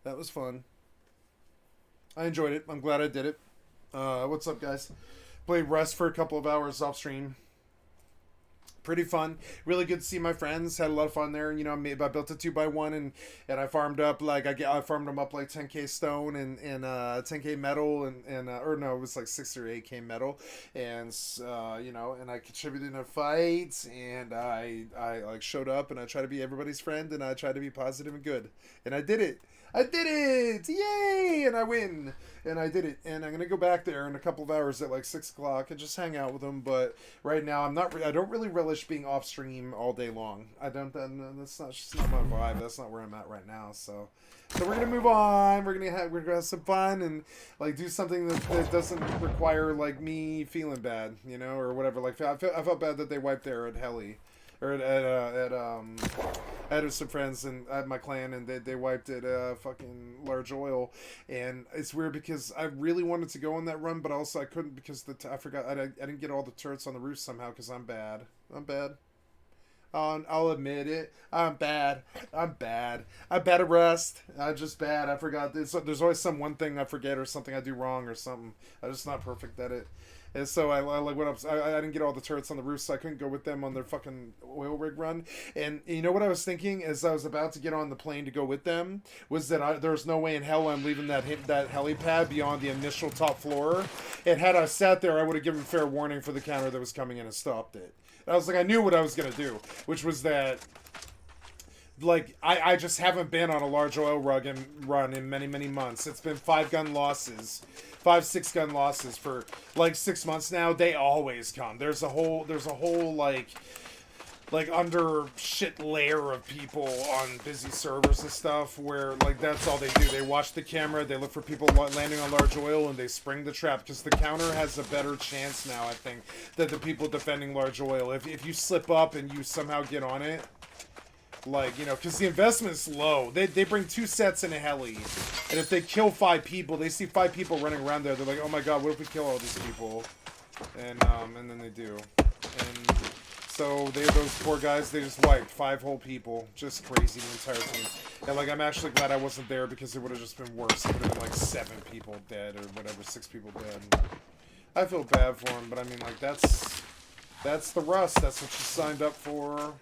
That was fun. I enjoyed it. I'm glad I did it. What's up, guys? Played Rust for a couple of hours off stream. Pretty fun. Really good to see my friends. Had a lot of fun there. You know, I built a 2x1 and I farmed up I farmed them up like 10k stone and 10k metal and or no, it was like 6 or 8k metal, and you know, and I contributed in a fight, and I like showed up, and I try to be everybody's friend, and I try to be positive and good, and I did it. I did it! Yay! And I win. And I did it. And I'm gonna go back there in a couple of hours at like 6 o'clock and just hang out with them. But right now, I don't really relish being off stream all day long. That's just not my vibe. That's not where I'm at right now. So we're gonna move on. We're gonna have some fun and like do something that doesn't require like me feeling bad, you know, or whatever. Like I felt bad that they wiped there at Heli. Or I had some friends and I had my clan, and they wiped it fucking large oil, and it's weird because I really wanted to go on that run, but also I couldn't because I forgot I didn't get all the turrets on the roof somehow because I'm bad. I'll admit it. I'm bad. I'm bad at Rust. I'm just bad. I forgot. There's always some one thing I forget or something I do wrong or something. I'm just not perfect at it. And so I like went up. I didn't get all the turrets on the roof, so I couldn't go with them on their fucking oil rig run. And you know what I was thinking as I was about to get on the plane to go with them was that there's no way in hell I'm leaving that helipad beyond the initial top floor. And had I sat there, I would have given fair warning for the counter that was coming in and stopped it. And I was like, I knew what I was gonna do, which was that. Like, I just haven't been on a large oil run in many months. It's been 5 gun losses. 5-6 gun losses for like 6 months now. They always come. There's a whole like under shit layer of people on busy servers and stuff where like that's all they do. They watch the camera, they look for people landing on large oil, and they spring the trap because the counter has a better chance now, I think, than the people defending large oil. If you slip up and you somehow get on it, like, you know, because the investment's low. They bring 2 sets in a heli, and if they kill 5 people, they see 5 people running around there. They're like, oh my god, what if we kill all these people? And then they do. And so those poor guys, they just wiped 5 whole people. Just crazy, the entire team. And like, I'm actually glad I wasn't there because it would have just been worse. It would have been like 7 people dead or whatever, 6 people dead. I feel bad for them, but I mean, like, that's the Rust. That's what you signed up for.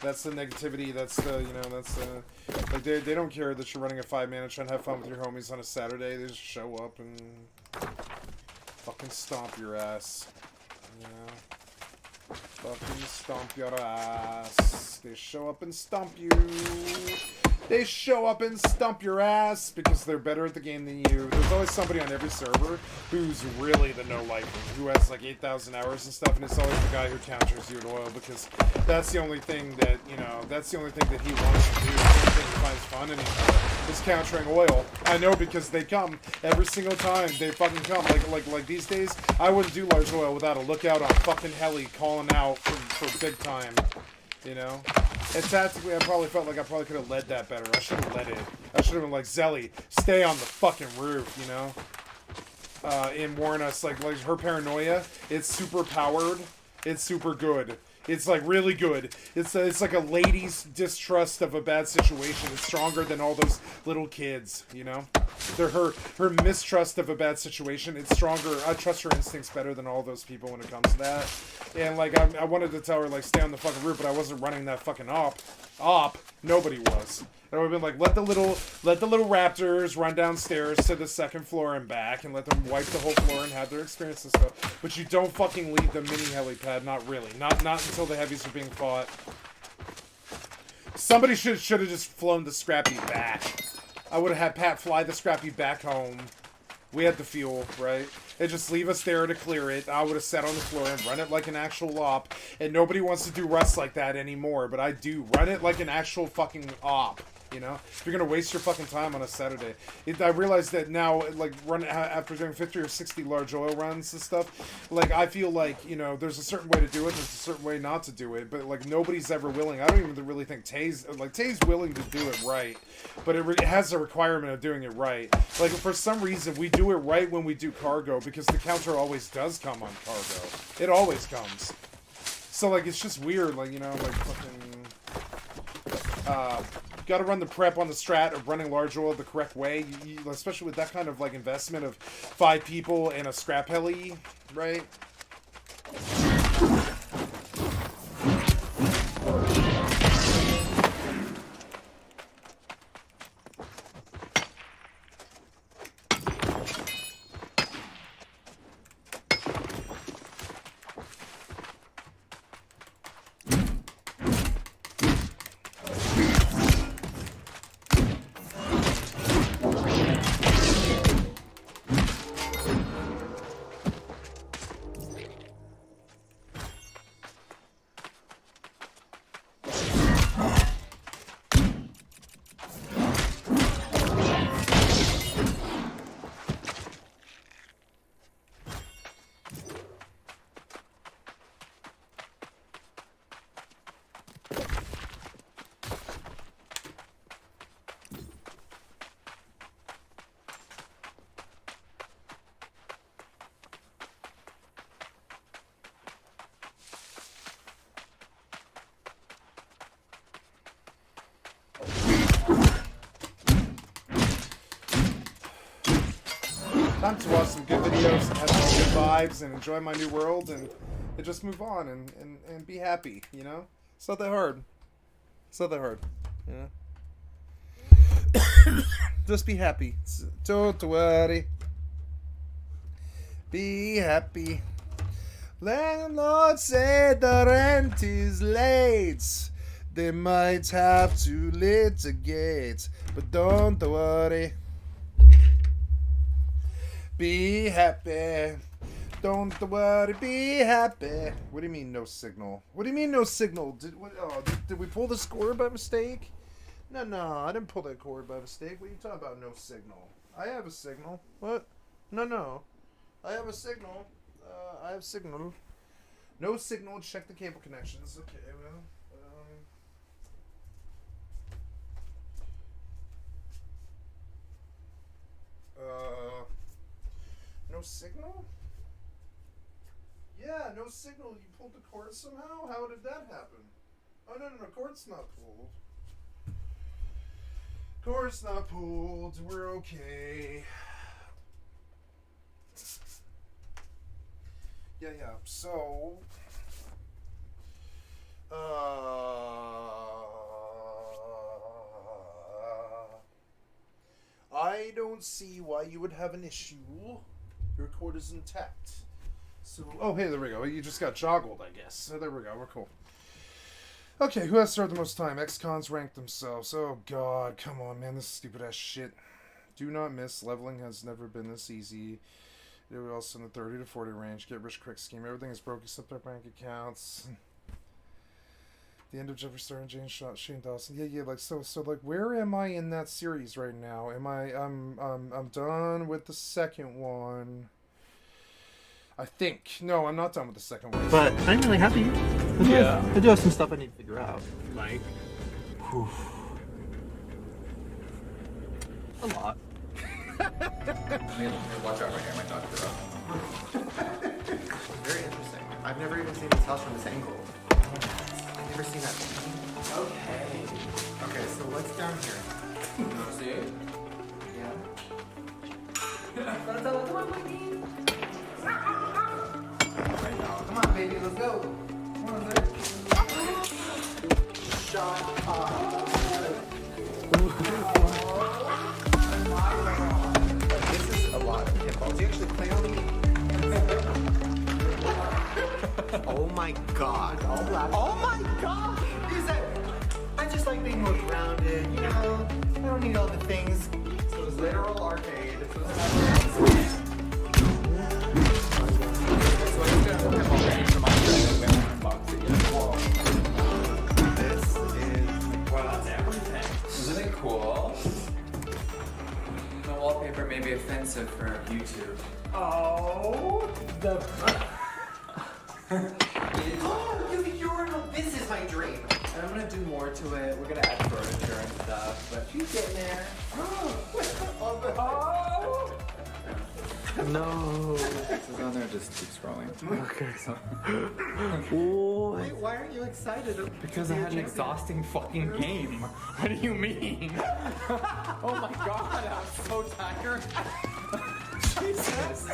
That's the negativity, that's the, you know, that's the, like, they don't care that you're running a 5-man and trying to have fun with your homies on a Saturday. They just show up and fucking stomp your ass, you know? Fucking stomp your ass. They show up and stomp you. They show up and stomp your ass because they're better at the game than you. There's always somebody on every server who's really the no-lifer, who has like 8,000 hours and stuff, and it's always the guy who counters you at oil because that's the only thing that, you know, that's the only thing that he wants to do. The only thing he finds fun anymore is countering oil. I know because they come every single time. They fucking come. Like these days, I wouldn't do large oil without a lookout on fucking heli calling out for big time, you know? And tactically, I probably felt like I probably could have led that better. I should have led it. I should have been like, Zelly, stay on the fucking roof, you know? And warn us, like her paranoia, it's super powered. It's super good. It's like really good. It's like a lady's distrust of a bad situation. It's stronger than all those little kids, you know? Her mistrust of a bad situation, it's stronger. I trust her instincts better than all those people when it comes to that. And like I wanted to tell her like stay on the fucking roof, but I wasn't running that fucking op. Nobody was. And I would have been like, let the little raptors run downstairs to the 2nd floor and back, and let them wipe the whole floor and have their experience and stuff. But you don't fucking leave the mini helipad, not really. Not until the heavies are being fought. Somebody should have just flown the Scrappy back. I would have had Pat fly the Scrappy back home. We had the fuel, right? And just leave us there to clear it. I would have sat on the floor and run it like an actual op. And nobody wants to do Rust like that anymore, but I do. Run it like an actual fucking op. You know, if you're gonna waste your fucking time on a Saturday, I realize that now, like after doing 50 or 60 large oil runs and stuff, like I feel like, you know, there's a certain way to do it, there's a certain way not to do it, but like nobody's ever willing. I don't even really think Tay's willing to do it right, but it has a requirement of doing it right. Like for some reason we do it right when we do cargo because the counter always does come on cargo. It always comes. So like it's just weird, like, you know, like fucking. Got to run the prep on the strat of running large oil the correct way, especially with that kind of like investment of 5 people and a scrap heli, right? Time to watch some good videos and have some good vibes and enjoy my new world and just move on and be happy, you know? It's not that hard. It's not that hard, you know? Just be happy. Don't worry. Be happy. Landlord said the rent is late. They might have to litigate, but don't worry. Be happy. Don't worry, be happy. What do you mean no signal? What do you mean no signal? Did we pull the score by mistake? No, I didn't pull that cord by mistake. What are you talking about, no signal? I have a signal. What? No. I have a signal. I have signal. No signal, check the cable connections. Okay, well... no signal? Yeah, no signal. You pulled the cord somehow? How did that happen? Oh, no, cord's not pulled. Cord's not pulled. We're okay. Yeah. So, I don't see why you would have an issue. Your cord is intact. So, oh, hey, there we go. You just got joggled, I guess. So there we go. We're cool. Okay, who has served the most time? Ex-cons ranked themselves. Oh, God. Come on, man. This stupid-ass shit. Do not miss. Leveling has never been this easy. They were also in the 30 to 40 range. Get rich quick scheme. Everything is broke except our bank accounts. The end of Jeffree Star and Shane Dawson. Yeah, like, so, like, where am I in that series right now? I'm done with the second one. I think. No, I'm not done with the second one. But I'm really happy. I do have some stuff I need to figure out. Like, a lot. Watch out right here, my dog grew up. Very interesting. I've never even seen this house from this angle. I've never seen that. Okay, so what's down here? You wanna see it? Right now. Come on, baby, let's go. Come on, sir. Shut up. This is a lot of pinballs. Do you actually play on me? Oh my god. Oh my god! I just like being more grounded, you know? I don't need all the things. So it's literal arcade. So it's So I'm just gonna pinball range from my friend and unbox it. this is Well, that's everything. Isn't it cool? wallpaper may be offensive for YouTube. Oh, the. Oh, the urinal. This is my dream. And I'm gonna do more to it. We're gonna add furniture and stuff, but she's getting there. Oh. No. It's on there, just keep scrolling. Okay. So, Wait, why aren't you excited? because I had an exhausting fucking game. What do you mean? Oh my god, I'm so tired. Jesus.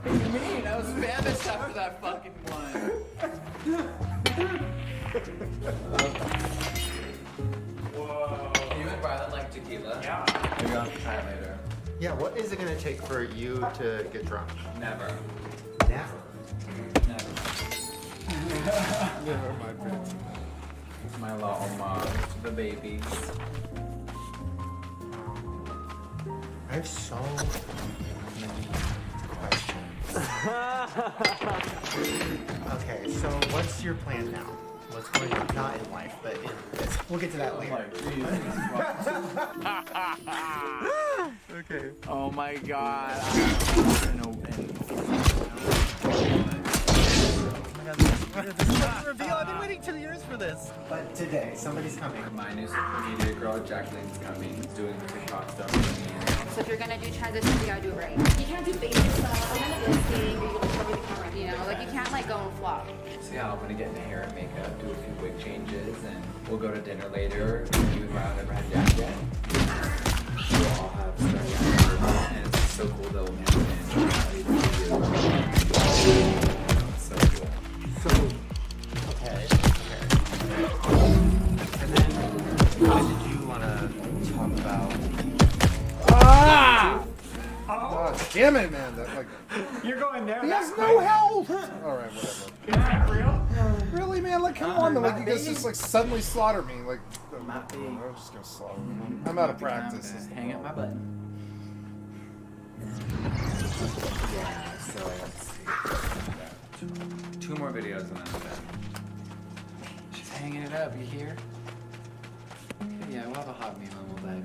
What do you mean? I was famished after that fucking one. Whoa. You and Violet like tequila? Yeah. Maybe I'll have to try it later. Yeah, what is it gonna take for you to get drunk? Never. Never. Never. Never mind, bitch. My little homage to the babies. I have so many questions. Okay, so what's your plan now? What's going on? Not in life, but in this. We'll get to that later. Okay. Oh my god. This is a reveal. I've been waiting 2 years for this. But today, somebody's coming. My new social media girl, Jacqueline's coming, doing the TikTok stuff. So if you're gonna do transitions, you gotta do it right. You can't do basic stuff, like kind of listing, or you look over the camera, you know? Like you can't like go and flop. So yeah, I'm gonna get into hair and makeup, do a few wig changes, and we'll go to dinner later. You and Ryan never had Jack yet. We'll all have stuff, and it's so cool that we'll have so cool. Okay. And then, what did you want to talk about? Ah! Oh, damn it, man. That, like, You're going there. he has no health. All right, whatever. Is that real? Really, man? Like, come on. Like, you guys just like suddenly slaughter me. Like, Not big. I'm just gonna slaughter me. I'm out of practice. Is the Hang up my problem. button. Yeah, so let's see. Two more videos and then I'm done. She's hanging it up, you hear? Yeah, we'll have a hot meal and we'll dive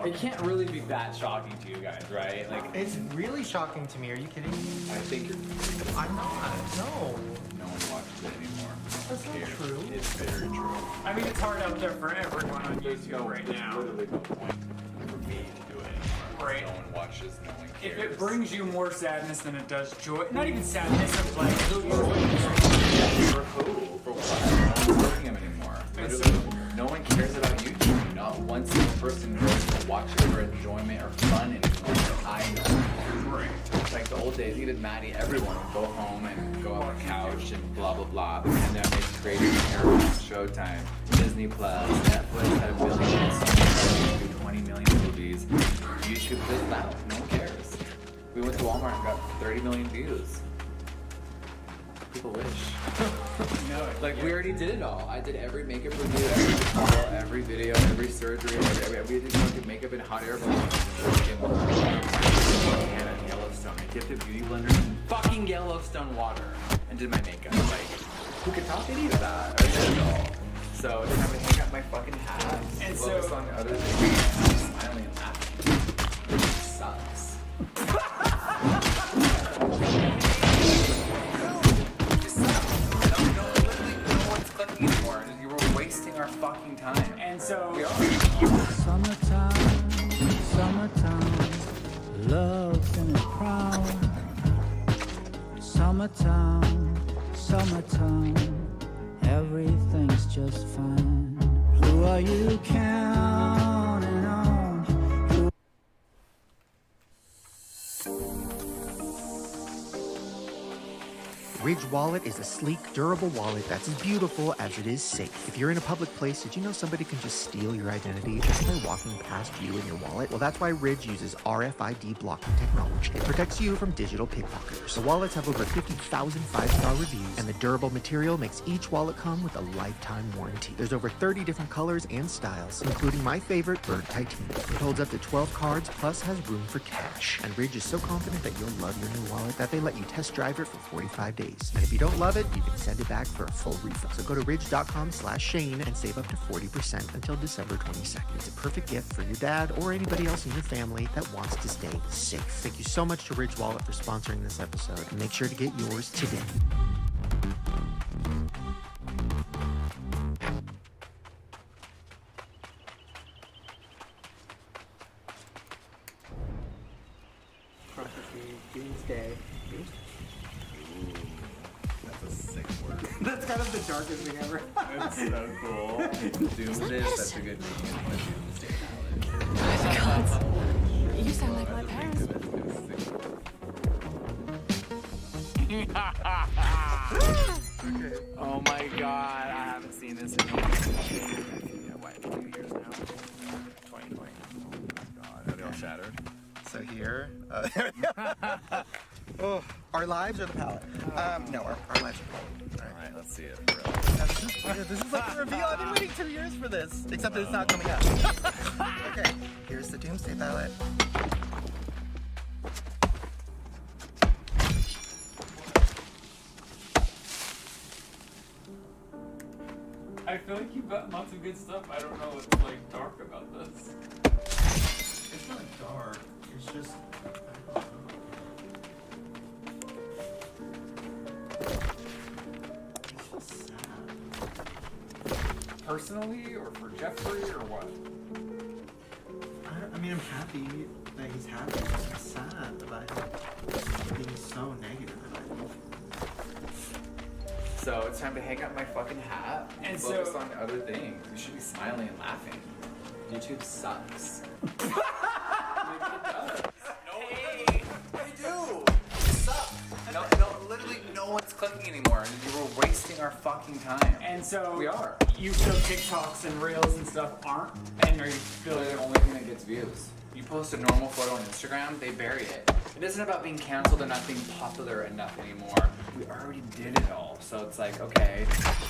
in. It can't really be that shocking to you guys, right? Like, It's really shocking to me. Are you kidding me? I think you're. I'm not. No. No one watches it anymore. That's not true. It's very true. I mean, it's hard out there for everyone on YouTube right now. Literally no point for me to do it anymore. Right. No one watches, no one If cares. it brings you more sadness than it does joy, not even sadness, but like for who? For what? No one's doing them anymore. Literally, no one cares about YouTube. Not one single person goes to watch it for enjoyment or fun anymore. I know. right. Like the old days, even Maddie, everyone would go home and go on the couch and blah blah blah. The pandemic created Paramount, Showtime, Disney Plus, Netflix had a billion, Sony do 20 million movies. YouTube fizzled out. No one cares. We went to Walmart and got 30 million views. People wish. No, Like we already did it all. I did every makeup review, every tutorial, every video, every surgery, we did fucking makeup in hot air balloons and Yellowstone. I dipped a beauty blender in fucking Yellowstone water and did my makeup. Like, who could top any of that? I did it all. So I didn't have to hang up my fucking hat. And focus so- on the other things. I'm smiling and laughing. It sucks. Anymore. You were wasting our fucking time. And so, We are. Summertime, summertime, love's in its prime. Summertime, summertime, everything's just fine. Who are you counting on? Ridge Wallet is a sleek, durable wallet that's as beautiful as it is safe. If you're in a public place, did you know somebody can just steal your identity just by walking past you and your wallet? Well, that's why Ridge uses RFID blocking technology. It protects you from digital pickpocketers. The wallets have over 50,000 five-star reviews, and the durable material makes each wallet come with a lifetime warranty. There's over 30 different colors and styles, including my favorite, burnt titanium. It holds up to 12 cards, plus has room for cash. And Ridge is so confident that you'll love your new wallet that they let you test drive it for 45 days. And if you don't love it, you can send it back for a full refund. So go to ridge.com/Shane and save up to 40% until December 22nd. It's a perfect gift for your dad or anybody else in your family that wants to stay safe. Thank you so much to Ridge Wallet for sponsoring this episode, and make sure to get yours today. Doomsday. That's a sick word. That's kind of the darkest thing ever. That's so cool. Doomsday is such a good name. Doomsday You sound like my parents. Oh my god, I haven't seen this in what, 2 years now? 2020. Oh my god, are they all shattered? So here, oh, our lives or the palette? No, our lives are the palette. Alright, let's see it for real. This is like the reveal. I've been waiting 2 years for this, except that it's not coming up. Okay, here's the Doomsday palette. I feel like you've got lots of good stuff. I don't know what's like dark about this. It's not dark. It's just. It's just sad. Personally, or for Jeffrey, or what? I mean, I'm happy that he's happy. I'm sad about him being so negative about it. So it's time to hang up my fucking hat and And focus so- on other things. We should be smiling and laughing. YouTube sucks. They do. They suck. No, literally no one's clicking anymore. You were wasting our fucking time. And so We are. You feel TikToks and Reels and stuff aren't, and are you They're feeling? the only thing that gets views. You post a normal photo on Instagram, they bury it. It isn't about being canceled and not being popular enough anymore. We already did it all. So it's like, okay,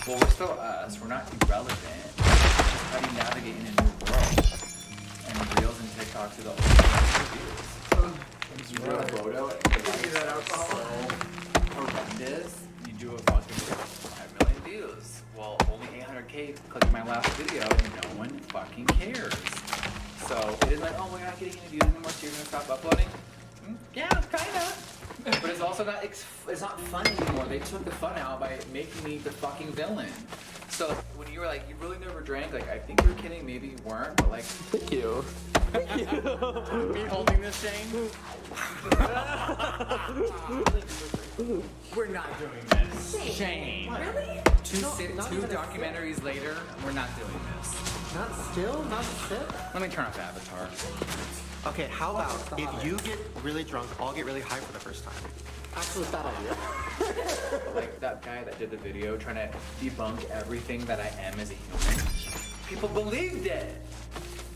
well, we're still us. We're not irrelevant. It's just how you navigate in a new world. And Reels and TikToks are the only views. You do a photo, and the likes are so horrendous. You do a fucking 5 million views. Well, only 800K clicked my last video, and no one fucking cares. So it isn't like, oh, we're not getting any views anymore, so you're gonna stop uploading? Yeah, kinda. But it's also not, it's not fun anymore. They took the fun out by making me the fucking villain. So when you were like, you really never drank, like, I think you're kidding, maybe you weren't, but like, thank you. Thank you. Me holding this, Shane? We're not doing this. Shane. Really? Two documentaries later, we're not doing this. Not still? Not sip? Let me turn off Avatar. Okay, how about if you get really drunk, I'll get really high for the first time. Actually, it's that idea. Like that guy that did the video trying to debunk everything that I am as a human. People believed it.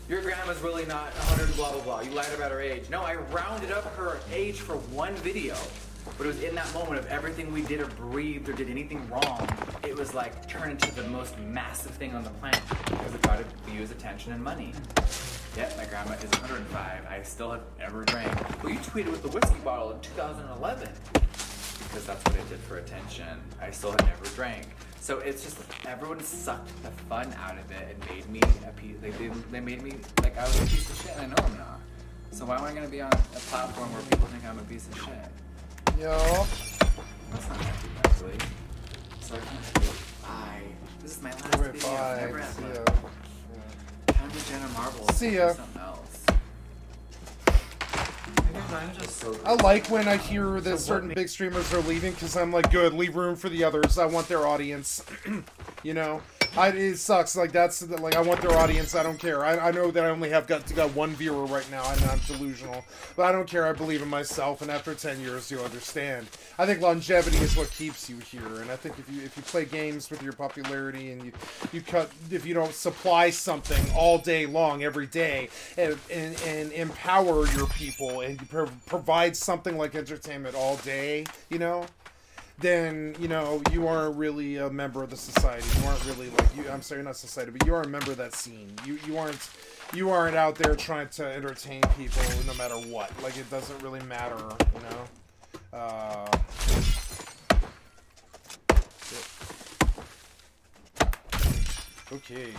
Your grandma's really not 100 blah blah blah. You lied about her age. No, I rounded up her age for one video. But it was in that moment of everything we did or breathed or did anything wrong, it was like turned into the most massive thing on the planet because it tried to use attention and money. Yet my grandma is 105. I still have never drank. Well, you tweeted with the whiskey bottle in 2011 because that's what I did for attention. I still have never drank. So it's just everyone sucked the fun out of it and made me a piece. They made me like I was a piece of shit, and I know I'm not. So why am I gonna be on a platform where people think I'm a piece of shit? Yo. That's not happy, actually. So I can't do it. Bye. This is my last Alright, video. bye. Never See have ya. Time to Jenna Marbles. See ya. Something else. I'm just so. I like when I hear that certain big streamers are leaving because I'm like, good, leave room for the others. I want their audience. You know? It sucks. Like, that's, like, I want their audience. I don't care. I know that I only have got one viewer right now, and I'm delusional. But I don't care. I believe in myself, and after 10 years, you'll understand. I think longevity is what keeps you here, and I think if you play games with your popularity, and if you don't supply something all day long, every day, and empower your people, and you provide something like entertainment all day, you know, then, you know, you aren't really a member of the society. You aren't really I'm sorry, not society, but you are a member of that scene. You aren't out there trying to entertain people no matter what. Like, it doesn't really matter, you know. Okay.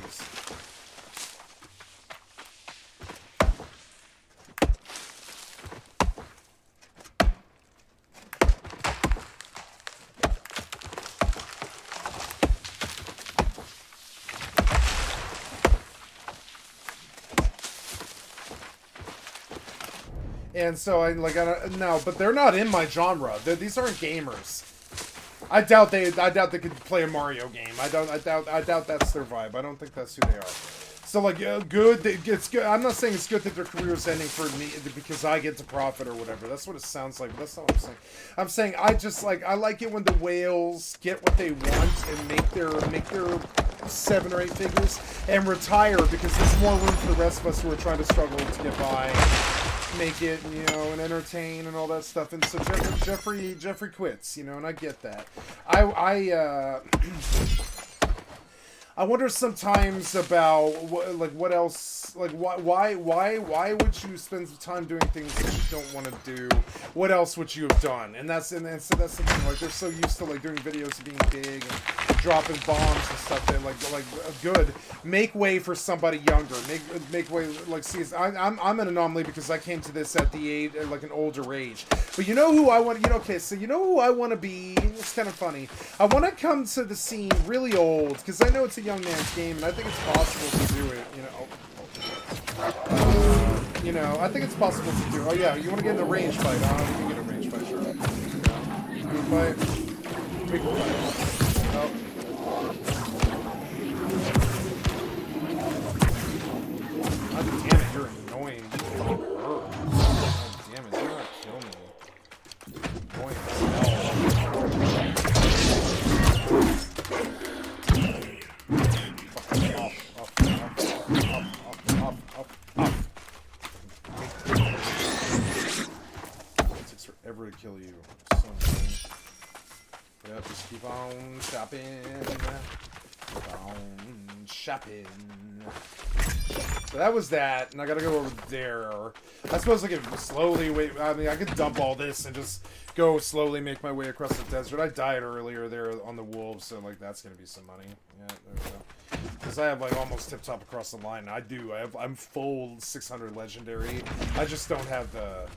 And so I no, but they're not in my genre. These aren't gamers. I doubt they could play a Mario game. I doubt that's their vibe. I don't think that's who they are. So like, good. It's good. I'm not saying it's good that their career is ending for me because I get to profit or whatever. That's what it sounds like. But that's not what I'm saying. I'm saying I like it when the whales get what they want and make their 7 or 8 figures and retire because there's more room for the rest of us who are trying to struggle to get by. Make it, you know, and entertain and all that stuff. And so Jeffrey quits, you know, and I get that. I wonder sometimes about what else, like why would you spend some time doing things that you don't want to do? What else would you have done? And so that's the thing. Like they're so used to like doing videos of being big and dropping bombs and stuff. That like good. Make way for somebody younger. Make way. Like see, I'm an anomaly because I came to this at the age like an older age. But you know who I want? You know, okay. So you know who I want to be? It's kind of funny. I want to come to the scene really old because I know it's a young man's game and I think it's possible to do it. You know, I think it's possible to do. Oh yeah, you want to get in the range fight? You can get a range fight, sure. Good fight. Big fight. Oh. God damn it, you're annoying. You fucking hurt. God damn it, you're gonna kill me. Annoying as hell. It takes forever to kill you. So annoying. Yep, just keep on chopping. Keep on shopping. So that was that, and I gotta go over there. I suppose I could slowly wait. I mean, I could dump all this and just go slowly make my way across the desert. I died earlier there on the wolves, so like that's gonna be some money. Yeah, there we go. Because I have like almost tip top across the line. I'm full 600 legendary. I just don't have the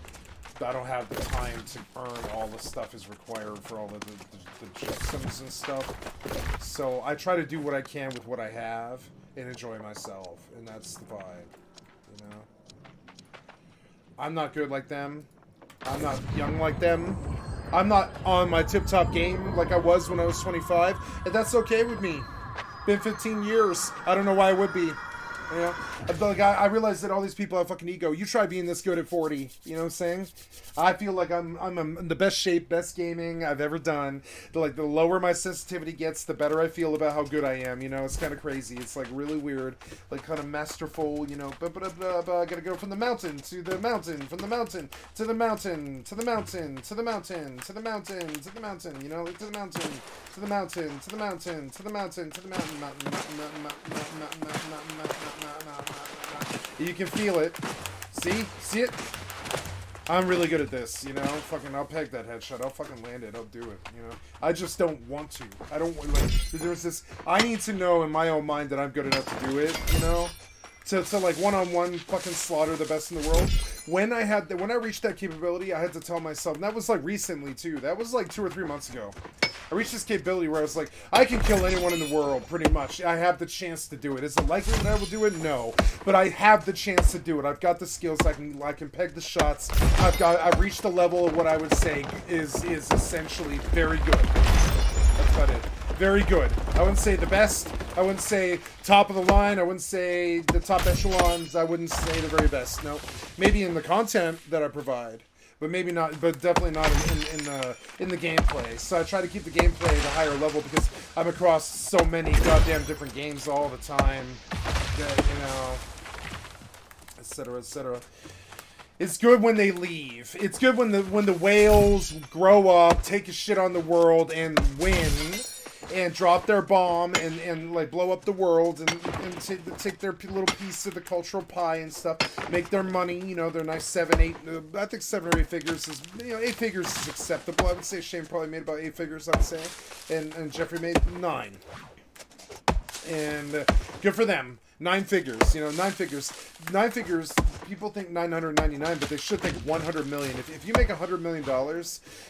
time to earn all the stuff is required for all the systems and stuff. So I try to do what I can with what I have and enjoy myself, and that's the vibe, you know? I'm not good like them. I'm not young like them. I'm not on my tip-top game like I was when I was 25, and that's okay with me. Been 15 years. I don't know why I would be. You know, like I realize that all these people have fucking ego. You try being this good at 40. You know what I'm saying? I feel like I'm in the best shape, best gaming I've ever done. The lower my sensitivity gets, the better I feel about how good I am. You know, it's kind of crazy. It's like really weird, like kind of masterful. You know, I gotta go from the mountain to the mountain, from the mountain to the mountain to the mountain to the mountain to the mountain to the mountain. You know, like to the mountain to the mountain to the mountain to the mountain to the mountain mountain. You can feel it. See it? I'm really good at this, you know? Fucking, I'll peg that headshot. I'll fucking land it. I'll do it, you know? I just don't want to. I don't, like, there's this, I need to know in my own mind that I'm good enough to do it, you know? To like one-on-one fucking slaughter the best in the world. When I reached that capability, I had to tell myself, and that was like recently too. That was like 2 or 3 months ago. I reached this capability where I was like, I can kill anyone in the world, pretty much. I have the chance to do it. Is it likely that I will do it? No. But I have the chance to do it. I've got the skills. I can peg the shots. I've reached the level of what I would say is essentially very good. That's about it. Very good. I wouldn't say the best. I wouldn't say top of the line. I wouldn't say the top echelons. I wouldn't say the very best. No. Maybe in the content that I provide. But maybe not, but definitely not in the gameplay. So I try to keep the gameplay at a higher level because I'm across so many goddamn different games all the time. That, you know, etc., etc. It's good when they leave. It's good when the whales grow up, take a shit on the world, and win, and drop their bomb, and like blow up the world, and take their little piece of the cultural pie and stuff, make their money, you know, their nice 7, 8, I think 7 or 8 figures is, you know, 8 figures is acceptable. I would say Shane probably made about 8 figures, I would say, and Jeffrey made 9. and good for them. 9 figures, you know, 9 figures. 9 figures, people think 999, but they should think 100 million. If you make $100 million,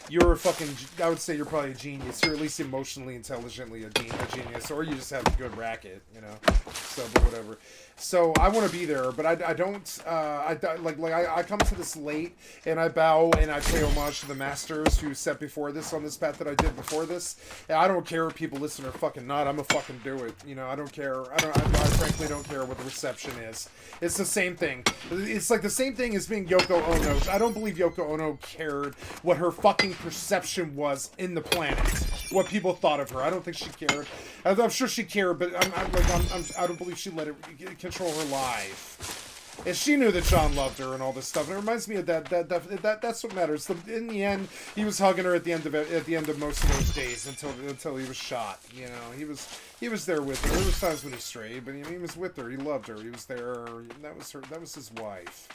you're a fucking, I would say you're probably a genius. You're at least emotionally, intelligently a genius, or you just have a good racket, you know, so, but whatever. So I want to be there, but I don't, I come to this late, and I bow and I pay homage to the masters who set before this on this path that I did before this. And I don't care if people listen or fucking not. I'm gonna fucking do it. You know, I don't care. I frankly don't care what the reception is. It's the same thing. It's like the same thing as being Yoko Ono. I don't believe Yoko Ono cared what her fucking perception was in the planet, what people thought of her. I don't think she cared. I'm sure she cared, but I don't believe she let it control her life. And she knew that John loved her and all this stuff. And it reminds me of that's what matters. In the end, he was hugging her at the end of most of those days until he was shot. You know, he was there with her. There was times when he strayed, but he was with her. He loved her. He was there. That was her. That was his wife.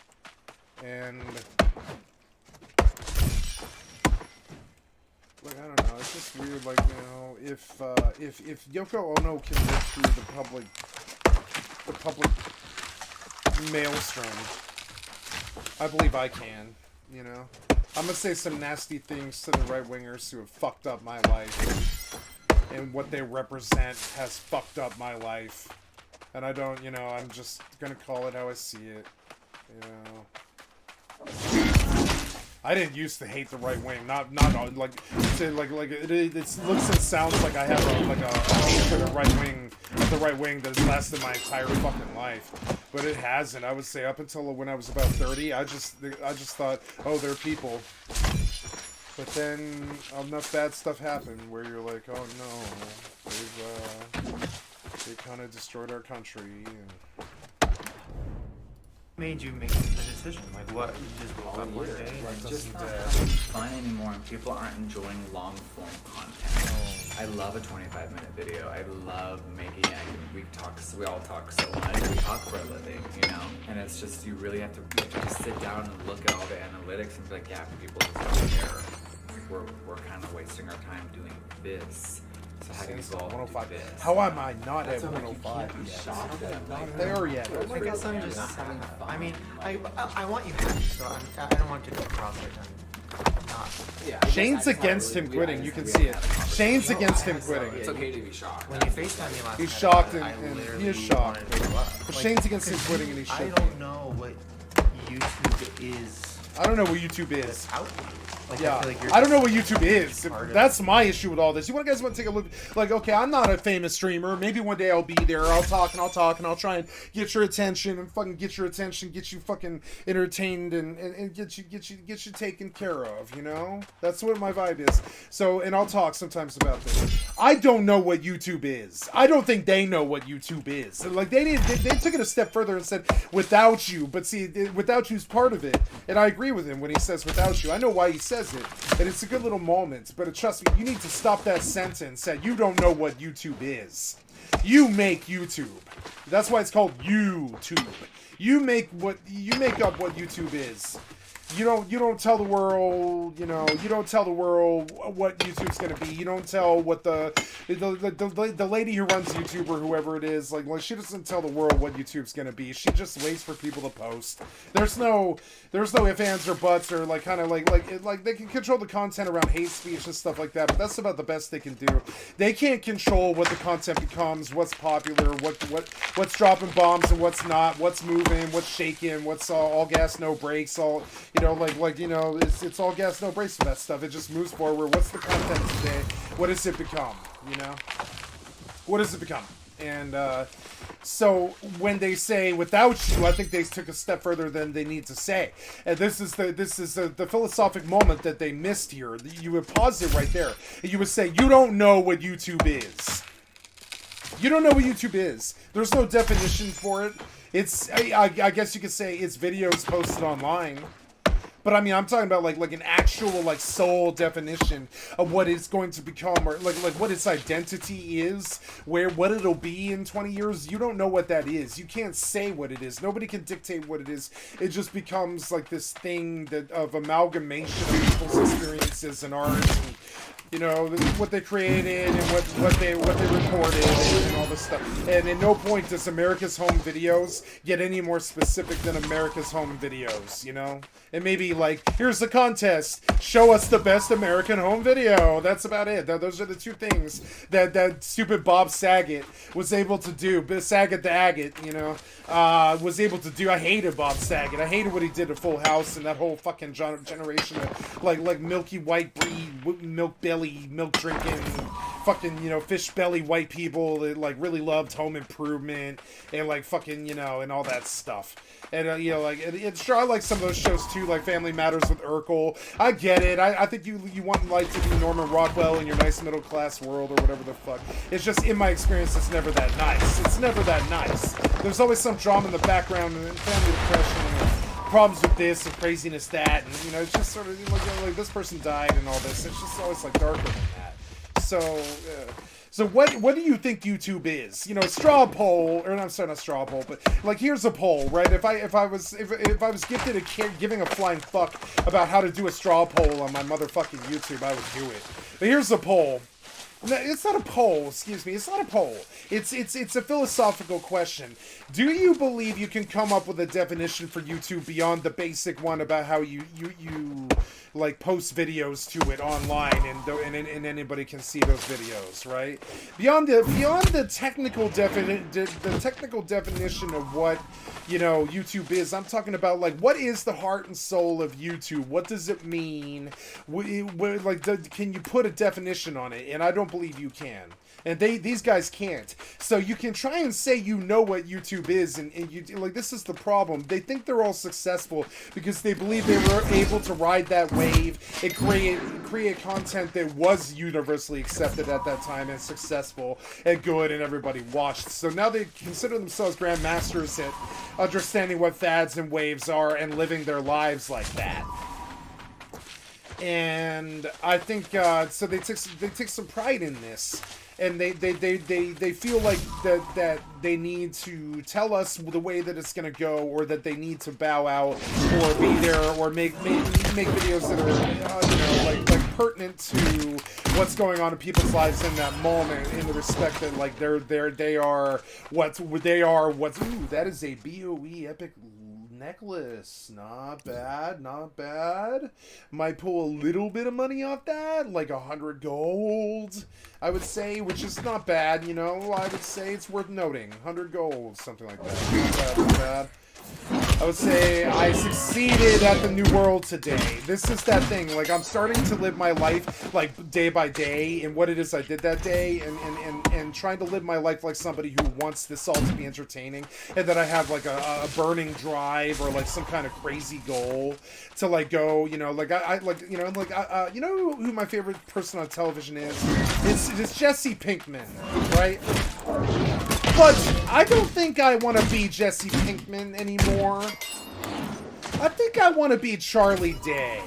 And like, I don't know. It's just weird. Like, you know, if Yoko Ono can live through the public maelstrom, I believe I can, you know. I'm gonna say some nasty things to the right-wingers who have fucked up my life, and what they represent has fucked up my life, and I don't, you know, I'm just gonna call it how I see it, you know. I didn't used to hate the right wing, not like it looks and sounds like I have a hate for the right wing that has lasted my entire fucking life, but it hasn't. I would say up until when I was about 30, I just thought, oh, they're people. But then enough bad stuff happened where you're like, oh no, they kind of destroyed our country. And made you make the decision? Like, what? You just woke up one day and Just not having fun anymore, and people aren't enjoying long form content. I love a 25-minute video. I love making it. We all talk so much. We talk for a living, you know? And it's just, you really have to just sit down and look at all the analytics and be like, yeah, people just don't care. We're kind of wasting our time doing this. So how do you solve 105? this? How am I not at 105 yet? Not there yet. I guess I'm just having fun. I mean, I want you happy, so I don't want you to cross it and not. Yeah, Shane's against him quitting. You can see it. Shane's against him quitting. It's okay to be shocked. When you FaceTime me last He's night, shocked I and literally he is shocked. wanted to throw up. But Like, Shane's against him 'cause quitting, and he I should don't be. know what YouTube is I don't know what YouTube is. out to you. Like, Yeah, I feel like you're I don't know what just YouTube is. part of That's my issue with all this. You guys want to take a look? Like, okay, I'm not a famous streamer. Maybe one day I'll be there. I'll talk and I'll try and get your attention and fucking get your attention, get you fucking entertained and get you taken care of. You know, that's what my vibe is. So, and I'll talk sometimes about this. I don't know what YouTube is. I don't think they know what YouTube is. Like they took it a step further and said without you. But see, without you's part of it, and I agree with him when he says without you. I know why he says it, and it's a good little moment, but trust me, you need to stop that sentence that you don't know what YouTube is. You make YouTube. That's why it's called YouTube. You make up what YouTube is. You don't tell the world, you know, you don't tell the world what YouTube's gonna be. You don't tell what the lady who runs YouTube or whoever it is, like she doesn't tell the world what YouTube's gonna be. She just waits for people to post. There's no ifs, ands, or buts, or like kind of like they can control the content around hate speech and stuff like that, but that's about the best they can do. They can't control what the content becomes, what's popular, what's dropping bombs and what's not, what's moving, what's shaking, what's all gas no brakes, all. You know, like you know, it's all gas, no brakes for that stuff. It just moves forward. What's the content today? What does it become? You know, what does it become? And so when they say without you, I think they took a step further than they need to say. And this is the philosophic moment that they missed here. You would pause it right there, and you would say, you don't know what YouTube is. You don't know what YouTube is. There's no definition for it. It's I guess you could say it's videos posted online. But I mean, I'm talking about like an actual like soul definition of what it's going to become, or like what its identity is, what it'll be in 20 years. You don't know what that is. You can't say what it is. Nobody can dictate what it is. It just becomes like this thing of amalgamation of people's experiences and art you know, what they created and what they recorded and all this stuff. And at no point does America's Home Videos get any more specific than America's Home Videos, you know? And maybe like, here's the contest, show us the best American home video. That's about it. Those are the two things that stupid Bob Saget was able to do. Saget the Agate, you know, was able to do. I hated Bob Saget. I hated what he did to Full House and that whole fucking generation of like milky white breed, milk belly, milk drinking, fucking, you know, fish belly white people that like really loved Home Improvement and like fucking, you know, and all that stuff. And you know, like it's sure I like some of those shows too, like Family Matters with Urkel. I get it. I think you want life to be Norman Rockwell in your nice middle class world or whatever the fuck. It's just in my experience, it's never that nice. It's never that nice. There's always some drama in the background and family depression and problems with this and craziness that, and you know, it's just sort of like this person died and all this. It's just always like darker than that. So what do you think YouTube is? You know, straw poll, or I'm sorry, not straw poll, but like here's a poll, right? If I was gifted giving a flying fuck about how to do a straw poll on my motherfucking YouTube, I would do it. But here's a poll. No, it's not a poll, excuse me. It's not a poll. It's a philosophical question. Do you believe you can come up with a definition for YouTube beyond the basic one about how you like post videos to it online and anybody can see those videos, right? Beyond the technical definition of what, you know, YouTube is, I'm talking about like what is the heart and soul of YouTube? What does it mean? Can you put a definition on it? And I don't believe you can. And these guys can't. So you can try and say you know what YouTube is, and you like, this is the problem. They think they're all successful because they believe they were able to ride that wave and create content that was universally accepted at that time and successful and good and everybody watched. So now they consider themselves grandmasters at understanding what fads and waves are and living their lives like that. And I think so they take some pride in this. And they feel like that they need to tell us the way that it's gonna go, or that they need to bow out, or be there, or make videos that are you know, like pertinent to what's going on in people's lives in that moment, in the respect that like they are what ooh, that is a BOE epic necklace. Not bad, not bad. Might pull a little bit of money off that, like 100 gold, I would say, which is not bad, you know. I would say it's worth noting. 100 gold, something like that. Not bad, not bad. I would say I succeeded at the New World today. This is that thing, like I'm starting to live my life like day by day and what it is I did that day, and trying to live my life like somebody who wants this all to be entertaining, and that I have like a burning drive or like some kind of crazy goal to like go, you know, like I like, you know, like you know who my favorite person on television is? It's Jesse Pinkman, right? But I don't think I want to be Jesse Pinkman anymore. I think I want to be Charlie Day.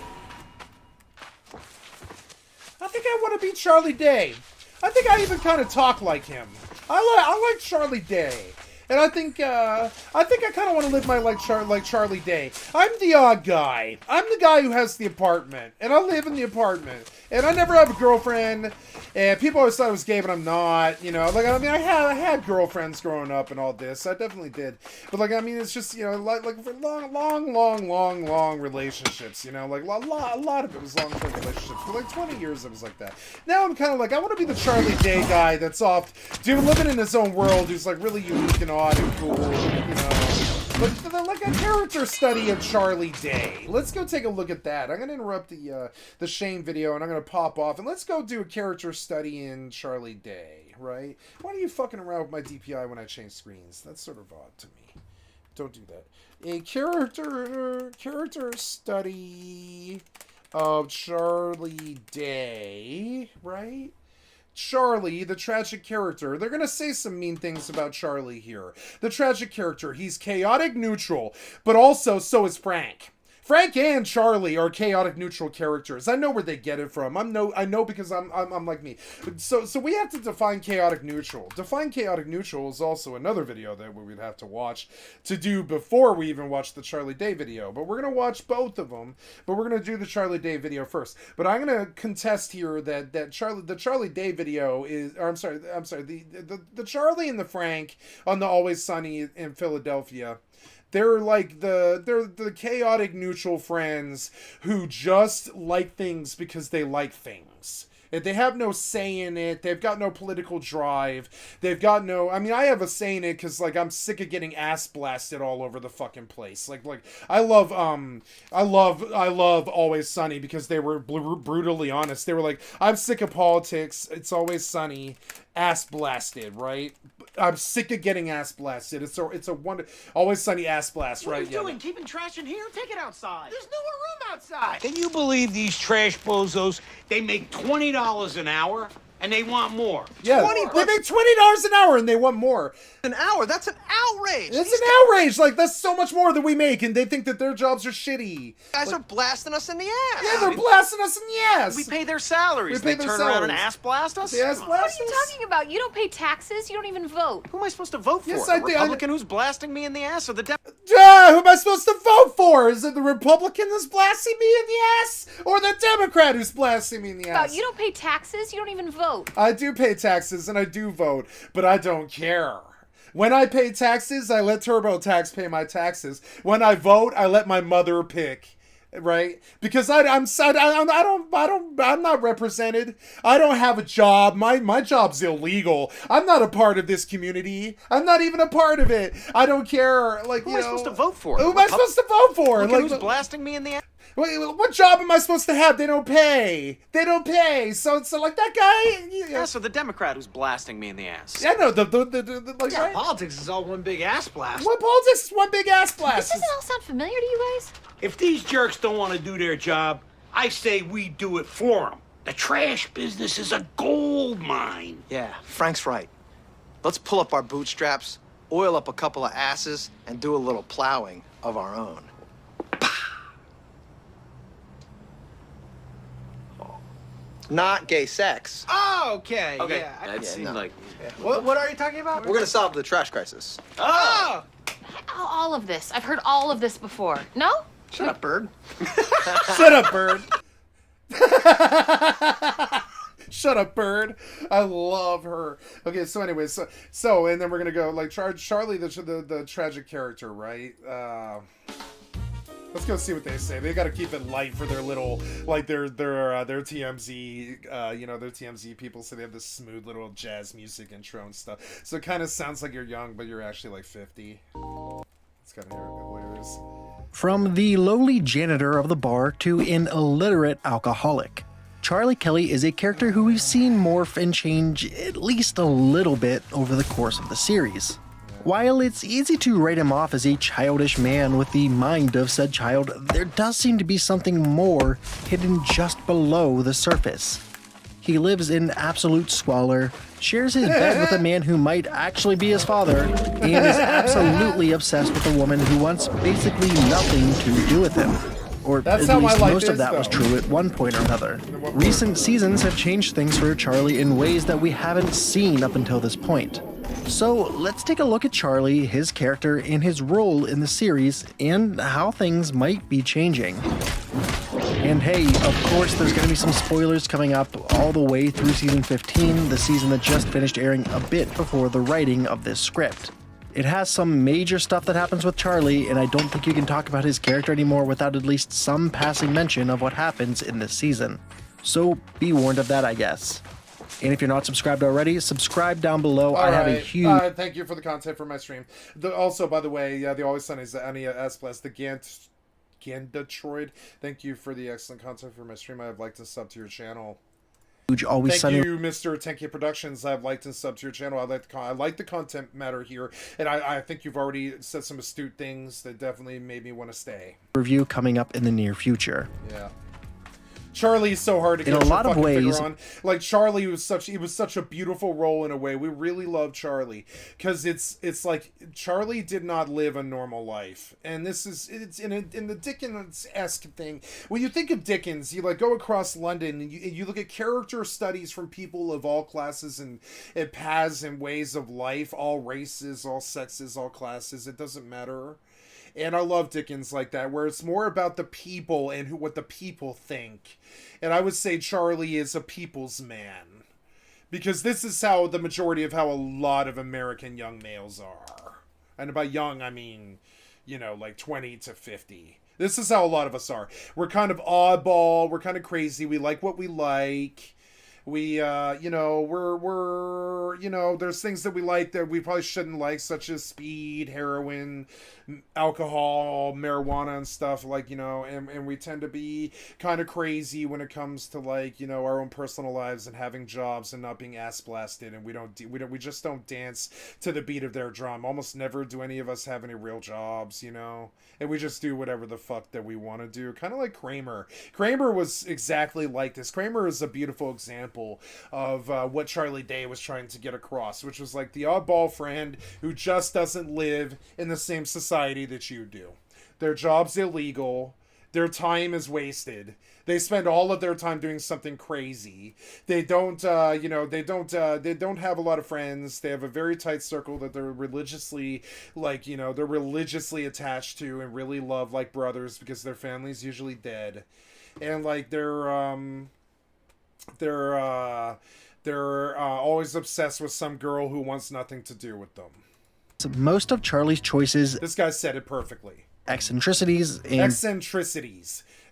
I think I want to be Charlie Day. I think I even kind of talk like him. I like Charlie Day. And I think I kind of want to live my life like Charlie Day. I'm the odd guy. I'm the guy who has the apartment, and I live in the apartment, and I never have a girlfriend. And people always thought I was gay, but I'm not. You know, like I mean, I had girlfriends growing up and all this. I definitely did. But like I mean, it's just, you know, like for long relationships. You know, like a lot of it was long-term relationships. For like 20 years, it was like that. Now I'm kind of like, I want to be the Charlie Day guy that's off, dude, living in his own world, who's like really unique and odd and cool, you know. But like a character study of Charlie Day. Let's go take a look at that. I'm gonna interrupt the Shane video and I'm gonna pop off and let's go do a character study in Charlie Day, right? Why are you fucking around with my DPI when I change screens? That's sort of odd to me. Don't do that. A character study of Charlie Day, right? Charlie, the tragic character. They're going to say some mean things about Charlie here. The tragic character. He's chaotic neutral, but also so is Frank. Frank and Charlie are chaotic neutral characters. I know where they get it from. I know because I'm like me. So we have to define chaotic neutral. Define chaotic neutral is also another video that we would have to watch to do before we even watch the Charlie Day video. But we're gonna watch both of them. But we're gonna do the Charlie Day video first. But I'm gonna contest here that the Charlie Day video is, or I'm sorry, the Charlie and the Frank on the Always Sunny in Philadelphia. They're like the chaotic neutral friends who just like things because they like things. They have no say in it. They've got no political drive. They've got no... I mean, I have a say in it because, like, I'm sick of getting ass blasted all over the fucking place. Like I love Always Sunny because they were brutally honest. They were like, I'm sick of politics. It's Always Sunny. Ass blasted, right? I'm sick of getting ass blasted. It's a wonder. Always Sunny ass blast, right? What are you doing? Keeping trash in here? Take it outside. There's nowhere room outside. Can you believe these trash bozos? They make $20 an hour, and they want more. Yeah, they make $20 an hour and they want more. An hour? That's an outrage. It's an outrage. Like, that's so much more than we make, and they think that their jobs are shitty. Guys are blasting us in the ass. Yeah, they're blasting us in the ass. We pay their salaries. We pay They their turn around and salaries. ass blast us? They ass What blast are you us? talking about? You don't pay taxes. You don't even vote. Who am I supposed to vote for? Yes, The I do. Republican who's blasting me in the ass or the Democrat? Who am I supposed to vote for? Is it the Republican that's blasting me in the ass, or the Democrat who's blasting me in the ass? You don't pay taxes. You don't even vote. I do pay taxes and I do vote, but I don't care. When I pay taxes, I let TurboTax pay my taxes. When I vote, I let my mother pick, right? Because I'm not represented. I don't have a job. My job's illegal. I'm not a part of this community. I'm not even a part of it. I don't care. Like, Who am I supposed to vote for? Who am I supposed to vote for? Republican who's blasting me in the ass? Wait, what job am I supposed to have? They don't pay. They don't pay. So like that guy. Yeah, so the Democrat who's blasting me in the ass. Yeah, no, like, right? Politics is all one big ass blast. What politics is one big ass blast? This doesn't all sound familiar to you guys? If these jerks don't want to do their job, I say we do it for them. The trash business is a gold mine. Yeah, Frank's right. Let's pull up our bootstraps, oil up a couple of asses, and do a little plowing of our own. Not gay sex. Oh, okay. Okay. Yeah. That seemed no. like... What are you talking about? We're gonna solve the trash crisis. Oh! All of this. I've heard all of this before. No? Shut up, bird. Shut up, bird. Shut up, bird. I love her. Okay, so anyways, so and then we're gonna go like Charlie, the tragic character, right? Let's go see what they say. They got to keep it light for their little, like their TMZ, their TMZ people. So they have this smooth little jazz music intro and stuff. So it kind of sounds like you're young, but you're actually like 50. It's kind of hilarious. From the lowly janitor of the bar to an illiterate alcoholic, Charlie Kelly is a character who we've seen morph and change at least a little bit over the course of the series. While it's easy to write him off as a childish man with the mind of said child, there does seem to be something more hidden just below the surface. He lives in absolute squalor, shares his bed with a man who might actually be his father, and is absolutely obsessed with a woman who wants basically nothing to do with him. Or That's at how my least life most of is, that was though. true at one point or another. Recent seasons have changed things for Charlie in ways that we haven't seen up until this point. So let's take a look at Charlie, his character, and his role in the series, and how things might be changing. And hey, of course there's going to be some spoilers coming up all the way through season 15, the season that just finished airing a bit before the writing of this script. It has some major stuff that happens with Charlie, and I don't think you can talk about his character anymore without at least some passing mention of what happens in this season. So be warned of that, I guess. And if you're not subscribed already, subscribe down below. I have a huge... Thank you for the content for my stream. Also, by the way, the Always Sunny's Ania S Plus, the Gandatroid. Thank you for the excellent content for my stream. I've liked and sub to your channel. Always Thank Sunny. you, Mr. 10K Productions. I've liked and sub to your channel. I like the content matter here, and I think you've already said some astute things that definitely made me want to stay. Review coming up in the near future. Yeah. Charlie is so hard to In get a your lot of fucking ways- finger on. Like Charlie was such a beautiful role in a way. We really love Charlie because it's like Charlie did not live a normal life, and it's in the Dickens-esque thing. When you think of Dickens, you like go across London and you look at character studies from people of all classes and paths and ways of life, all races, all sexes, all classes. It doesn't matter. And I love Dickens like that, where it's more about the people and what the people think. And I would say Charlie is a people's man. Because this is how the majority of how a lot of American young males are. And by young, I mean, like 20 to 50. This is how a lot of us are. We're kind of oddball. We're kind of crazy. We like what we like. We, there's things that we like that we probably shouldn't like, such as speed, heroin, alcohol, marijuana and stuff, and we tend to be kind of crazy when it comes to our own personal lives and having jobs and not being ass blasted, and we just don't dance to the beat of their drum. Almost never do any of us have any real jobs, and we just do whatever the fuck that we want to do. Kind of like Kramer. Kramer was exactly like this. Kramer is a beautiful example of what Charlie Day was trying to get across, which was like the oddball friend who just doesn't live in the same society that you do. Their job's illegal. Their time is wasted. They spend all of their time doing something crazy. They don't, they don't have a lot of friends. They have a very tight circle that they're religiously, they're religiously attached to and really love like brothers because their family's usually dead. And they're always obsessed with some girl who wants nothing to do with them. Most of Charlie's choices, this guy said it perfectly. Eccentricities,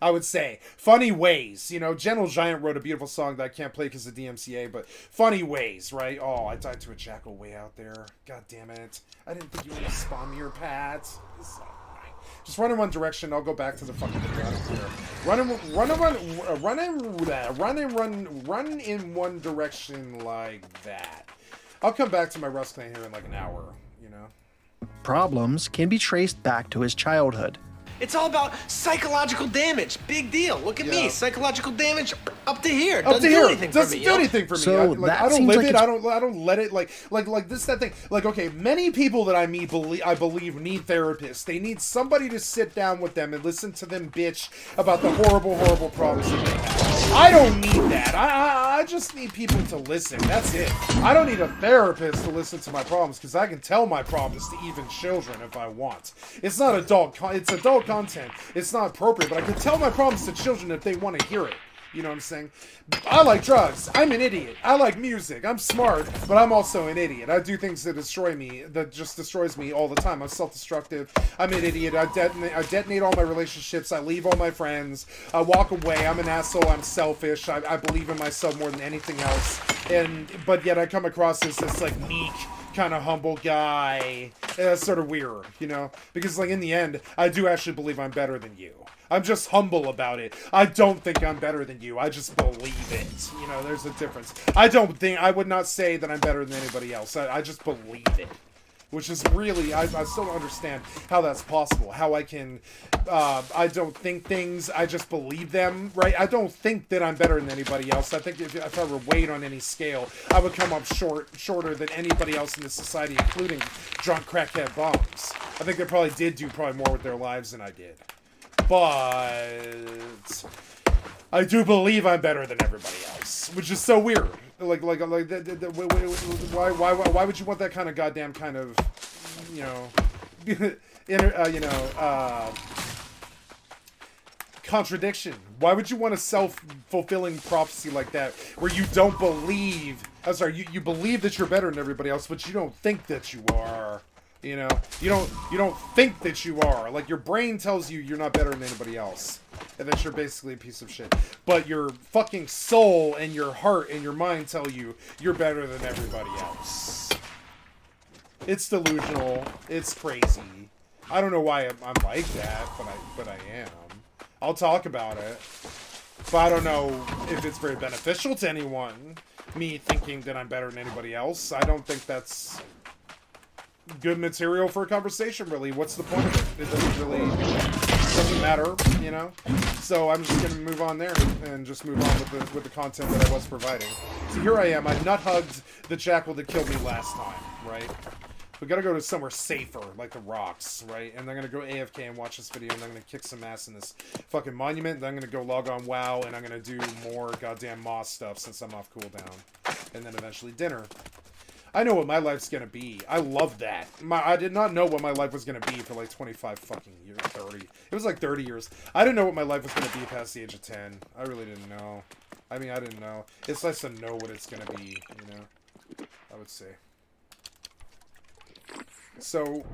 I would say. Funny ways. Gentle Giant wrote a beautiful song that I can't play because of DMCA, but funny ways, right? Oh, I died to a jackal way out there. God damn it. I didn't think you were going to spawn me your pads. Just run in one direction. I'll go back to the fucking video. I don't care. Run in one direction like that. I'll come back to my Rust Clan here in like an hour. Problems can be traced back to his childhood. It's all about psychological damage. Big deal. Look at me. Psychological damage up to here. Doesn't do anything for me. So I don't live it. I don't let it like this, that thing. Okay, many people that I meet I believe need therapists. They need somebody to sit down with them and listen to them bitch about the horrible problems that they have. I don't need that. I just need people to listen. That's it. I don't need a therapist to listen to my problems because I can tell my problems to even children if I want. It's not adult. It's adult content. It's not appropriate, but I can tell my problems to children if they want to hear it. You know what I'm saying? I like drugs. I'm an idiot. I like music. I'm smart, but I'm also an idiot. I do things that destroy me, that just destroys me all the time. I'm self-destructive. I'm an idiot. I detonate all my relationships. I leave all my friends. I walk away. I'm an asshole. I'm selfish. I believe in myself more than anything else. But yet I come across as this like meek, kind of humble guy. And that's sort of weird, because in the end, I do actually believe I'm better than you. I'm just humble about it. I don't think I'm better than you. I just believe it. There's a difference. I would not say that I'm better than anybody else. I just believe it. Which is really, I still don't understand how that's possible. How I can, I don't think things, I just believe them, right? I don't think that I'm better than anybody else. I think if I were weighed on any scale, I would come up shorter than anybody else in this society, including drunk crackhead bums. I think they probably did do more with their lives than I did. But I do believe I'm better than everybody else, which is so weird. Why would you want that kind of goddamn kind of, contradiction? Why would you want a self-fulfilling prophecy like that, where you don't believe? I'm sorry, you believe that you're better than everybody else, but you don't think that you are. You don't think that you are. Like, your brain tells you you're not better than anybody else, and that you're basically a piece of shit. But your fucking soul and your heart and your mind tell you you're better than everybody else. It's delusional. It's crazy. I don't know why I'm like that, but I am. I'll talk about it, but I don't know if it's very beneficial to anyone. Me thinking that I'm better than anybody else. I don't think that's good material for a conversation, really. What's the point of it? It doesn't matter, you know? So I'm just gonna move on there and just move on with the content that I was providing. So here I am, I nut hugged the jackal that killed me last time, right? We gotta go to somewhere safer, like the rocks, right? And I'm gonna go AFK and watch this video, and I'm gonna kick some ass in this fucking monument. Then I'm gonna go log on WoW, and I'm gonna do more goddamn Moss stuff since I'm off cooldown. And then eventually dinner. I know what my life's gonna be. I love that. I did not know what my life was gonna be for like 25 fucking years, 30. It was like 30 years. I didn't know what my life was gonna be past the age of 10. I really didn't know. I mean, I didn't know. It's nice to know what it's gonna be, you know? I would say. So,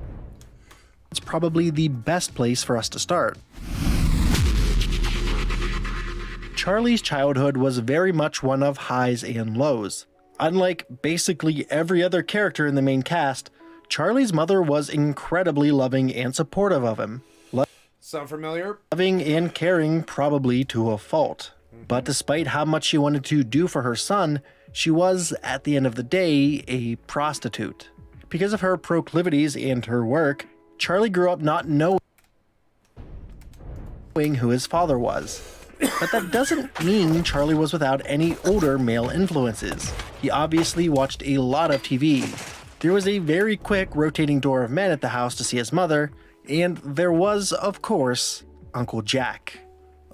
it's probably the best place for us to start. Charlie's childhood was very much one of highs and lows. Unlike basically every other character in the main cast, Charlie's mother was incredibly loving and supportive of him. Sound familiar? Loving and caring probably to a fault. But despite how much she wanted to do for her son, she was, at the end of the day, a prostitute. Because of her proclivities and her work, Charlie grew up not knowing who his father was. But that doesn't mean Charlie was without any older male influences. He obviously watched a lot of TV. There was a very quick rotating door of men at the house to see his mother, and there was, of course, Uncle Jack.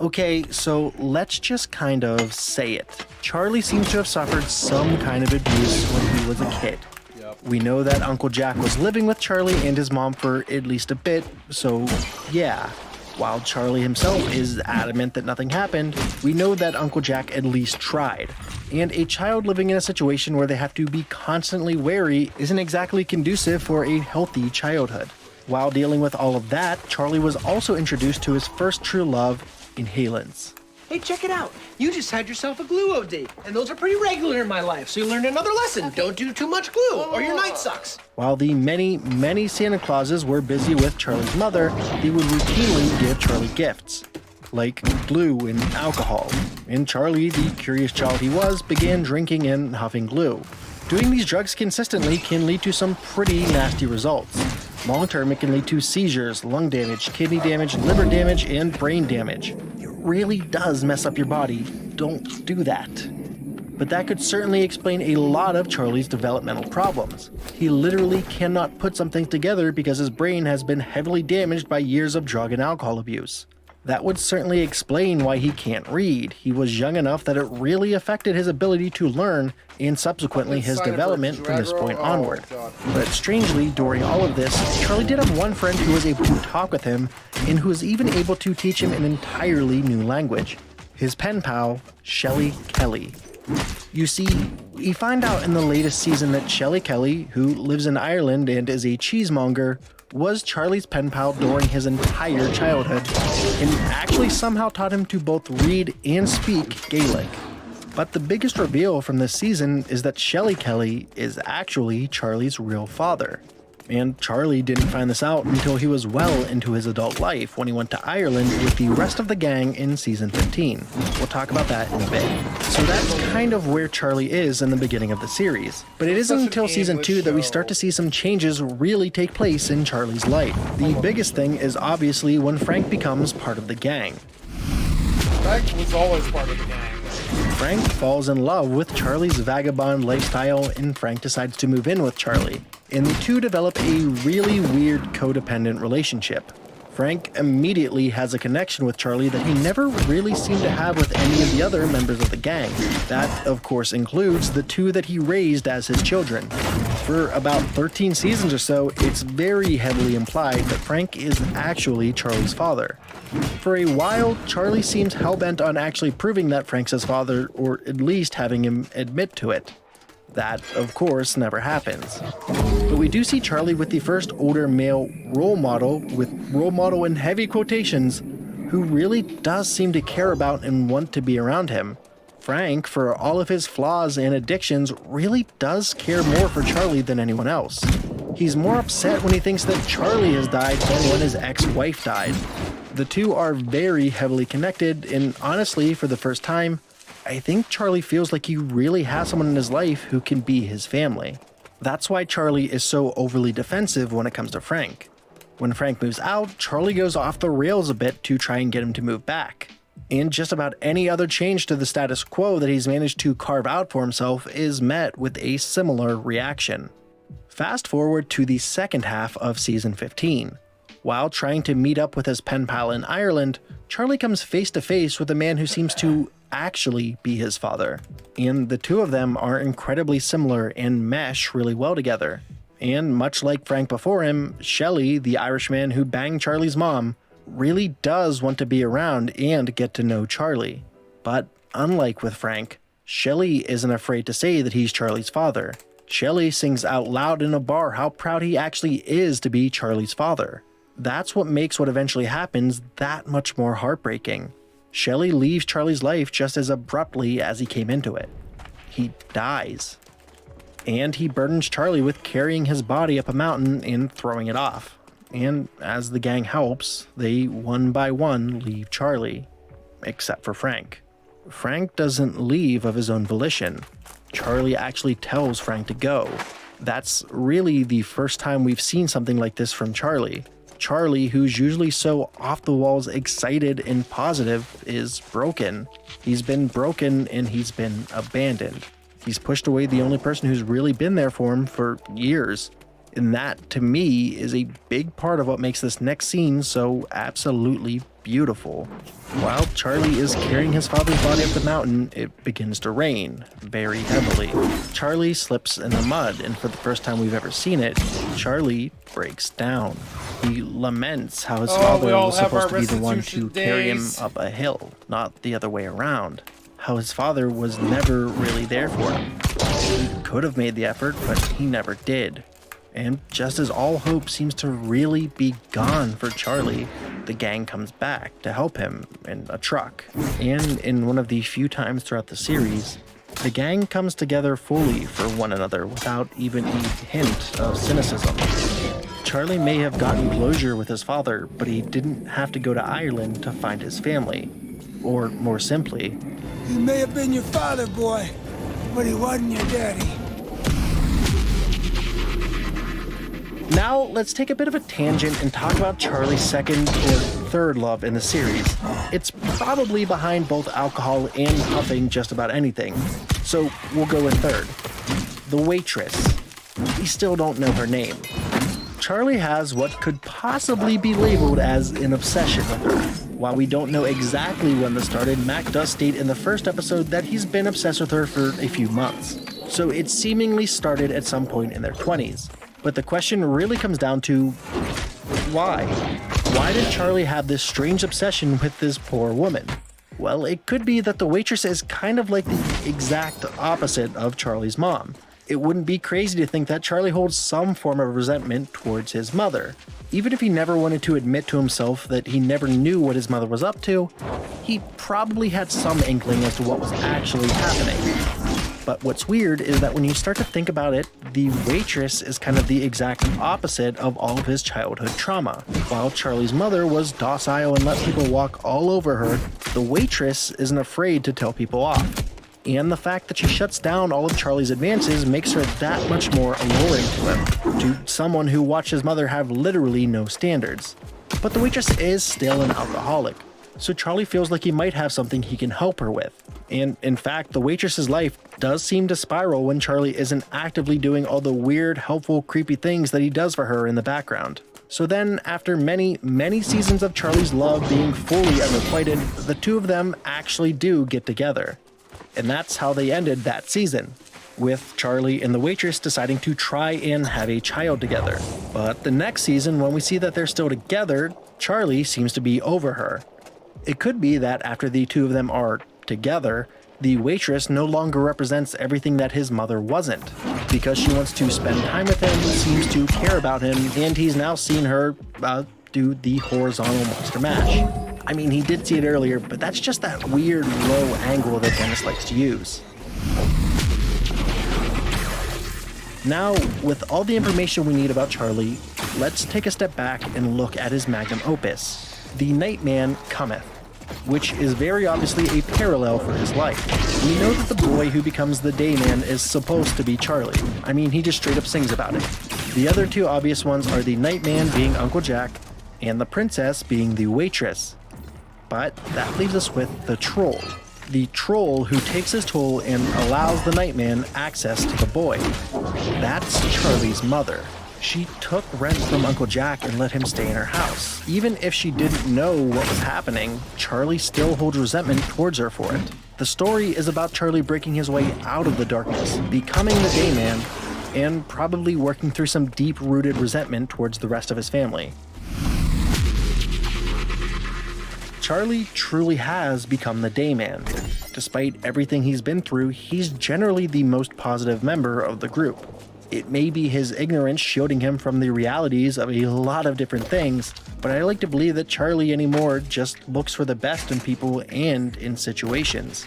Okay, so let's just kind of say it. Charlie seems to have suffered some kind of abuse when he was a kid. We know that Uncle Jack was living with Charlie and his mom for at least a bit, so yeah. While Charlie himself is adamant that nothing happened, we know that Uncle Jack at least tried. And a child living in a situation where they have to be constantly wary isn't exactly conducive for a healthy childhood. While dealing with all of that, Charlie was also introduced to his first true love, inhalants. Hey, check it out. You just had yourself a glue OD, and those are pretty regular in my life, so you learned another lesson. Okay. Don't do too much glue, or your night sucks. While the many Santa Clauses were busy with Charlie's mother, they would routinely give Charlie gifts, like glue and alcohol. And Charlie, the curious child he was, began drinking and huffing glue. Doing these drugs consistently can lead to some pretty nasty results. Long term, it can lead to seizures, lung damage, kidney damage, liver damage, and brain damage. It really does mess up your body. Don't do that. But that could certainly explain a lot of Charlie's developmental problems. He literally cannot put something together because his brain has been heavily damaged by years of drug and alcohol abuse. That would certainly explain why he can't read. He was young enough that it really affected his ability to learn and subsequently his development from this point onward. But strangely, during all of this, Charlie did have one friend who was able to talk with him and who was even able to teach him an entirely new language. His pen pal, Shelley Kelly. You see, we find out in the latest season that Shelley Kelly, who lives in Ireland and is a cheesemonger, was Charlie's pen pal during his entire childhood, and actually somehow taught him to both read and speak Gaelic. But the biggest reveal from this season is that Shelley Kelly is actually Charlie's real father. And Charlie didn't find this out until he was well into his adult life when he went to Ireland with the rest of the gang in season 15. We'll talk about that in a bit. So that's kind of where Charlie is in the beginning of the series. But it isn't until season 2 that we start to see some changes really take place in Charlie's life. The biggest thing is obviously when Frank becomes part of the gang. Frank was always part of the gang. Frank falls in love with Charlie's vagabond lifestyle, and Frank decides to move in with Charlie. And the two develop a really weird codependent relationship. Frank immediately has a connection with Charlie that he never really seemed to have with any of the other members of the gang. That, of course, includes the two that he raised as his children. For about 13 seasons or so, it's very heavily implied that Frank is actually Charlie's father. For a while, Charlie seems hell-bent on actually proving that Frank's his father, or at least having him admit to it. That, of course, never happens. But we do see Charlie with the first older male role model, with role model in heavy quotations, who really does seem to care about and want to be around him. Frank, for all of his flaws and addictions, really does care more for Charlie than anyone else. He's more upset when he thinks that Charlie has died than when his ex-wife died. The two are very heavily connected, and honestly, for the first time, I think Charlie feels like he really has someone in his life who can be his family. That's why Charlie is so overly defensive when it comes to Frank. When Frank moves out, Charlie goes off the rails a bit to try and get him to move back. And just about any other change to the status quo that he's managed to carve out for himself is met with a similar reaction. Fast forward to the second half of season 15. While trying to meet up with his pen pal in Ireland, Charlie comes face to face with a man who seems to actually be his father. And the two of them are incredibly similar and mesh really well together. And much like Frank before him, Shelley, the Irishman who banged Charlie's mom, really does want to be around and get to know Charlie. But unlike with Frank, Shelley isn't afraid to say that he's Charlie's father. Shelley sings out loud in a bar how proud he actually is to be Charlie's father. That's what makes what eventually happens that much more heartbreaking. Shelley leaves Charlie's life just as abruptly as he came into it. He dies. And he burdens Charlie with carrying his body up a mountain and throwing it off. And as the gang helps, they one by one leave Charlie. Except for Frank. Frank doesn't leave of his own volition. Charlie actually tells Frank to go. That's really the first time we've seen something like this from Charlie. Charlie, who's usually so off the walls excited and positive, is broken. He's been broken and he's been abandoned. He's pushed away the only person who's really been there for him for years. And that, to me, is a big part of what makes this next scene so absolutely beautiful. While Charlie is carrying his father's body up the mountain, it begins to rain, very heavily. Charlie slips in the mud, and for the first time we've ever seen it, Charlie breaks down. He laments how his father was supposed to be the one to carry him up a hill, not the other way around. How his father was never really there for him. He could have made the effort, but he never did. And just as all hope seems to really be gone for Charlie, the gang comes back to help him in a truck. And in one of the few times throughout the series, the gang comes together fully for one another without even a hint of cynicism. Charlie may have gotten closure with his father, but he didn't have to go to Ireland to find his family. Or more simply, he may have been your father, boy, but he wasn't your daddy. Now, let's take a bit of a tangent and talk about Charlie's second or third love in the series. It's probably behind both alcohol and huffing just about anything, so we'll go with third. The waitress. We still don't know her name. Charlie has what could possibly be labeled as an obsession with her. While we don't know exactly when this started, Mac does state in the first episode that he's been obsessed with her for a few months, so it seemingly started at some point in their 20s. But the question really comes down to, why? Why did Charlie have this strange obsession with this poor woman? Well, it could be that the waitress is kind of like the exact opposite of Charlie's mom. It wouldn't be crazy to think that Charlie holds some form of resentment towards his mother. Even if he never wanted to admit to himself that he never knew what his mother was up to, he probably had some inkling as to what was actually happening. But what's weird is that when you start to think about it, the waitress is kind of the exact opposite of all of his childhood trauma. While Charlie's mother was docile and let people walk all over her, the waitress isn't afraid to tell people off. And the fact that she shuts down all of Charlie's advances makes her that much more alluring to him, to someone who watched his mother have literally no standards. But the waitress is still an alcoholic, so Charlie feels like he might have something he can help her with. And in fact, the waitress's life does seem to spiral when Charlie isn't actively doing all the weird, helpful, creepy things that he does for her in the background. So then, after many, many seasons of Charlie's love being fully unrequited, the two of them actually do get together. And that's how they ended that season, with Charlie and the waitress deciding to try and have a child together. But the next season, when we see that they're still together, Charlie seems to be over her. It could be that after the two of them are together, the waitress no longer represents everything that his mother wasn't, because she wants to spend time with him, seems to care about him, and he's now seen her do the horizontal monster mash. I mean, he did see it earlier, but that's just that weird low angle that Dennis likes to use. Now, with all the information we need about Charlie, let's take a step back and look at his magnum opus, The Nightman Cometh. which is very obviously a parallel for his life. We know that the boy who becomes the Dayman is supposed to be Charlie. I mean, he just straight up sings about it. The other two obvious ones are the Nightman being Uncle Jack, and the princess being the waitress. But that leaves us with the troll. The troll who takes his toll and allows the Nightman access to the boy. That's Charlie's mother. She took rent from Uncle Jack and let him stay in her house. Even if she didn't know what was happening, Charlie still holds resentment towards her for it. The story is about Charlie breaking his way out of the darkness, becoming the Dayman, and probably working through some deep-rooted resentment towards the rest of his family. Charlie truly has become the Dayman. Despite everything he's been through, he's generally the most positive member of the group. It may be his ignorance shielding him from the realities of a lot of different things, but I like to believe that Charlie anymore just looks for the best in people and in situations.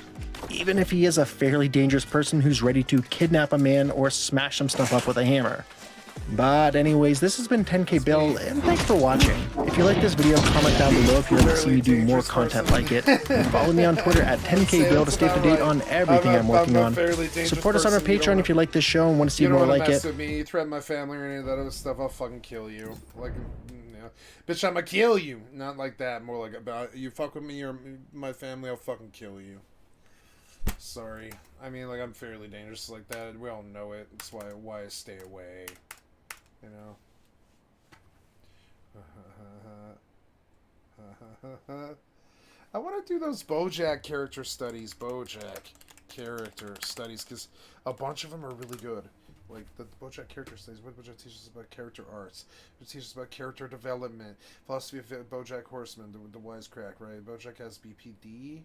Even if he is a fairly dangerous person who's ready to kidnap a man or smash some stuff up with a hammer. But anyways, this has been 10K Bill, and thanks for watching. If you like this video, comment down below if you'd like to see me do more content like it. Follow me on Twitter at 10K Bill to stay up to date on everything I'm working on. Support us on our Patreon if you like this show and want to see more like it. With me, you threaten my family or any of that other stuff, I'll fucking kill you. Like, bitch, I'ma kill you. Not like that, more like about you fuck with me or my family, I'll fucking kill you. Sorry. I mean, like, I'm fairly dangerous like that. We all know it. That's why I stay away. You know. I want to do those BoJack character studies. BoJack character studies, because a bunch of them are really good. Like the BoJack character studies. What BoJack teaches us about character arts. It teaches us about character development. Philosophy of BoJack Horseman. The wisecrack, right? BoJack has BPD.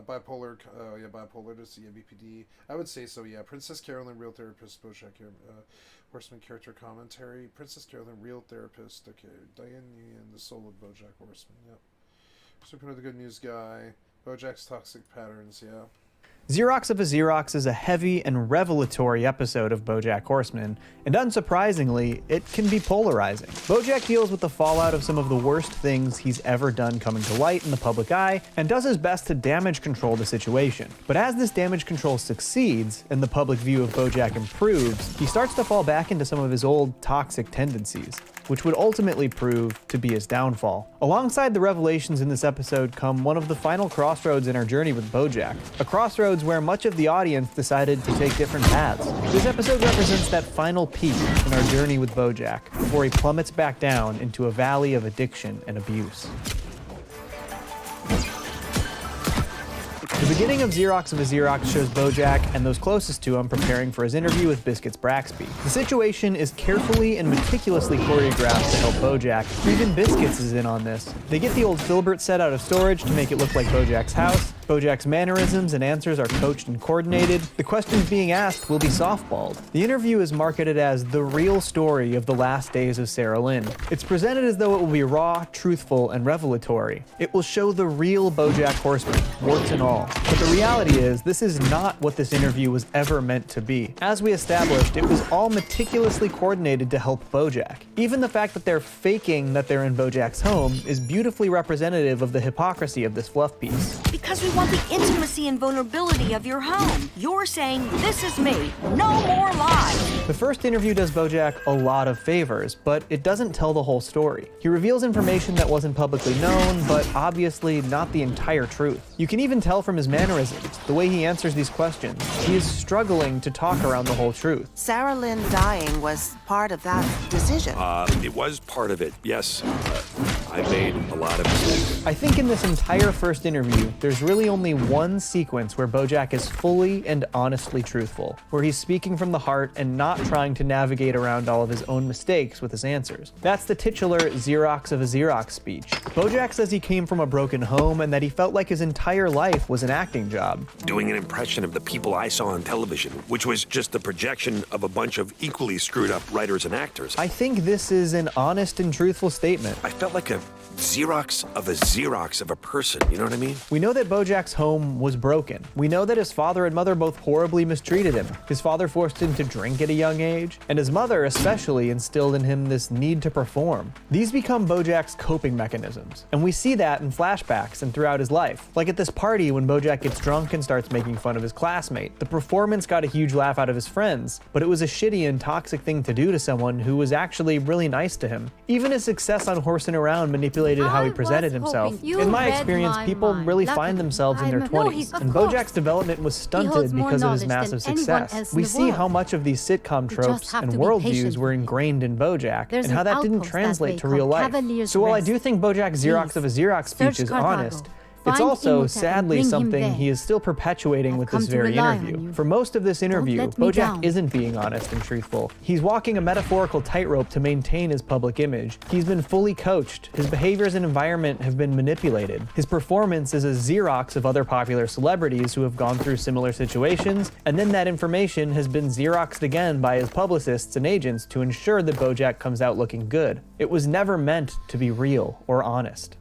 Bipolar, yeah, bipolar, yeah, BPD. I would say so, yeah. Princess Carolyn, real therapist, BoJack Horseman character commentary. Princess Carolyn, real therapist, okay. Diane Nguyen, the soul of BoJack Horseman, yep. Super the good news guy. BoJack's toxic patterns, yeah. Xerox of a Xerox is a heavy and revelatory episode of BoJack Horseman, and unsurprisingly, it can be polarizing. BoJack deals with the fallout of some of the worst things he's ever done coming to light in the public eye, and does his best to damage control the situation. But as this damage control succeeds, and the public view of BoJack improves, he starts to fall back into some of his old toxic tendencies, which would ultimately prove to be his downfall. Alongside the revelations in this episode come one of the final crossroads in our journey with BoJack, a crossroads where much of the audience decided to take different paths. This episode represents that final peak in our journey with BoJack, before he plummets back down into a valley of addiction and abuse. The beginning of Xerox of a Xerox shows BoJack and those closest to him preparing for his interview with Biscuits Braxby. The situation is carefully and meticulously choreographed to help BoJack. Even Biscuits is in on this. They get the old Filbert set out of storage to make it look like BoJack's house. BoJack's mannerisms and answers are coached and coordinated. The questions being asked will be softballed. The interview is marketed as the real story of the last days of Sarah Lynn. It's presented as though it will be raw, truthful, and revelatory. It will show the real BoJack Horseman, warts and all. But the reality is, this is not what this interview was ever meant to be. As we established, it was all meticulously coordinated to help BoJack. Even the fact that they're faking that they're in BoJack's home is beautifully representative of the hypocrisy of this fluff piece. Because we want the intimacy and vulnerability of your home. You're saying, this is me, no more lies. The first interview does BoJack a lot of favors, but it doesn't tell the whole story. He reveals information that wasn't publicly known, but obviously not the entire truth. You can even tell from his mannerisms, the way he answers these questions. He is struggling to talk around the whole truth. Sarah Lynn dying was part of that decision. It was part of it, yes. I made a lot of mistakes. I think in this entire first interview, there's really only one sequence where BoJack is fully and honestly truthful, where he's speaking from the heart and not trying to navigate around all of his own mistakes with his answers. That's the titular Xerox of a Xerox speech. BoJack says he came from a broken home and that he felt like his entire life was an acting job. Doing an impression of the people I saw on television, which was just the projection of a bunch of equally screwed up writers and actors. I think this is an honest and truthful statement. I felt like a Xerox of a Xerox of a person, you know what I mean? We know that Bojack's home was broken. We know that his father and mother both horribly mistreated him. His father forced him to drink at a young age, and his mother especially instilled in him this need to perform. These become Bojack's coping mechanisms, and we see that in flashbacks and throughout his life. Like at this party when Bojack gets drunk and starts making fun of his classmate. The performance got a huge laugh out of his friends, but it was a shitty and toxic thing to do to someone who was actually really nice to him. Even his success on Horsing Around manipulated how he presented himself. In my experience, people really find themselves in their 20s, and Bojack's development was stunted because of his massive success. We see how much of these sitcom tropes and worldviews were ingrained in Bojack, and how that didn't translate to real life. So while I do think Bojack's Xerox of a Xerox speech is honest, it's also, sadly, something he is still perpetuating with this very interview. For most of this interview, Bojack isn't being honest and truthful. He's walking a metaphorical tightrope to maintain his public image. He's been fully coached. His behaviors and environment have been manipulated. His performance is a Xerox of other popular celebrities who have gone through similar situations, and then that information has been Xeroxed again by his publicists and agents to ensure that Bojack comes out looking good. It was never meant to be real or honest.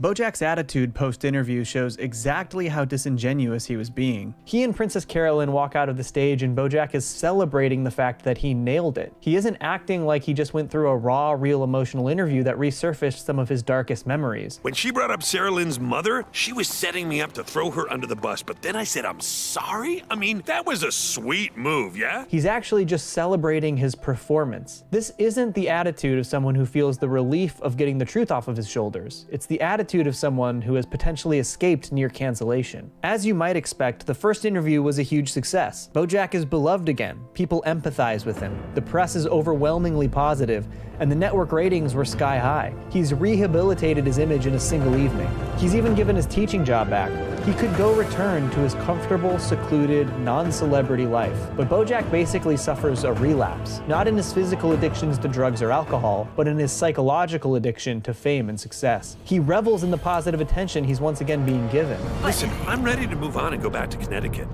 Bojack's attitude post-interview shows exactly how disingenuous he was being. He and Princess Carolyn walk out of the stage and Bojack is celebrating the fact that he nailed it. He isn't acting like he just went through a raw, real emotional interview that resurfaced some of his darkest memories. When she brought up Sarah Lynn's mother, she was setting me up to throw her under the bus, but then I said, I'm sorry? I mean, that was a sweet move, yeah? He's actually just celebrating his performance. This isn't the attitude of someone who feels the relief of getting the truth off of his shoulders. It's the attitude of someone who has potentially escaped near cancellation. As you might expect, the first interview was a huge success. Bojack is beloved again. People empathize with him. The press is overwhelmingly positive, and the network ratings were sky high. He's rehabilitated his image in a single evening. He's even given his teaching job back. He could go return to his comfortable, secluded, non-celebrity life. But Bojack basically suffers a relapse, not in his physical addictions to drugs or alcohol, but in his psychological addiction to fame and success. He revels in the positive attention he's once again being given. Listen, I'm ready to move on and go back to Connecticut.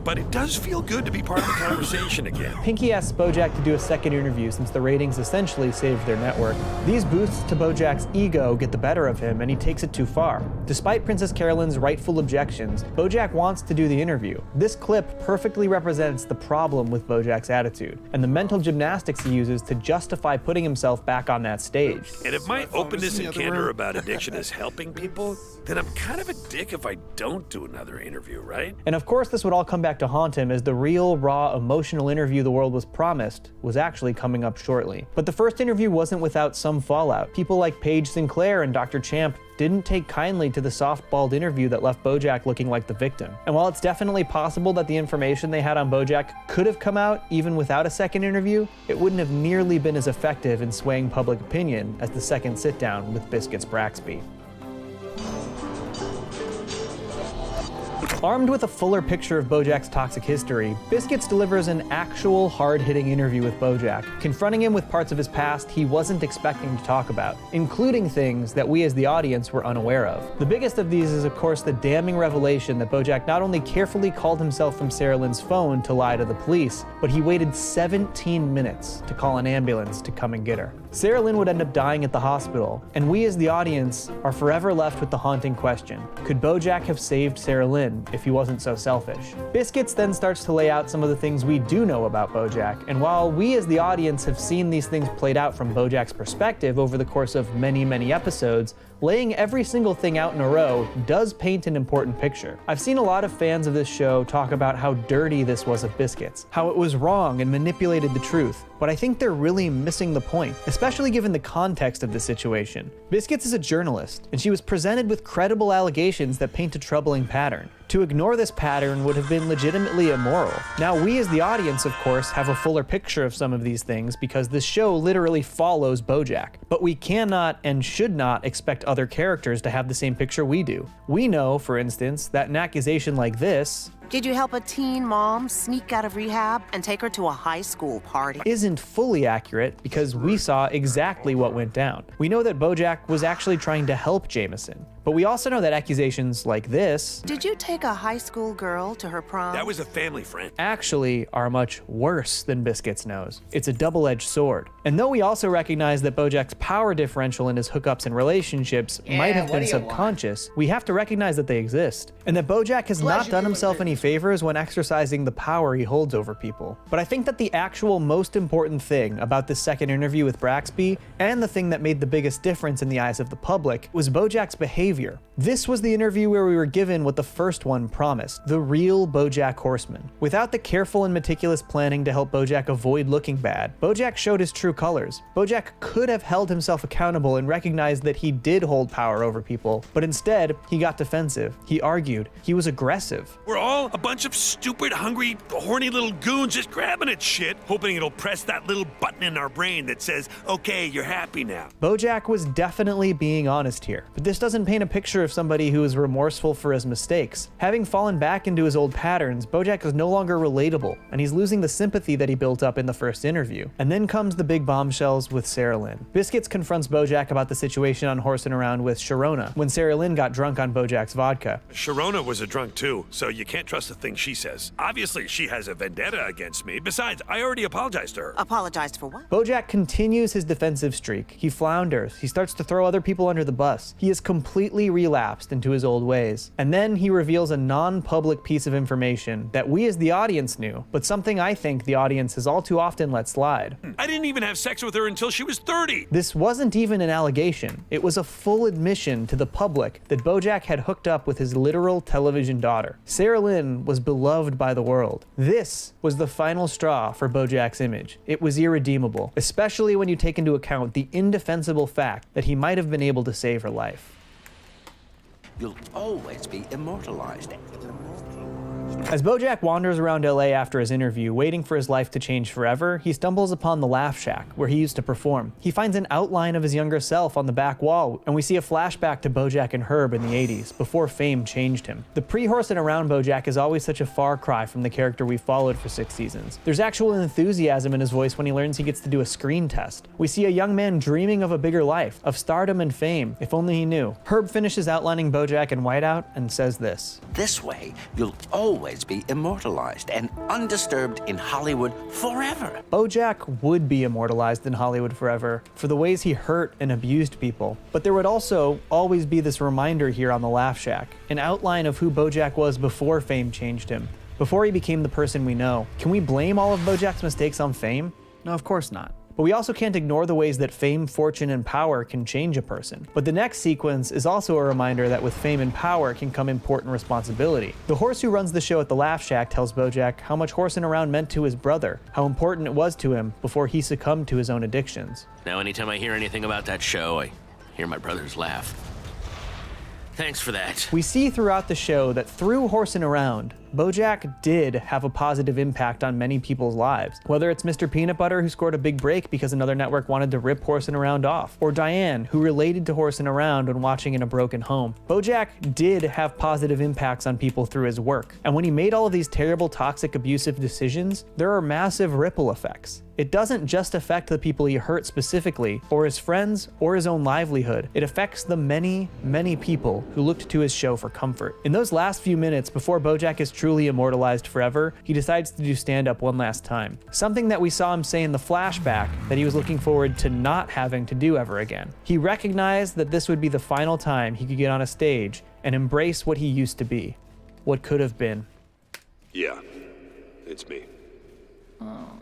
But it does feel good to be part of the conversation again. Pinky asks Bojack to do a second interview since the ratings essentially saved their network. These boosts to Bojack's ego get the better of him and he takes it too far. Despite Princess Carolyn's rightful objections, Bojack wants to do the interview. This clip perfectly represents the problem with Bojack's attitude and the mental gymnastics he uses to justify putting himself back on that stage. And if my openness and candor about addiction is helping people, then I'm kind of a dick if I don't do another interview, right? And of course this would all come back to haunt him as the real, raw, emotional interview the world was promised was actually coming up shortly. But the first interview wasn't without some fallout. People like Paige Sinclair and Dr. Champ didn't take kindly to the soft-balled interview that left Bojack looking like the victim. And while it's definitely possible that the information they had on Bojack could have come out even without a second interview, it wouldn't have nearly been as effective in swaying public opinion as the second sit-down with Biscuits Braxby. Armed with a fuller picture of Bojack's toxic history, Biscuits delivers an actual hard-hitting interview with Bojack, confronting him with parts of his past he wasn't expecting to talk about, including things that we as the audience were unaware of. The biggest of these is of course the damning revelation that Bojack not only carefully called himself from Sarah Lynn's phone to lie to the police, but he waited 17 minutes to call an ambulance to come and get her. Sarah Lynn would end up dying at the hospital, and we as the audience are forever left with the haunting question: could Bojack have saved Sarah Lynn if he wasn't so selfish? Biscuits then starts to lay out some of the things we do know about Bojack, and while we as the audience have seen these things played out from Bojack's perspective over the course of many, many episodes, laying every single thing out in a row does paint an important picture. I've seen a lot of fans of this show talk about how dirty this was of Biscuits, how it was wrong and manipulated the truth, but I think they're really missing the point, especially given the context of the situation. Biscuits is a journalist, and she was presented with credible allegations that paint a troubling pattern. To ignore this pattern would have been legitimately immoral. Now, we as the audience, of course, have a fuller picture of some of these things because this show literally follows Bojack. But we cannot and should not expect other characters to have the same picture we do. We know, for instance, that an accusation like this Did you help a teen mom sneak out of rehab and take her to a high school party? Isn't fully accurate because we saw exactly what went down. We know that Bojack was actually trying to help Jameson, but we also know that accusations like this Did you take a high school girl to her prom? That was a family friend. actually are much worse than Biscuits knows. It's a double-edged sword. And though we also recognize that Bojack's power differential in his hookups and relationships might have what been do you want? subconscious, we have to recognize that they exist, and that Bojack has not done himself any favors when exercising the power he holds over people. But I think that the actual most important thing about this second interview with Braxby, and the thing that made the biggest difference in the eyes of the public, was Bojack's behavior. This was the interview where we were given what the first one promised, the real Bojack Horseman. Without the careful and meticulous planning to help Bojack avoid looking bad, Bojack showed his true colors. Bojack could have held himself accountable and recognized that he did hold power over people, but instead, he got defensive. He argued. He was aggressive. We're all a bunch of stupid, hungry, horny little goons just grabbing at shit, hoping it'll press that little button in our brain that says, okay, you're happy now. Bojack was definitely being honest here, but this doesn't paint a picture of somebody who is remorseful for his mistakes. Having fallen back into his old patterns, Bojack is no longer relatable, and he's losing the sympathy that he built up in the first interview. And then comes the big bombshells with Sarah Lynn. Biscuits confronts Bojack about the situation on Horsing Around with Sharona when Sarah Lynn got drunk on Bojack's vodka. Sharona was a drunk too, so you can't trust a thing she says. Obviously, she has a vendetta against me. Besides, I already apologized to her. Apologized for what? Bojack continues his defensive streak. He flounders. He starts to throw other people under the bus. He is completely relapsed into his old ways. And then he reveals a non-public piece of information that we as the audience knew, but something I think the audience has all too often let slide. I didn't even have sex with her until she was 30. This wasn't even an allegation. It was a full admission to the public that Bojack had hooked up with his literal television daughter. Sarah Lynn was beloved by the world. This was the final straw for Bojack's image. It was irredeemable, especially when you take into account the indefensible fact that he might have been able to save her life. You'll always be immortalized. As Bojack wanders around LA after his interview, waiting for his life to change forever, he stumbles upon the Laugh Shack, where he used to perform. He finds an outline of his younger self on the back wall, and we see a flashback to Bojack and Herb in the 80s, before fame changed him. The pre-Horsing Around Bojack is always such a far cry from the character we followed for 6 seasons. There's actual enthusiasm in his voice when he learns he gets to do a screen test. We see a young man dreaming of a bigger life, of stardom and fame, if only he knew. Herb finishes outlining Bojack in whiteout and says this. This way, you'll always be immortalized and undisturbed in Hollywood forever. Bojack would be immortalized in Hollywood forever for the ways he hurt and abused people. But there would also always be this reminder here on the Laugh Shack, an outline of who Bojack was before fame changed him, before he became the person we know. Can we blame all of Bojack's mistakes on fame? No, of course not. But we also can't ignore the ways that fame, fortune, and power can change a person. But the next sequence is also a reminder that with fame and power can come important responsibility. The horse who runs the show at the Laugh Shack tells Bojack how much horsing around meant to his brother, how important it was to him before he succumbed to his own addictions. Now, anytime I hear anything about that show, I hear my brothers laugh. Thanks for that. We see throughout the show that through horsing around, Bojack did have a positive impact on many people's lives. Whether it's Mr. Peanut Butter, who scored a big break because another network wanted to rip Horsing Around off, or Diane, who related to Horsing Around when watching In a Broken Home. Bojack did have positive impacts on people through his work. And when he made all of these terrible, toxic, abusive decisions, there are massive ripple effects. It doesn't just affect the people he hurt specifically, or his friends, or his own livelihood. It affects the many, many people who looked to his show for comfort. In those last few minutes before Bojack is truly immortalized forever, he decides to do stand-up one last time. Something that we saw him say in the flashback that he was looking forward to not having to do ever again. He recognized that this would be the final time he could get on a stage and embrace what he used to be, what could have been. Yeah, it's me.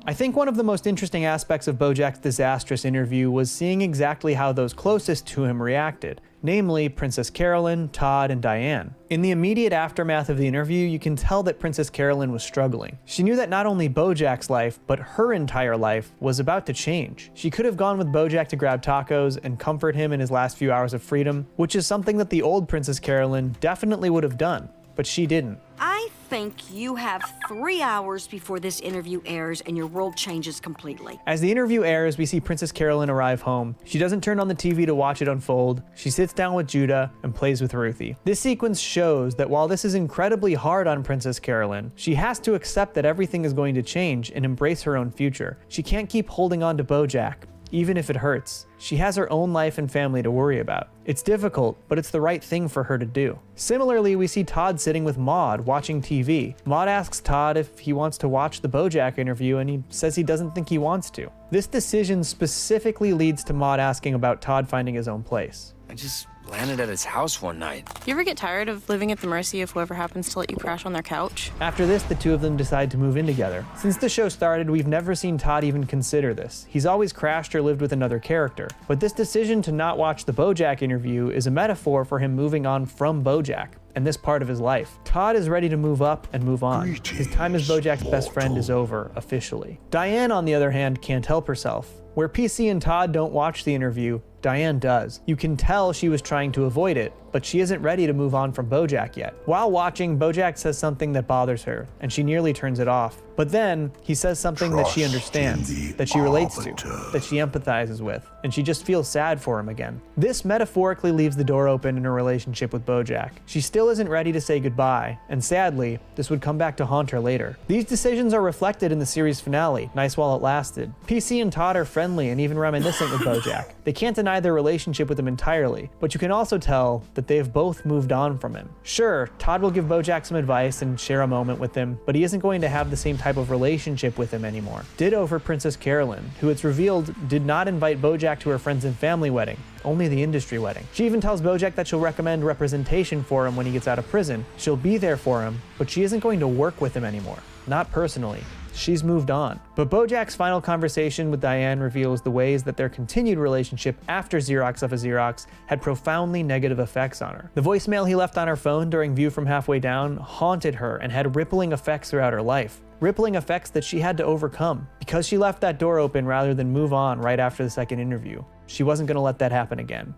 I think one of the most interesting aspects of Bojack's disastrous interview was seeing exactly how those closest to him reacted, namely Princess Carolyn, Todd, and Diane. In the immediate aftermath of the interview, you can tell that Princess Carolyn was struggling. She knew that not only Bojack's life, but her entire life was about to change. She could have gone with Bojack to grab tacos and comfort him in his last few hours of freedom, which is something that the old Princess Carolyn definitely would have done, but she didn't. I think you have 3 hours before this interview airs and your world changes completely. As the interview airs, we see Princess Carolyn arrive home. She doesn't turn on the TV to watch it unfold. She sits down with Judah and plays with Ruthie. This sequence shows that while this is incredibly hard on Princess Carolyn, she has to accept that everything is going to change and embrace her own future. She can't keep holding on to BoJack, even if it hurts. She has her own life and family to worry about. It's difficult, but it's the right thing for her to do. Similarly, we see Todd sitting with Maude watching TV. Maude asks Todd if he wants to watch the BoJack interview, and he says he doesn't think he wants to. This decision specifically leads to Maude asking about Todd finding his own place. I just landed at his house one night. You ever get tired of living at the mercy of whoever happens to let you crash on their couch? After this, the two of them decide to move in together. Since the show started, we've never seen Todd even consider this. He's always crashed or lived with another character. But this decision to not watch the BoJack interview is a metaphor for him moving on from BoJack and this part of his life. Todd is ready to move up and move on. His time as BoJack's best friend is over, officially. Diane, on the other hand, can't help herself. Where PC and Todd don't watch the interview, Diane does. You can tell she was trying to avoid it, but she isn't ready to move on from BoJack yet. While watching, BoJack says something that bothers her, and she nearly turns it off. But then, he says something that she understands, that she relates to, that she empathizes with, and she just feels sad for him again. This metaphorically leaves the door open in her relationship with BoJack. She still isn't ready to say goodbye, and sadly, this would come back to haunt her later. These decisions are reflected in the series finale, Nice While It Lasted. PC and Todd are friendly and even reminiscent with BoJack. They can't deny their relationship with him entirely, but you can also tell that they have both moved on from him. Sure, Todd will give BoJack some advice and share a moment with him, but he isn't going to have the same type of relationship with him anymore. Ditto for Princess Carolyn, who it's revealed did not invite BoJack to her friends and family wedding, only the industry wedding. She even tells BoJack that she'll recommend representation for him when he gets out of prison. She'll be there for him, but she isn't going to work with him anymore. Not personally. She's moved on. But BoJack's final conversation with Diane reveals the ways that their continued relationship after Xerox of a Xerox had profoundly negative effects on her. The voicemail he left on her phone during View from Halfway Down haunted her and had rippling effects throughout her life. Rippling effects that she had to overcome. Because she left that door open rather than move on right after the second interview, she wasn't going to let that happen again.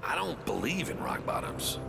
I don't believe in rock bottoms.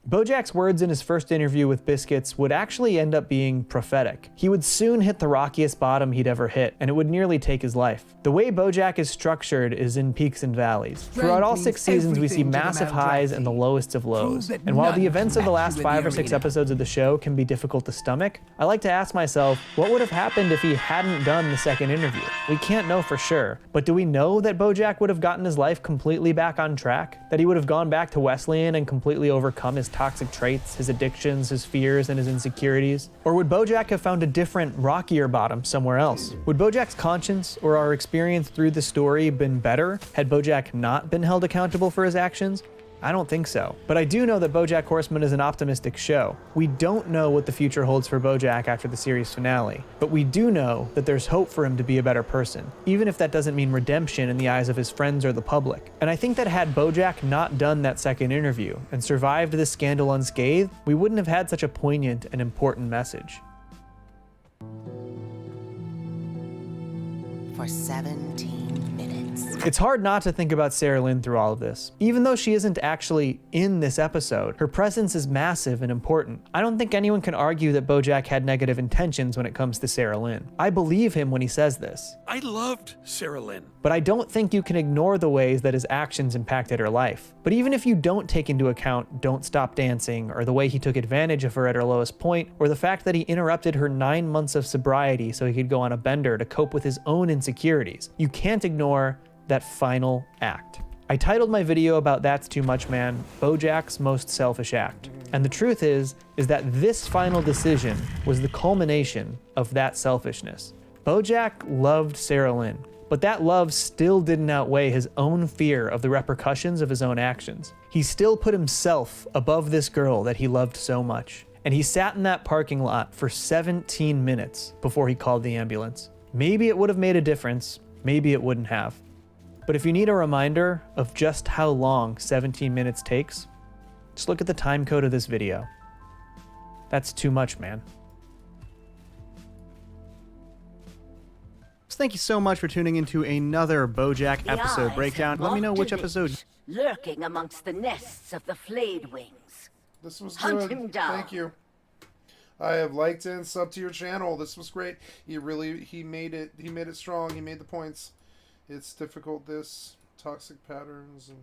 BoJack's words in his first interview with Biscuits would actually end up being prophetic. He would soon hit the rockiest bottom he'd ever hit, and it would nearly take his life. The way BoJack is structured is in peaks and valleys. Throughout all 6 seasons, we see massive highs and the lowest of lows. And while the events of the last 5 or 6 episodes of the show can be difficult to stomach, I like to ask myself, what would have happened if he hadn't done the second interview? We can't know for sure, but do we know that BoJack would have gotten his life completely back on track? That he would have gone back to Wesleyan and completely overcome his toxic traits, his addictions, his fears, and his insecurities? Or would BoJack have found a different, rockier bottom somewhere else? Would BoJack's conscience or our experience through the story been better had BoJack not been held accountable for his actions? I don't think so. But I do know that BoJack Horseman is an optimistic show. We don't know what the future holds for BoJack after the series finale, but we do know that there's hope for him to be a better person, even if that doesn't mean redemption in the eyes of his friends or the public. And I think that had BoJack not done that second interview and survived this scandal unscathed, we wouldn't have had such a poignant and important message. For 17 minutes. It's hard not to think about Sarah Lynn through all of this. Even though she isn't actually in this episode, her presence is massive and important. I don't think anyone can argue that BoJack had negative intentions when it comes to Sarah Lynn. I believe him when he says this. I loved Sarah Lynn. But I don't think you can ignore the ways that his actions impacted her life. But even if you don't take into account Don't Stop Dancing, or the way he took advantage of her at her lowest point, or the fact that he interrupted her 9 months of sobriety so he could go on a bender to cope with his own insecurities, you can't ignore that final act. I titled my video about That's Too Much Man, BoJack's Most Selfish Act. And the truth is that this final decision was the culmination of that selfishness. BoJack loved Sarah Lynn, but that love still didn't outweigh his own fear of the repercussions of his own actions. He still put himself above this girl that he loved so much. And he sat in that parking lot for 17 minutes before he called the ambulance. Maybe it would have made a difference, maybe it wouldn't have. But if you need a reminder of just how long 17 minutes takes, just look at the time code of this video. That's too much, man. Thank you so much for tuning into another BoJack episode breakdown. Let me know which episode. Lurking amongst the nests of the flayed wings. This was Hunt good. him down. Thank you. I have liked and subbed to your channel. This was great. He made it strong. He made the points. It's difficult, this toxic patterns and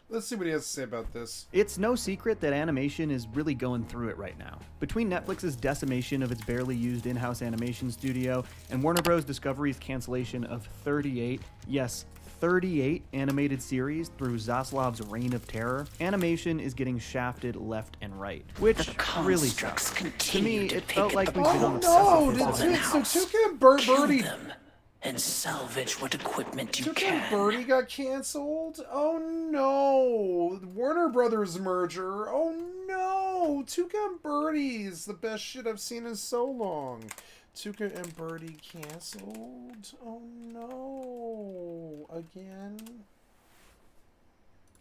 let's see what he has to say about this. It's no secret that animation is really going through it right now. Between Netflix's decimation of its barely used in-house animation studio and Warner Bros. Discovery's cancellation of 38, yes, 38 animated series through Zaslav's Reign of Terror, animation is getting shafted left and right, which really sucks. To me, it felt like we've been on the so Tuca and Birdie and salvage what equipment you Tuca can. and Birdie got canceled? Oh no! Warner Brothers merger? Oh no! Tuca and Birdie is the best shit I've seen in so long. Tuca and Birdie canceled? Oh no! Again?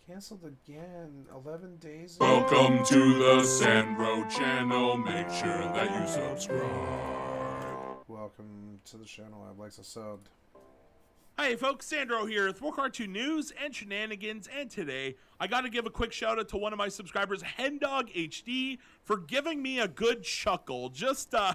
Canceled again. 11 days ago. Welcome to the Sandro channel. Make sure that you subscribe. Welcome to the channel. I'd like to sub. Hey folks, Sandro here with more cartoon news and shenanigans, and today I gotta give a quick shout out to one of my subscribers, Hendog HD, for giving me a good chuckle. Just a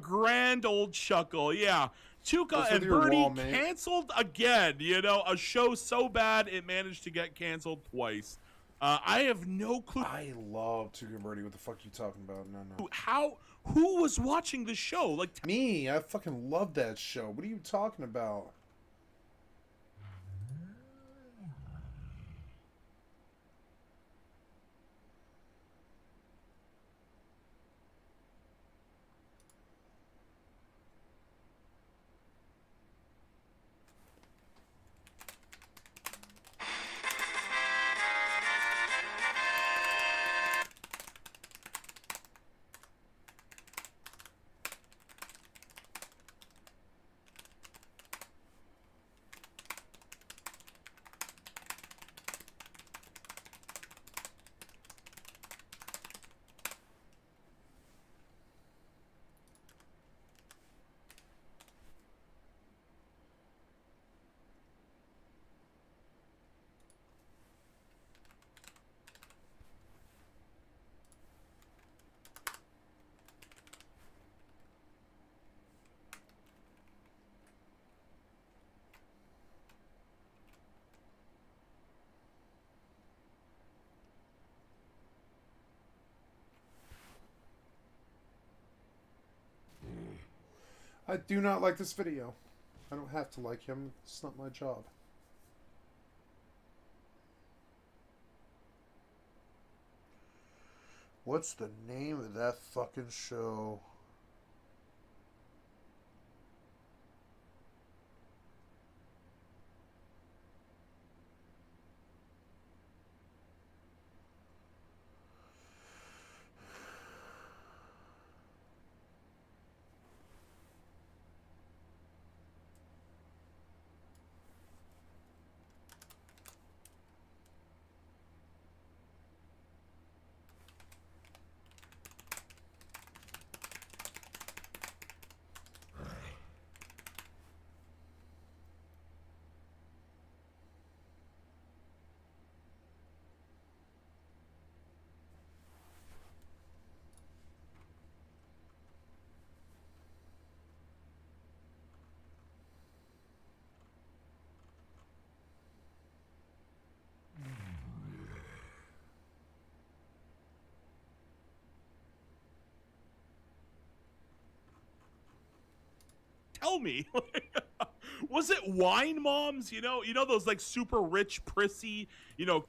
grand old chuckle, yeah. Tuca and Birdie canceled again, you know, a show so bad it managed to get canceled twice. I have no clue. I love Tuca and Birdie. What the fuck are you talking about? No. Who was watching the show? Like me. I fucking love that show. What are you talking about? I do not like this video. I don't have to like him. It's not my job. What's the name of that fucking show? Tell me, was it Wine Moms? You know those like super rich, prissy, you know.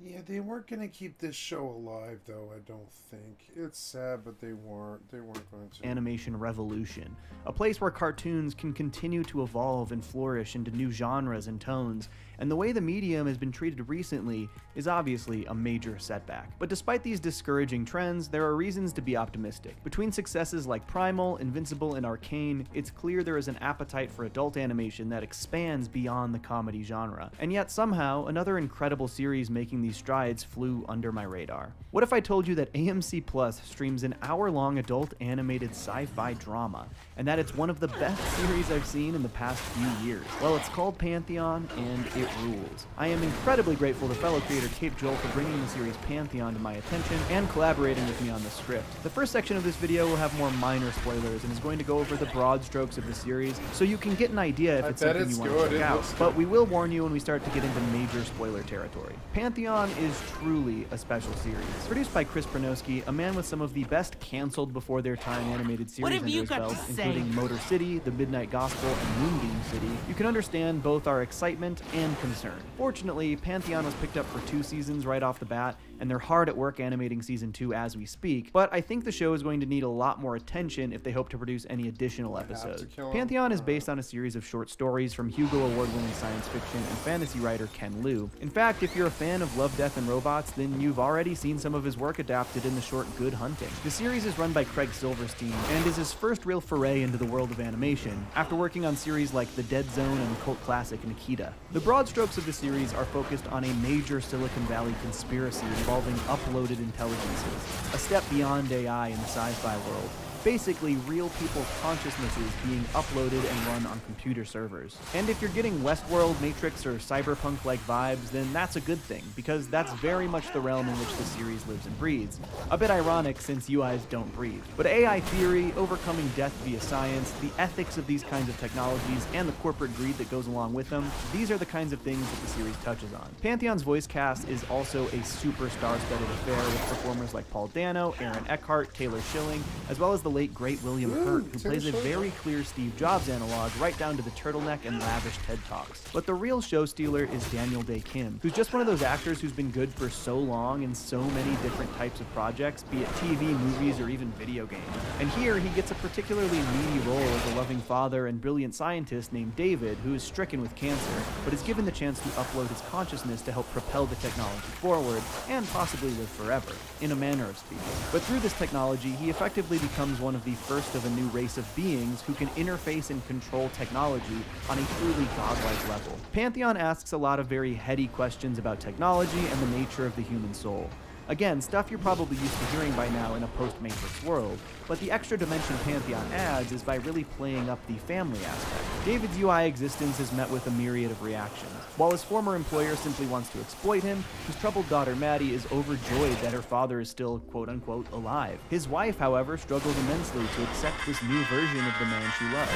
Yeah, they weren't gonna keep this show alive, though. I don't think. It's sad, but they weren't. They weren't going to. Animation revolution, a place where cartoons can continue to evolve and flourish into new genres and tones, and the way the medium has been treated recently is obviously a major setback. But despite these discouraging trends, there are reasons to be optimistic. Between successes like Primal, Invincible, and Arcane, it's clear there is an appetite for adult animation that expands beyond the comedy genre. And yet somehow, another incredible series making these strides flew under my radar. What if I told you that AMC Plus streams an hour-long adult animated sci-fi drama, and that it's one of the best series I've seen in the past few years? Well, it's called Pantheon, and it rules. I am incredibly grateful to fellow creator Cape Joel for bringing the series Pantheon to my attention and collaborating with me on the script. The first section of this video will have more minor spoilers and is going to go over the broad strokes of the series, so you can get an idea if it's something you want to check out. But we will warn you when we start to get into major spoiler territory. Pantheon is truly a special series. Produced by Chris Pronowski, a man with some of the best canceled before their time animated series under his belt, including Motor City, The Midnight Gospel, and Moonbeam City, you can understand both our excitement and concern. Fortunately, Pantheon was picked up for 2 seasons right off the bat, and they're hard at work animating season 2 as we speak, but I think the show is going to need a lot more attention if they hope to produce any additional episodes. Pantheon is based on a series of short stories from Hugo Award-winning science fiction and fantasy writer Ken Liu. In fact, if you're a fan of Love, Death, and Robots, then you've already seen some of his work adapted in the short Good Hunting. The series is run by Craig Silverstein and is his first real foray into the world of animation, after working on series like The Dead Zone and cult classic Nikita. The broad strokes of the series are focused on a major Silicon Valley conspiracy involving uploaded intelligences, a step beyond AI in the sci-fi world. Basically, real people's consciousnesses being uploaded and run on computer servers. And if you're getting Westworld, Matrix, or Cyberpunk-like vibes, then that's a good thing, because that's very much the realm in which the series lives and breathes. A bit ironic since UIs don't breathe. But AI theory, overcoming death via science, the ethics of these kinds of technologies, and the corporate greed that goes along with them, these are the kinds of things that the series touches on. Pantheon's voice cast is also a super star-studded affair with performers like Paul Dano, Aaron Eckhart, Taylor Schilling, as well as the late great William Hurt, who plays a very clear Steve Jobs analog right down to the turtleneck and lavish TED Talks. But the real show stealer is Daniel Day Kim, who's just one of those actors who's been good for so long in so many different types of projects, be it TV, movies, or even video games. And here he gets a particularly meaty role as a loving father and brilliant scientist named David, who is stricken with cancer, but is given the chance to upload his consciousness to help propel the technology forward, and possibly live forever, in a manner of speaking. But through this technology, he effectively becomes one of the first of a new race of beings who can interface and control technology on a truly godlike level. Pantheon asks a lot of very heady questions about technology and the nature of the human soul. Again, stuff you're probably used to hearing by now in a post-Matrix world, but the extra dimension Pantheon adds is by really playing up the family aspect. David's UI existence is met with a myriad of reactions. While his former employer simply wants to exploit him, his troubled daughter Maddie is overjoyed that her father is still quote-unquote alive. His wife, however, struggles immensely to accept this new version of the man she loves,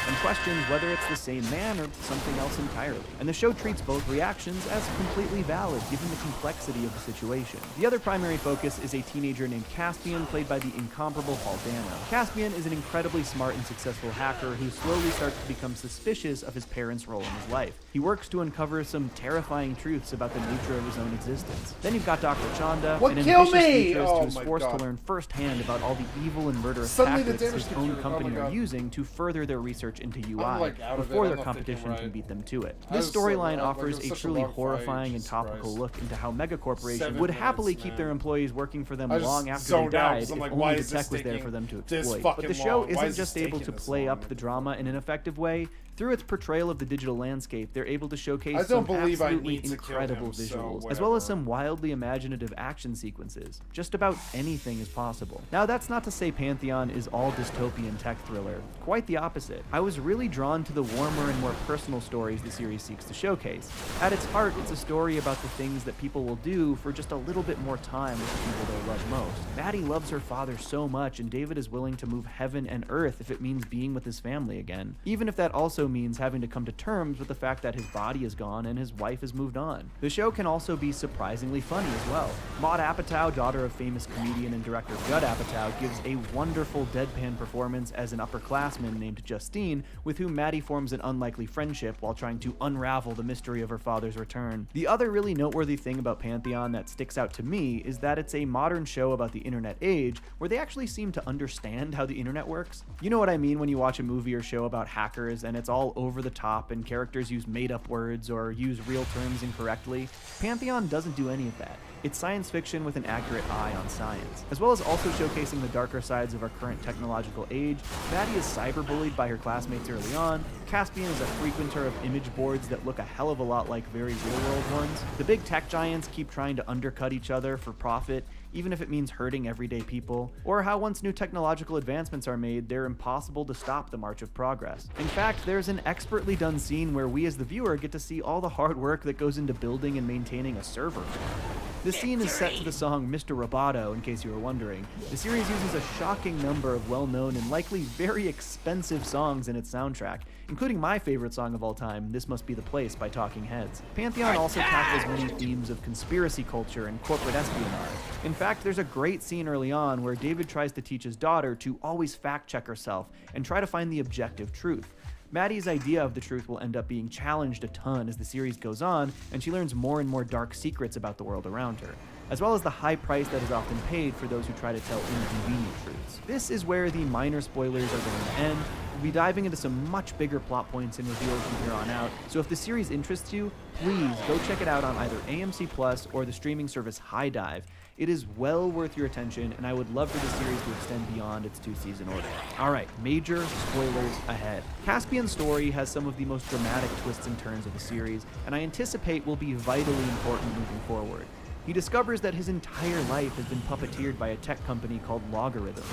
and questions whether it's the same man or something else entirely. And the show treats both reactions as completely valid given the complexity of the situation. The other primary focus is a teenager named Caspian, played by the incomparable Paul Dano. Caspian is an incredibly smart and successful hacker who slowly starts to become suspicious of his parents' role in his life. He works to uncover some terrifying truths about the nature of his own existence. Then you've got Dr. Chanda, an ambitious futurist who is forced to learn firsthand about all the evil and murderous tactics his own company are using to further their research into UI before their competition can beat them to it. This storyline offers a truly horrifying and topical look into how megacorporations would happily keep their employees working for them long after they died if only the tech was there for them to exploit. But the show isn't just able to play up the drama in an effective way. Through its portrayal of the digital landscape, they're able to showcase some absolutely incredible visuals, as well as some wildly imaginative action sequences. Just about anything is possible. Now, that's not to say Pantheon is all dystopian tech thriller. Quite the opposite. I was really drawn to the warmer and more personal stories the series seeks to showcase. At its heart, it's a story about the things that people will do for just a little bit more time with the people they love most. Maddie loves her father so much, and David is willing to move heaven and earth if it means being with his family again, even if that also means having to come to terms with the fact that his body is gone and his wife has moved on. The show can also be surprisingly funny as well. Maude Apatow, daughter of famous comedian and director Judd Apatow, gives a wonderful deadpan performance as an upperclassman named Justine, with whom Maddie forms an unlikely friendship while trying to unravel the mystery of her father's return. The other really noteworthy thing about Pantheon that sticks out to me me is that it's a modern show about the internet age where they actually seem to understand how the internet works. You know what I mean when you watch a movie or show about hackers and it's all over the top and characters use made-up words or use real terms incorrectly? Pantheon doesn't do any of that. It's science fiction with an accurate eye on science. As well as also showcasing the darker sides of our current technological age, Maddie is cyberbullied by her classmates early on, Caspian is a frequenter of image boards that look a hell of a lot like very real-world ones, the big tech giants keep trying to undercut each other for profit, even if it means hurting everyday people, or how once new technological advancements are made, they're impossible to stop the march of progress. In fact, there's an expertly done scene where we as the viewer get to see all the hard work that goes into building and maintaining a server. This scene is set to the song Mr. Roboto, in case you were wondering. The series uses a shocking number of well-known and likely very expensive songs in its soundtrack, including my favorite song of all time, This Must Be the Place by Talking Heads. Pantheon also tackles many themes of conspiracy culture and corporate espionage. In fact, there's a great scene early on where David tries to teach his daughter to always fact-check herself and try to find the objective truth. Maddie's idea of the truth will end up being challenged a ton as the series goes on, and she learns more and more dark secrets about the world around her, as well as the high price that is often paid for those who try to tell inconvenient truths. This is where the minor spoilers are going to end. We'll be diving into some much bigger plot points and reveals from here on out, so if the series interests you, please go check it out on either AMC Plus or the streaming service High Dive. It is well worth your attention, and I would love for the series to extend beyond its 2-season order. Alright, major spoilers ahead. Caspian's story has some of the most dramatic twists and turns of the series, and I anticipate will be vitally important moving forward. He discovers that his entire life has been puppeteered by a tech company called Logarithms.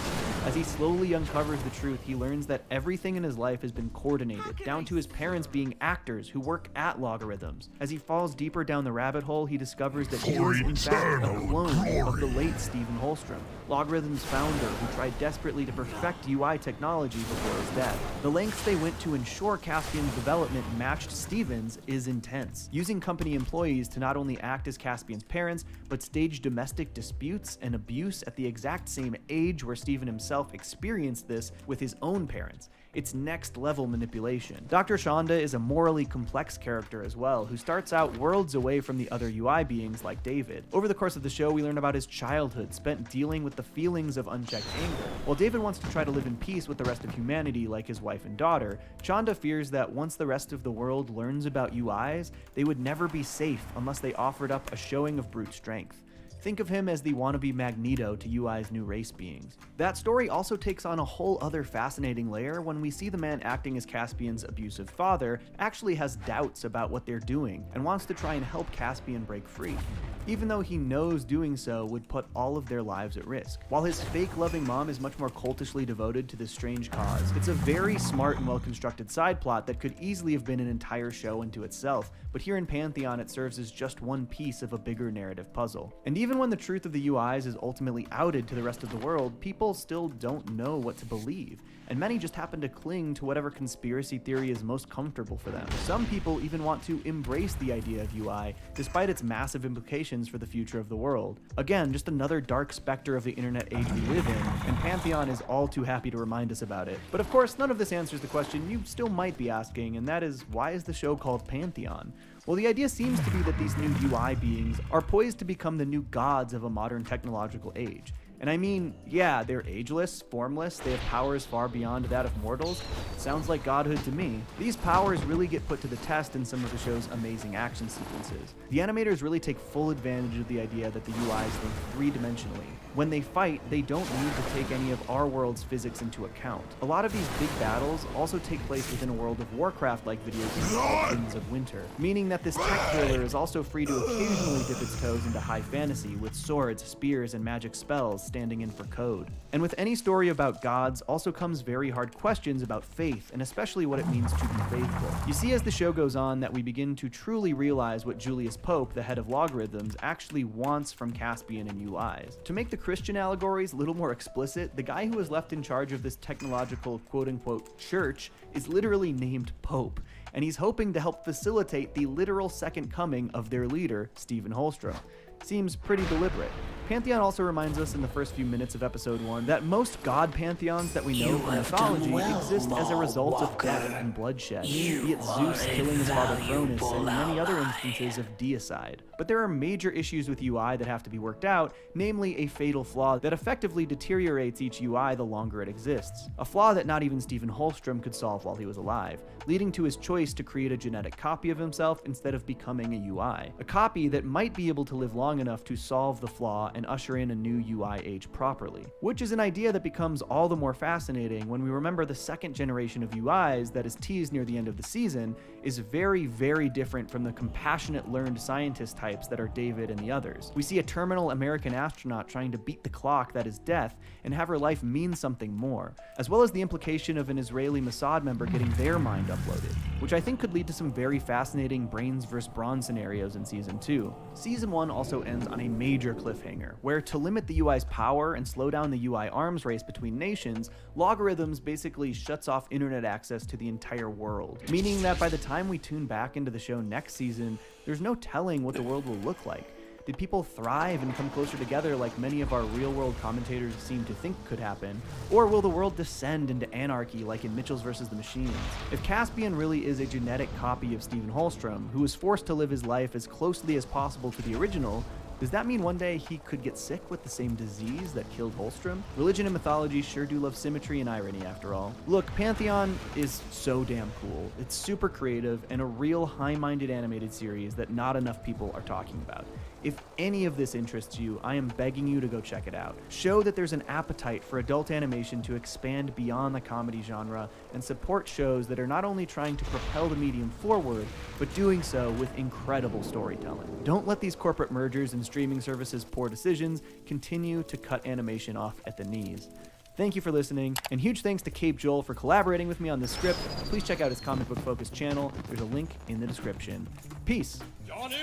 As he slowly uncovers the truth, he learns that everything in his life has been coordinated, down to his parents being actors who work at Logarithms. As he falls deeper down the rabbit hole, he discovers that he is in fact a clone of the late Stephen Holstrom, Logarithm's founder who tried desperately to perfect UI technology before his death. The lengths they went to ensure Caspian's development matched Stephen's is intense, using company employees to not only act as Caspian's parents, but stage domestic disputes and abuse at the exact same age where Stephen himself experienced this with his own parents. It's next level manipulation. Dr. Shonda is a morally complex character as well, who starts out worlds away from the other UI beings like David. Over the course of the show, we learn about his childhood spent dealing with the feelings of unchecked anger. While David wants to try to live in peace with the rest of humanity like his wife and daughter, Shonda fears that once the rest of the world learns about UIs, they would never be safe unless they offered up a showing of brute strength. Think of him as the wannabe Magneto to UI's new race beings. That story also takes on a whole other fascinating layer when we see the man acting as Caspian's abusive father actually has doubts about what they're doing and wants to try and help Caspian break free, even though he knows doing so would put all of their lives at risk. While his fake loving mom is much more cultishly devoted to this strange cause, it's a very smart and well-constructed side plot that could easily have been an entire show unto itself, but here in Pantheon it serves as just one piece of a bigger narrative puzzle. And even when the truth of the UIs is ultimately outed to the rest of the world, people still don't know what to believe, and many just happen to cling to whatever conspiracy theory is most comfortable for them. Some people even want to embrace the idea of UI, despite its massive implications for the future of the world. Again, just another dark specter of the internet age we live in, and Pantheon is all too happy to remind us about it. But of course, none of this answers the question you still might be asking, and that is, why is the show called Pantheon? Well, the idea seems to be that these new UI beings are poised to become the new gods of a modern technological age. And I mean, yeah, they're ageless, formless, they have powers far beyond that of mortals. Sounds like godhood to me. These powers really get put to the test in some of the show's amazing action sequences. The animators really take full advantage of the idea that the UIs think three-dimensionally. When they fight, they don't need to take any of our world's physics into account. A lot of these big battles also take place within a World of Warcraft-like video game called Winds of Winter, meaning that this tech thriller is also free to occasionally dip its toes into high fantasy with swords, spears, and magic spells standing in for code. And with any story about gods also comes very hard questions about faith, and especially what it means to be faithful. You see as the show goes on that we begin to truly realize what Julius Pope, the head of Logarithms, actually wants from Caspian and UIs. To make the Christian allegories a little more explicit, the guy who is left in charge of this technological quote-unquote church is literally named Pope, and he's hoping to help facilitate the literal second coming of their leader, Stephen Holstrom. seems pretty deliberate. Pantheon also reminds us in the first few minutes of episode 1 that most god pantheons that we know from mythology exist as a result of death and bloodshed, be it Zeus killing his father Cronus and many other instances of deicide. But there are major issues with UI that have to be worked out, namely a fatal flaw that effectively deteriorates each UI the longer it exists. A flaw that not even Stephen Holstrom could solve while he was alive, leading to his choice to create a genetic copy of himself instead of becoming a UI. A copy that might be able to live long enough to solve the flaw and usher in a new UI age properly. Which is an idea that becomes all the more fascinating when we remember the second generation of UIs that is teased near the end of the season is very, very different from the compassionate learned scientist types that are David and the others. We see a terminal American astronaut trying to beat the clock that is death and have her life mean something more, as well as the implication of an Israeli Mossad member getting their mind uploaded, which I think could lead to some very fascinating brains versus brawn scenarios in Season 2. Season 1 also ends on a major cliffhanger, where to limit the UI's power and slow down the UI arms race between nations, Logarithms basically shuts off internet access to the entire world, meaning that by the time we tune back into the show next season, there's no telling what the world will look like. Did people thrive and come closer together like many of our real-world commentators seem to think could happen? Or will the world descend into anarchy like in Mitchell's vs. the Machines? If Caspian really is a genetic copy of Stephen Holstrom, who was forced to live his life as closely as possible to the original, does that mean one day he could get sick with the same disease that killed Holstrom? Religion and mythology sure do love symmetry and irony after all. Look, Pantheon is so damn cool. It's super creative and a real high-minded animated series that not enough people are talking about. If any of this interests you, I am begging you to go check it out. Show that there's an appetite for adult animation to expand beyond the comedy genre and support shows that are not only trying to propel the medium forward, but doing so with incredible storytelling. Don't let these corporate mergers and streaming services' poor decisions continue to cut animation off at the knees. Thank you for listening, and huge thanks to Cape Joel for collaborating with me on this script. Please check out his comic book focused channel. There's a link in the description. Peace. Johnny!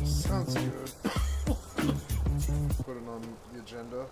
Sounds good. Put it on the agenda.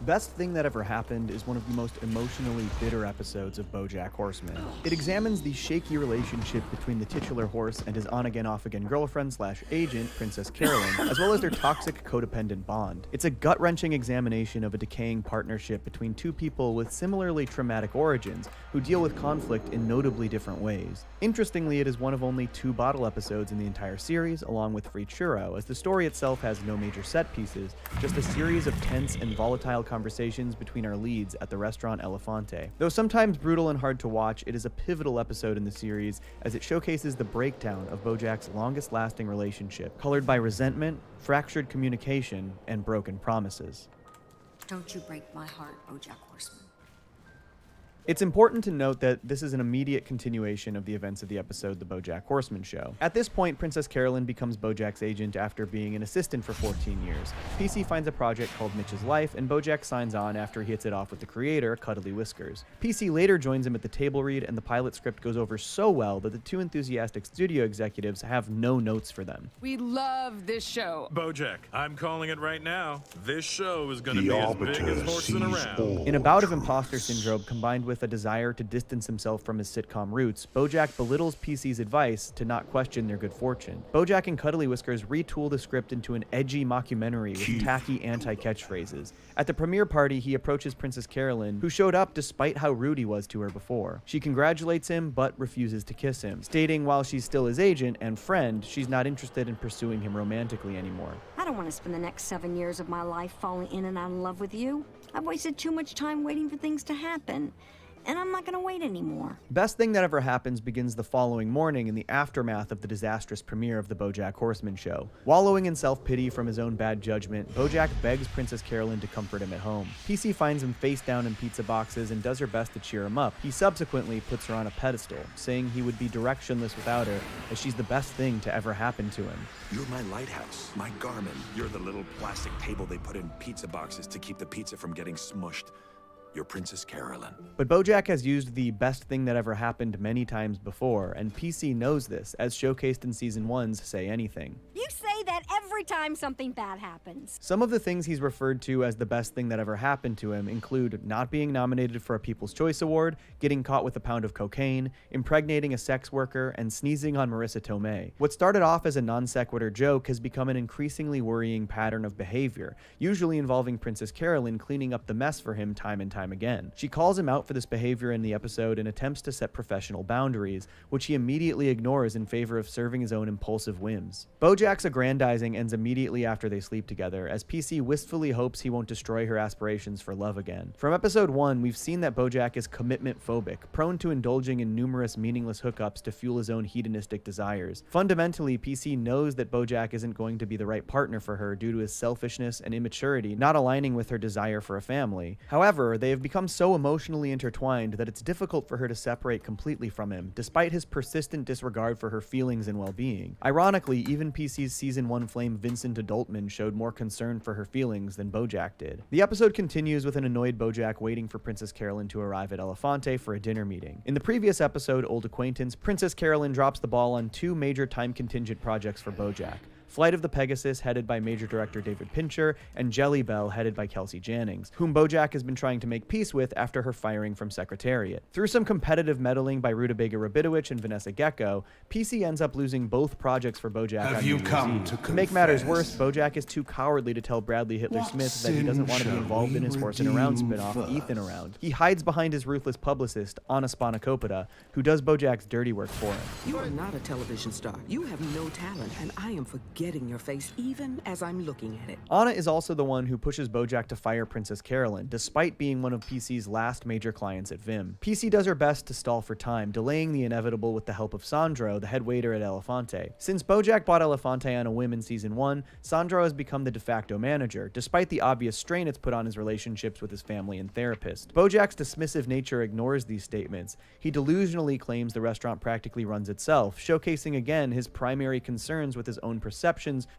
Best Thing That Ever Happened is one of the most emotionally bitter episodes of BoJack Horseman. It examines the shaky relationship between the titular horse and his on-again, off-again girlfriend/agent, Princess Carolyn, as well as their toxic codependent bond. It's a gut-wrenching examination of a decaying partnership between two people with similarly traumatic origins who deal with conflict in notably different ways. Interestingly, it is one of only 2 bottle episodes in the entire series, along with Free Churro, as the story itself has no major set pieces, just a series of tense and volatile conversations between our leads at the restaurant Elefante. Though sometimes brutal and hard to watch, it is a pivotal episode in the series as it showcases the breakdown of BoJack's longest-lasting relationship, colored by resentment, fractured communication, and broken promises. Don't you break my heart, BoJack Horseman. It's important to note that this is an immediate continuation of the events of the episode The BoJack Horseman Show. At this point, Princess Carolyn becomes BoJack's agent after being an assistant for 14 years. PC finds a project called Mitch's Life, and BoJack signs on after he hits it off with the creator, Cuddly Whiskers. PC later joins him at the table read, and the pilot script goes over so well that the 2 enthusiastic studio executives have no notes for them. We love this show. BoJack, I'm calling it right now. This show is gonna be as big as horsing around. In a bout of imposter syndrome combined with a desire to distance himself from his sitcom roots, BoJack belittles PC's advice to not question their good fortune. BoJack and Cuddly Whiskers retool the script into an edgy mockumentary with tacky anti-catchphrases. At the premiere party, he approaches Princess Carolyn, who showed up despite how rude he was to her before. She congratulates him, but refuses to kiss him, stating while she's still his agent and friend, she's not interested in pursuing him romantically anymore. I don't want to spend the next 7 years of my life falling in and out of love with you. I've wasted too much time waiting for things to happen. And I'm not gonna wait anymore. Best Thing That Ever Happens begins the following morning in the aftermath of the disastrous premiere of the BoJack Horseman show. Wallowing in self-pity from his own bad judgment, BoJack begs Princess Carolyn to comfort him at home. PC finds him face down in pizza boxes and does her best to cheer him up. He subsequently puts her on a pedestal, saying he would be directionless without her, as she's the best thing to ever happen to him. You're my lighthouse, my Garmin. You're the little plastic table they put in pizza boxes to keep the pizza from getting smushed. You're Princess Carolyn. But BoJack has used the best thing that ever happened many times before, and PC knows this, as showcased in Season 1's Say Anything. You say that every every time something bad happens. Some of the things he's referred to as the best thing that ever happened to him include not being nominated for a People's Choice Award, getting caught with a pound of cocaine, impregnating a sex worker, and sneezing on Marissa Tomei. What started off as a non sequitur joke has become an increasingly worrying pattern of behavior, usually involving Princess Carolyn cleaning up the mess for him time and time again. She calls him out for this behavior in the episode and attempts to set professional boundaries, which he immediately ignores in favor of serving his own impulsive whims. Bojack's aggrandizing ends immediately after they sleep together, as PC wistfully hopes he won't destroy her aspirations for love again. From episode 1, we've seen that Bojack is commitment phobic, prone to indulging in numerous meaningless hookups to fuel his own hedonistic desires. Fundamentally, PC knows that Bojack isn't going to be the right partner for her due to his selfishness and immaturity not aligning with her desire for a family. However, they have become so emotionally intertwined that it's difficult for her to separate completely from him, despite his persistent disregard for her feelings and well-being. Ironically, even PC's Season 1 flame Vincent Adultman showed more concern for her feelings than Bojack did. The episode continues with an annoyed Bojack waiting for Princess Carolyn to arrive at Elefante for a dinner meeting. In the previous episode, Old Acquaintance, Princess Carolyn drops the ball on 2 major time-contingent projects for Bojack: Flight of the Pegasus, headed by Major Director David Pincher, and Jelly Bell, headed by Kelsey Jannings, whom Bojack has been trying to make peace with after her firing from Secretariat. Through some competitive meddling by Rutabaga Rabidowicz and Vanessa Gecko, PC ends up losing both projects for Bojack on New Year's Eve. To make matters worse, Bojack is too cowardly to tell Bradley Hitler Smith that he doesn't want to be involved in his Horse and Around spin-off, Ethan Around. He hides behind his ruthless publicist, Anna Spanakopita, who does Bojack's dirty work for him. You are not a television star. You have no talent, and I am forgetting your face even as I'm looking at it. Anna is also the one who pushes Bojack to fire Princess Carolyn, despite being one of PC's last major clients at Vim. PC does her best to stall for time, delaying the inevitable with the help of Sandro, the head waiter at Elefante. Since Bojack bought Elefante on a whim in Season 1, Sandro has become the de facto manager, despite the obvious strain it's put on his relationships with his family and therapist. Bojack's dismissive nature ignores these statements. He delusionally claims the restaurant practically runs itself, showcasing again his primary concerns with his own perceptions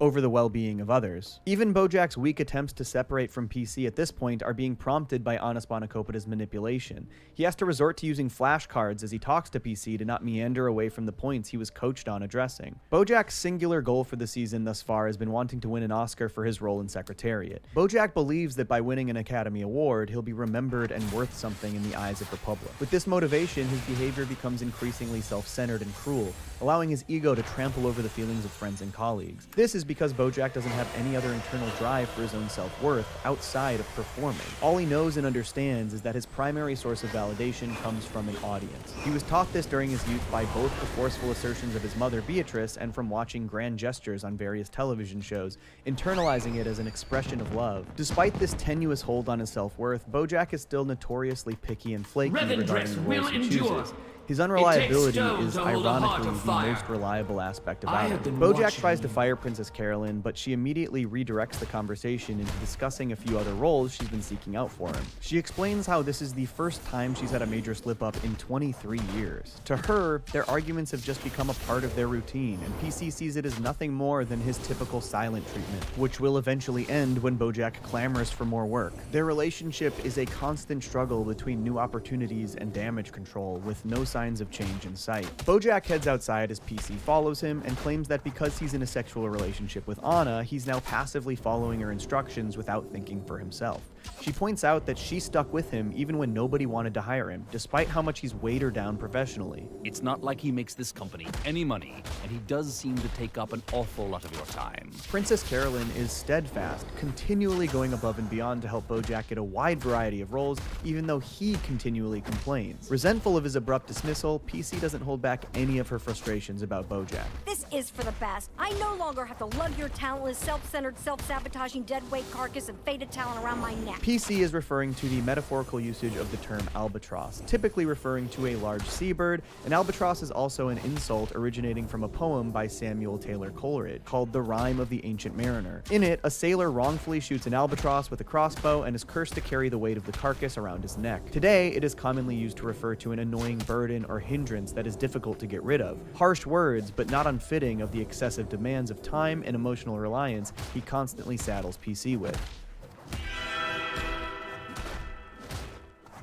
over the well-being of others. Even Bojack's weak attempts to separate from PC at this point are being prompted by Anna Spanakopita's manipulation. He has to resort to using flashcards as he talks to PC to not meander away from the points he was coached on addressing. Bojack's singular goal for the season thus far has been wanting to win an Oscar for his role in Secretariat. Bojack believes that by winning an Academy Award, he'll be remembered and worth something in the eyes of the public. With this motivation, his behavior becomes increasingly self-centered and cruel, allowing his ego to trample over the feelings of friends and colleagues. This is because Bojack doesn't have any other internal drive for his own self-worth outside of performing. All he knows and understands is that his primary source of validation comes from an audience. He was taught this during his youth by both the forceful assertions of his mother Beatrice and from watching grand gestures on various television shows, internalizing it as an expression of love. Despite this tenuous hold on his self-worth, Bojack is still notoriously picky and flaky regarding the roles he chooses. His unreliability is ironically the most reliable aspect about him. Bojack tries to fire Princess Carolyn, but she immediately redirects the conversation into discussing a few other roles she's been seeking out for him. She explains how this is the first time she's had a major slip-up in 23 years. To her, their arguments have just become a part of their routine, and PC sees it as nothing more than his typical silent treatment, which will eventually end when Bojack clamors for more work. Their relationship is a constant struggle between new opportunities and damage control, with no signs of change in sight. Bojack heads outside as PC follows him and claims that because he's in a sexual relationship with Anna, he's now passively following her instructions without thinking for himself. She points out that she stuck with him even when nobody wanted to hire him, despite how much he's weighed her down professionally. It's not like he makes this company any money, and he does seem to take up an awful lot of your time. Princess Carolyn is steadfast, continually going above and beyond to help Bojack get a wide variety of roles, even though he continually complains. Resentful of his abrupt dismissal, PC doesn't hold back any of her frustrations about Bojack. This is for the best. I no longer have to lug your talentless, self-centered, self-sabotaging, deadweight carcass and faded talent around my neck. PC is referring to the metaphorical usage of the term albatross, typically referring to a large seabird, and albatross is also an insult originating from a poem by Samuel Taylor Coleridge called The Rime of the Ancient Mariner. In it, a sailor wrongfully shoots an albatross with a crossbow and is cursed to carry the weight of the carcass around his neck. Today, it is commonly used to refer to an annoying burden or hindrance that is difficult to get rid of. Harsh words, but not unfitting of the excessive demands of time and emotional reliance he constantly saddles PC with.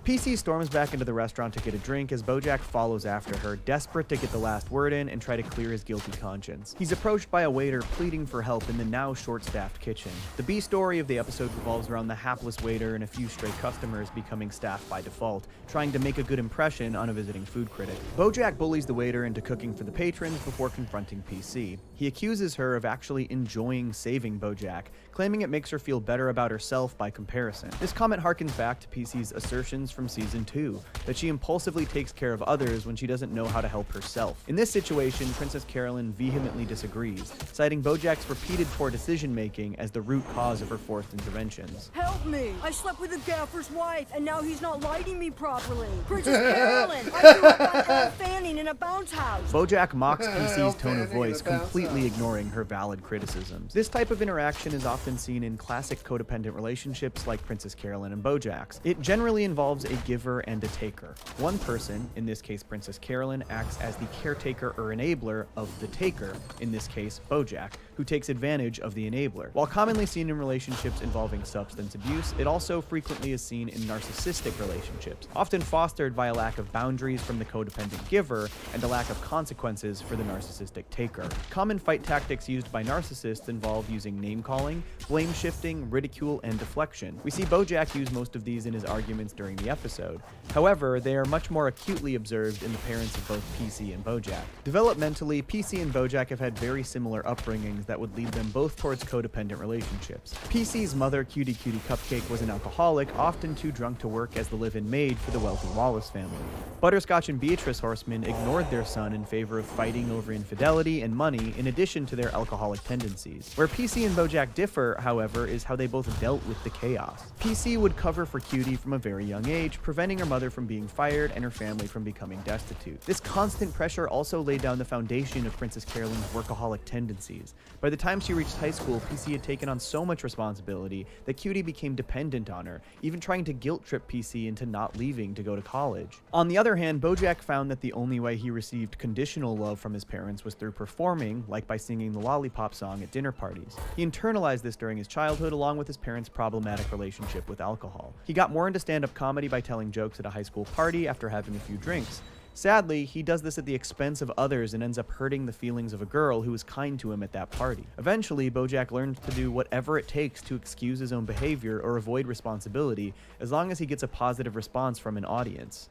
PC storms back into the restaurant to get a drink as Bojack follows after her, desperate to get the last word in and try to clear his guilty conscience. He's approached by a waiter pleading for help in the now short-staffed kitchen. The B story of the episode revolves around the hapless waiter and a few stray customers becoming staff by default, trying to make a good impression on a visiting food critic. Bojack bullies the waiter into cooking for the patrons before confronting PC. He accuses her of actually enjoying saving Bojack, claiming it makes her feel better about herself by comparison. This comment harkens back to PC's assertions from Season 2, that she impulsively takes care of others when she doesn't know how to help herself. In this situation, Princess Carolyn vehemently disagrees, citing Bojack's repeated poor decision-making as the root cause of her forced interventions. Help me! I slept with the gaffer's wife, and now he's not lighting me properly. Princess Carolyn! I grew up on Elle Fanning in a bounce house. Bojack mocks PC's tone of voice, completely ignoring her valid criticisms. This type of interaction is often seen in classic codependent relationships like Princess Carolyn and Bojack's. It generally involves a giver and a taker. One person, in this case Princess Carolyn, acts as the caretaker or enabler of the taker, in this case Bojack, who takes advantage of the enabler. While commonly seen in relationships involving substance abuse, it also frequently is seen in narcissistic relationships, often fostered by a lack of boundaries from the codependent giver and a lack of consequences for the narcissistic taker. Common fight tactics used by narcissists involve using name-calling, blame shifting, ridicule, and deflection. We see Bojack use most of these in his arguments during the episode. However, they are much more acutely observed in the parents of both PC and Bojack. Developmentally, PC and Bojack have had very similar upbringings that would lead them both towards codependent relationships. PC's mother, Cutie Cutie Cupcake, was an alcoholic, often too drunk to work as the live-in maid for the wealthy Wallace family. Butterscotch and Beatrice Horseman ignored their son in favor of fighting over infidelity and money, in addition to their alcoholic tendencies. Where PC and Bojack differ, however, is how they both dealt with the chaos. PC would cover for Cutie from a very young age, preventing her mother from being fired and her family from becoming destitute. This constant pressure also laid down the foundation of Princess Carolyn's workaholic tendencies. By the time she reached high school, PC had taken on so much responsibility that Cutie became dependent on her, even trying to guilt-trip PC into not leaving to go to college. On the other hand, Bojack found that the only way he received conditional love from his parents was through performing, like by singing the Lollipop song at dinner parties. He internalized this during his childhood, along with his parents' problematic relationship with alcohol. He got more into stand-up comedy by telling jokes at a high school party after having a few drinks. Sadly, he does this at the expense of others and ends up hurting the feelings of a girl who was kind to him at that party. Eventually, Bojack learns to do whatever it takes to excuse his own behavior or avoid responsibility, as long as he gets a positive response from an audience.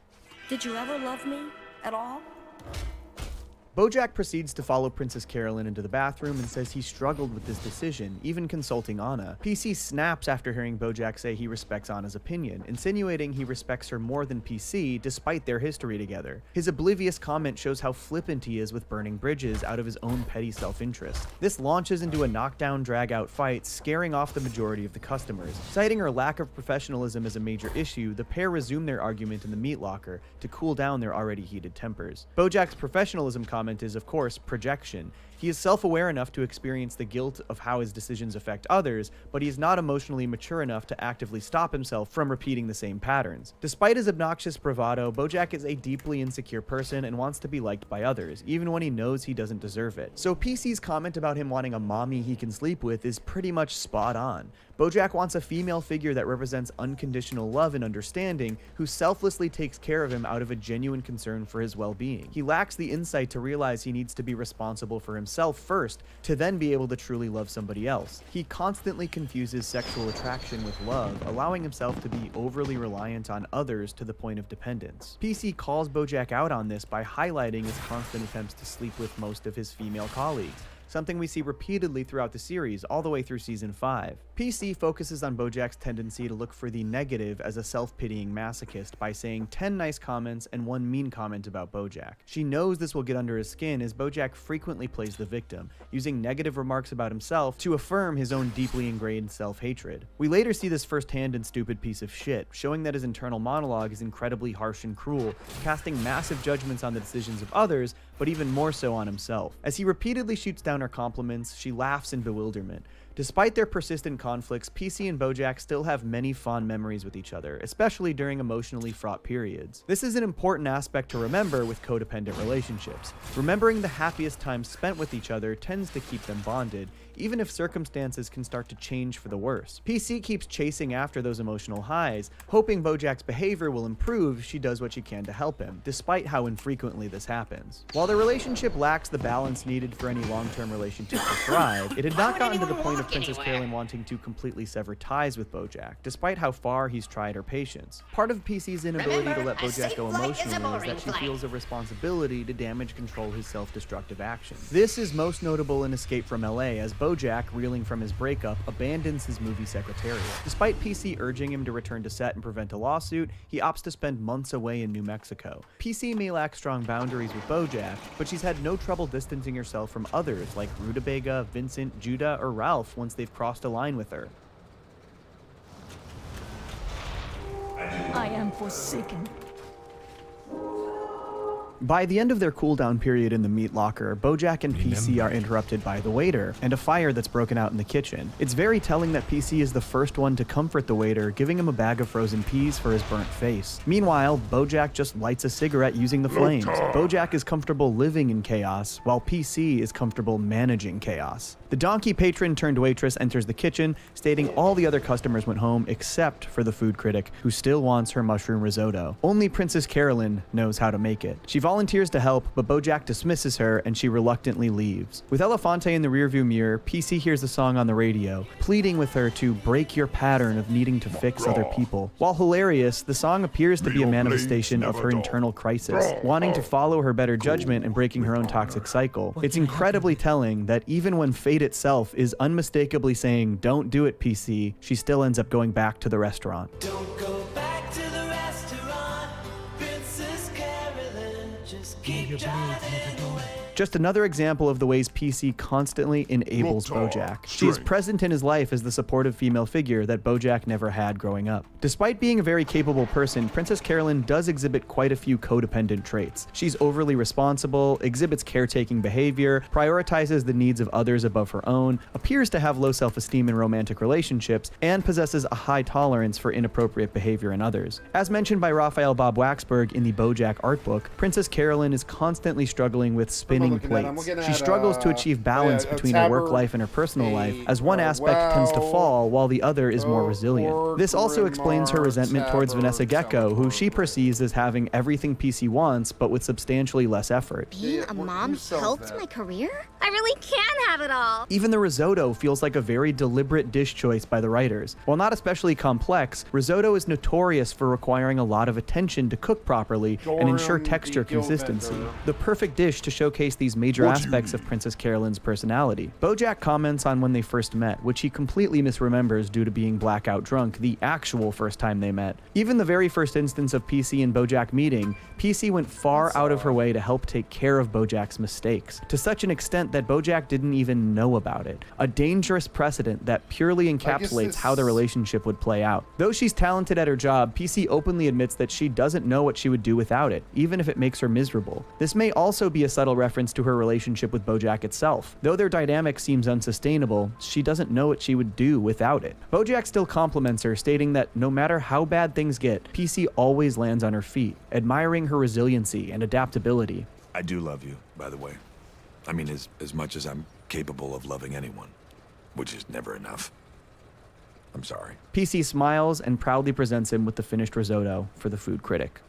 Did you ever love me at all? Bojack proceeds to follow Princess Carolyn into the bathroom and says he struggled with this decision, even consulting Anna. PC snaps after hearing Bojack say he respects Anna's opinion, insinuating he respects her more than PC despite their history together. His oblivious comment shows how flippant he is with burning bridges out of his own petty self-interest. This launches into a knockdown, drag-out fight, scaring off the majority of the customers. Citing her lack of professionalism as a major issue, the pair resume their argument in the meat locker to cool down their already heated tempers. Bojack's professionalism comment is, of course, projection. He is self-aware enough to experience the guilt of how his decisions affect others, but he is not emotionally mature enough to actively stop himself from repeating the same patterns. Despite his obnoxious bravado, Bojack is a deeply insecure person and wants to be liked by others, even when he knows he doesn't deserve it. So PC's comment about him wanting a mommy he can sleep with is pretty much spot on. Bojack wants a female figure that represents unconditional love and understanding, who selflessly takes care of him out of a genuine concern for his well-being. He lacks the insight to realize he needs to be responsible for himself first, to then be able to truly love somebody else. He constantly confuses sexual attraction with love, allowing himself to be overly reliant on others to the point of dependence. PC calls Bojack out on this by highlighting his constant attempts to sleep with most of his female colleagues, something we see repeatedly throughout the series, all the way through Season 5. PC focuses on Bojack's tendency to look for the negative as a self-pitying masochist by saying 10 nice comments and 1 mean comment about Bojack. She knows this will get under his skin as Bojack frequently plays the victim, using negative remarks about himself to affirm his own deeply ingrained self-hatred. We later see this firsthand in Stupid Piece of Shit, showing that his internal monologue is incredibly harsh and cruel, casting massive judgments on the decisions of others, but even more so on himself. As he repeatedly shoots down her compliments, she laughs in bewilderment. Despite their persistent conflicts, PC and Bojack still have many fond memories with each other, especially during emotionally fraught periods. This is an important aspect to remember with codependent relationships. Remembering the happiest times spent with each other tends to keep them bonded, even if circumstances can start to change for the worse. PC keeps chasing after those emotional highs, hoping Bojack's behavior will improve if she does what she can to help him, despite how infrequently this happens. While their relationship lacks the balance needed for any long-term relationship to thrive, it had not gotten to the point of Princess Carolyn wanting to completely sever ties with Bojack, despite how far he's tried her patience. Part of PC's inability to let Bojack go emotionally is that she feels a responsibility to damage control his self-destructive actions. This is most notable in Escape from LA, as Bojack, reeling from his breakup, abandons his movie secretariat. Despite PC urging him to return to set and prevent a lawsuit, he opts to spend months away in New Mexico. PC may lack strong boundaries with Bojack, but she's had no trouble distancing herself from others like Rutabaga, Vincent, Judah, or Ralph once they've crossed a line with her. I am forsaken. By the end of their cooldown period in the meat locker, Bojack and PC are interrupted by the waiter and a fire that's broken out in the kitchen. It's very telling that PC is the first one to comfort the waiter, giving him a bag of frozen peas for his burnt face. Meanwhile, Bojack just lights a cigarette using the flames. Bojack is comfortable living in chaos, while PC is comfortable managing chaos. The donkey patron turned waitress enters the kitchen, stating all the other customers went home except for the food critic, who still wants her mushroom risotto. Only Princess Carolyn knows how to make it. She volunteers to help, but Bojack dismisses her and she reluctantly leaves. With Elefante in the rearview mirror, PC hears the song on the radio, pleading with her to break your pattern of needing to fix other people. While hilarious, the song appears to be a manifestation of her internal crisis, wanting to follow her better judgment and breaking her own toxic cycle. It's incredibly telling that even when fate itself is unmistakably saying, "Don't do it, PC," she still ends up going back to the restaurant. Don't go back to the restaurant, Princess Carolyn. Just keep driving away. Just another example of the ways PC constantly enables Bojack. She is present in his life as the supportive female figure that Bojack never had growing up. Despite being a very capable person, Princess Carolyn does exhibit quite a few codependent traits. She's overly responsible, exhibits caretaking behavior, prioritizes the needs of others above her own, appears to have low self-esteem in romantic relationships, and possesses a high tolerance for inappropriate behavior in others. As mentioned by Raphael Bob Waxberg in the Bojack art book, Princess Carolyn is constantly struggling with spinning plates. She struggles to achieve balance between her work life and her personal life, as one aspect tends to fall while the other is more resilient. This also explains her resentment towards Vanessa Gecko, who she perceives as having everything PC wants, but with substantially less effort. Being a mom helped my career? I really can have it all. Even the risotto feels like a very deliberate dish choice by the writers. While not especially complex, risotto is notorious for requiring a lot of attention to cook properly and ensure texture consistency. The perfect dish to showcase these major aspects of Princess Carolyn's personality. Bojack comments on when they first met, which he completely misremembers due to being blackout drunk the actual first time they met. Even the very first instance of PC and Bojack meeting, PC went far out of her way to help take care of Bojack's mistakes, to such an extent that Bojack didn't even know about it. A dangerous precedent that purely encapsulates how the relationship would play out. Though she's talented at her job, PC openly admits that she doesn't know what she would do without it, even if it makes her miserable. This may also be a subtle reference to her relationship with Bojack itself. Though their dynamic seems unsustainable, she doesn't know what she would do without it. Bojack still compliments her, stating that no matter how bad things get, PC always lands on her feet, admiring her resiliency and adaptability. I do love you, by the way. I mean, as much as I'm capable of loving anyone, which is never enough. I'm sorry. PC smiles and proudly presents him with the finished risotto for the food critic.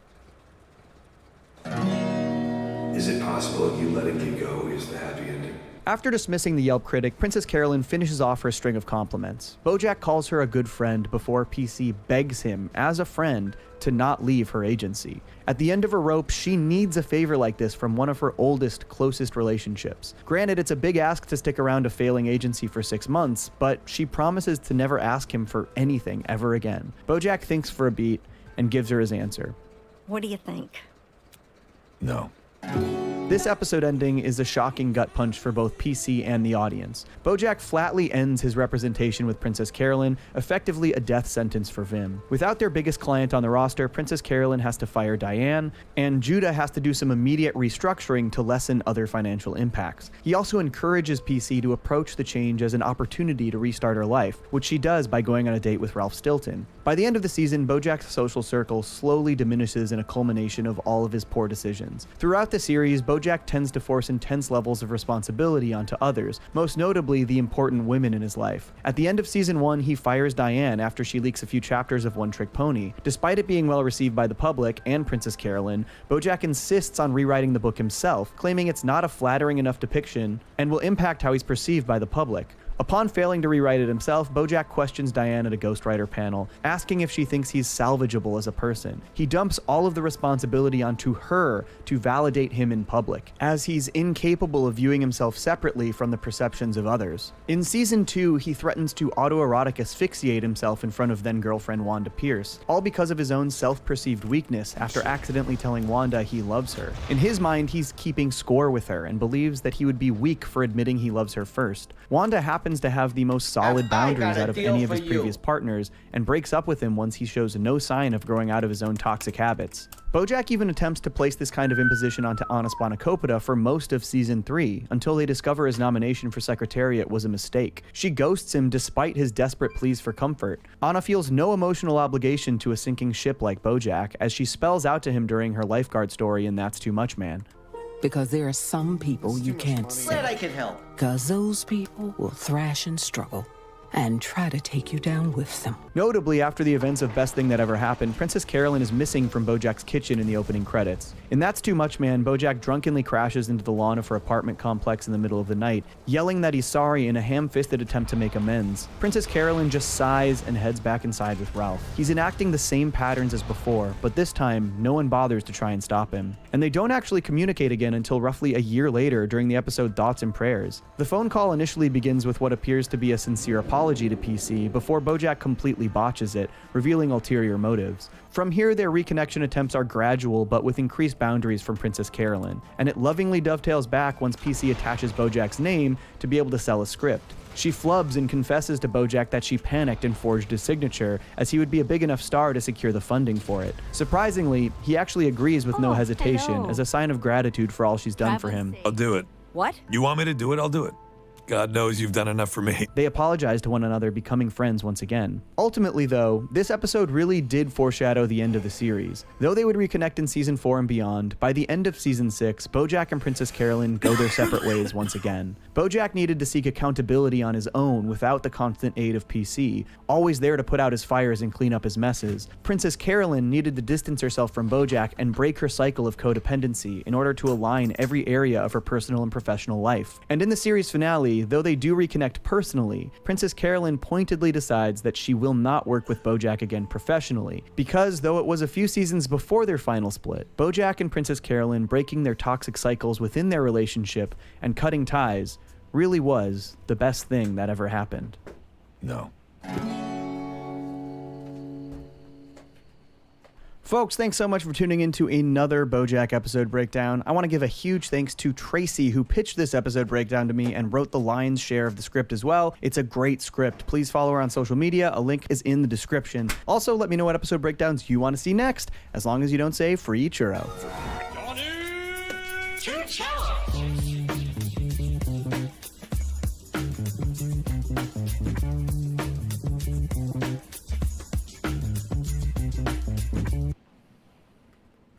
Is it possible that you letting me go is the happy ending? After dismissing the Yelp critic, Princess Carolyn finishes off her string of compliments. Bojack calls her a good friend before PC begs him, as a friend, to not leave her agency. At the end of her rope, she needs a favor like this from one of her oldest, closest relationships. Granted, it's a big ask to stick around a failing agency for 6 months, but she promises to never ask him for anything ever again. Bojack thinks for a beat and gives her his answer. What do you think? No. This episode ending is a shocking gut punch for both PC and the audience. Bojack flatly ends his representation with Princess Carolyn, effectively a death sentence for Vim. Without their biggest client on the roster, Princess Carolyn has to fire Diane, and Judah has to do some immediate restructuring to lessen other financial impacts. He also encourages PC to approach the change as an opportunity to restart her life, which she does by going on a date with Ralph Stilton. By the end of the season, Bojack's social circle slowly diminishes in a culmination of all of his poor decisions. Throughout the series, Bojack Bojack tends to force intense levels of responsibility onto others, most notably the important women in his life. At the end of season 1, he fires Diane after she leaks a few chapters of One Trick Pony. Despite it being well received by the public and Princess Carolyn, Bojack insists on rewriting the book himself, claiming it's not a flattering enough depiction and will impact how he's perceived by the public. Upon failing to rewrite it himself, Bojack questions Diane at a ghostwriter panel, asking if she thinks he's salvageable as a person. He dumps all of the responsibility onto her to validate him in public, as he's incapable of viewing himself separately from the perceptions of others. In season 2, he threatens to autoerotic asphyxiate himself in front of then-girlfriend Wanda Pierce, all because of his own self-perceived weakness after accidentally telling Wanda he loves her. In his mind, he's keeping score with her and believes that he would be weak for admitting he loves her first. Wanda happens to have the most solid boundaries out of any of his previous partners and breaks up with him once he shows no sign of growing out of his own toxic habits. Bojack even attempts to place this kind of imposition onto Anna Spanakopita for most of season 3, until they discover his nomination for Secretariat was a mistake. She ghosts him despite his desperate pleas for comfort. Anna feels no emotional obligation to a sinking ship like Bojack, as she spells out to him during her lifeguard story in That's Too Much Man. Because there are some people you can't see. Glad I can help. Because those people will thrash and struggle and try to take you down with them. Notably, after the events of Best Thing That Ever Happened, Princess Carolyn is missing from Bojack's kitchen in the opening credits. In That's Too Much Man, Bojack drunkenly crashes into the lawn of her apartment complex in the middle of the night, yelling that he's sorry in a ham-fisted attempt to make amends. Princess Carolyn just sighs and heads back inside with Ralph. He's enacting the same patterns as before, but this time, no one bothers to try and stop him. And they don't actually communicate again until roughly a year later during the episode Thoughts and Prayers. The phone call initially begins with what appears to be a sincere apology to PC before Bojack completely botches it, revealing ulterior motives. From here, their reconnection attempts are gradual but with increased boundaries from Princess Carolyn, and it lovingly dovetails back once PC attaches Bojack's name to be able to sell a script. She flubs and confesses to Bojack that she panicked and forged his signature, as he would be a big enough star to secure the funding for it. Surprisingly, he actually agrees with no hesitation, hello. as a sign of gratitude for all she's done for him. I'll do it. What? You want me to do it? I'll do it. God knows you've done enough for me. They apologize to one another, becoming friends once again. Ultimately, though, this episode really did foreshadow the end of the series. Though they would reconnect in season 4 and beyond, by the end of season 6, Bojack and Princess Carolyn go their separate ways once again. Bojack needed to seek accountability on his own without the constant aid of PC, always there to put out his fires and clean up his messes. Princess Carolyn needed to distance herself from Bojack and break her cycle of codependency in order to align every area of her personal and professional life. And in the series finale, though they do reconnect personally, Princess Carolyn pointedly decides that she will not work with Bojack again professionally, because though it was a few seasons before their final split, Bojack and Princess Carolyn breaking their toxic cycles within their relationship and cutting ties really was the best thing that ever happened. No. Folks, thanks so much for tuning in to another Bojack episode breakdown. I want to give a huge thanks to Tracy, who pitched this episode breakdown to me and wrote the lion's share of the script as well. It's a great script. Please follow her on social media. A link is in the description. Also, let me know what episode breakdowns you want to see next, as long as you don't say free churro.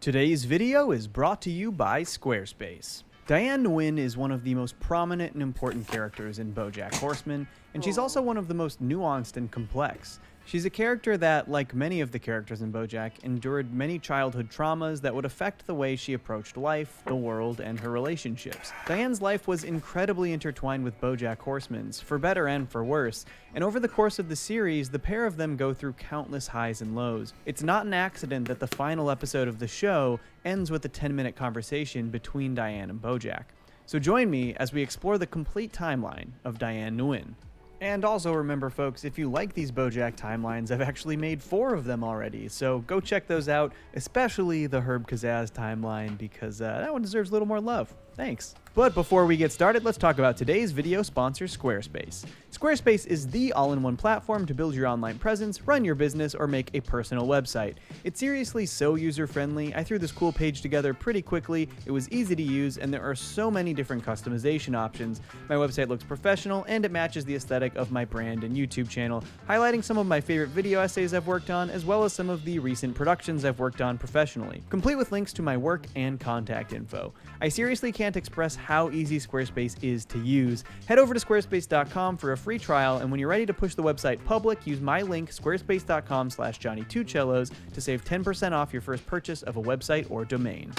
Today's video is brought to you by Squarespace. Diane Nguyen is one of the most prominent and important characters in BoJack Horseman, and she's also one of the most nuanced and complex. She's a character that, like many of the characters in BoJack, endured many childhood traumas that would affect the way she approached life, the world, and her relationships. Diane's life was incredibly intertwined with BoJack Horseman's, for better and for worse, and over the course of the series, the pair of them go through countless highs and lows. It's not an accident that the final episode of the show ends with a 10-minute conversation between Diane and BoJack. So join me as we explore the complete timeline of Diane Nguyen. And also remember, folks, if you like these BoJack timelines, I've actually made 4 of them already, so go check those out, especially the Herb Kazaz timeline, because that one deserves a little more love. Thanks. But before we get started, let's talk about today's video sponsor, Squarespace. Squarespace is the all-in-one platform to build your online presence, run your business, or make a personal website. It's seriously so user-friendly. I threw this cool page together pretty quickly, it was easy to use, and there are so many different customization options. My website looks professional, and it matches the aesthetic of my brand and YouTube channel, highlighting some of my favorite video essays I've worked on, as well as some of the recent productions I've worked on professionally, complete with links to my work and contact info. I seriously can't express how easy Squarespace is to use. Head over to squarespace.com for a free trial, and when you're ready to push the website public, use my link squarespace.com/Johnny2Cellos to save 10% off your first purchase of a website or domain.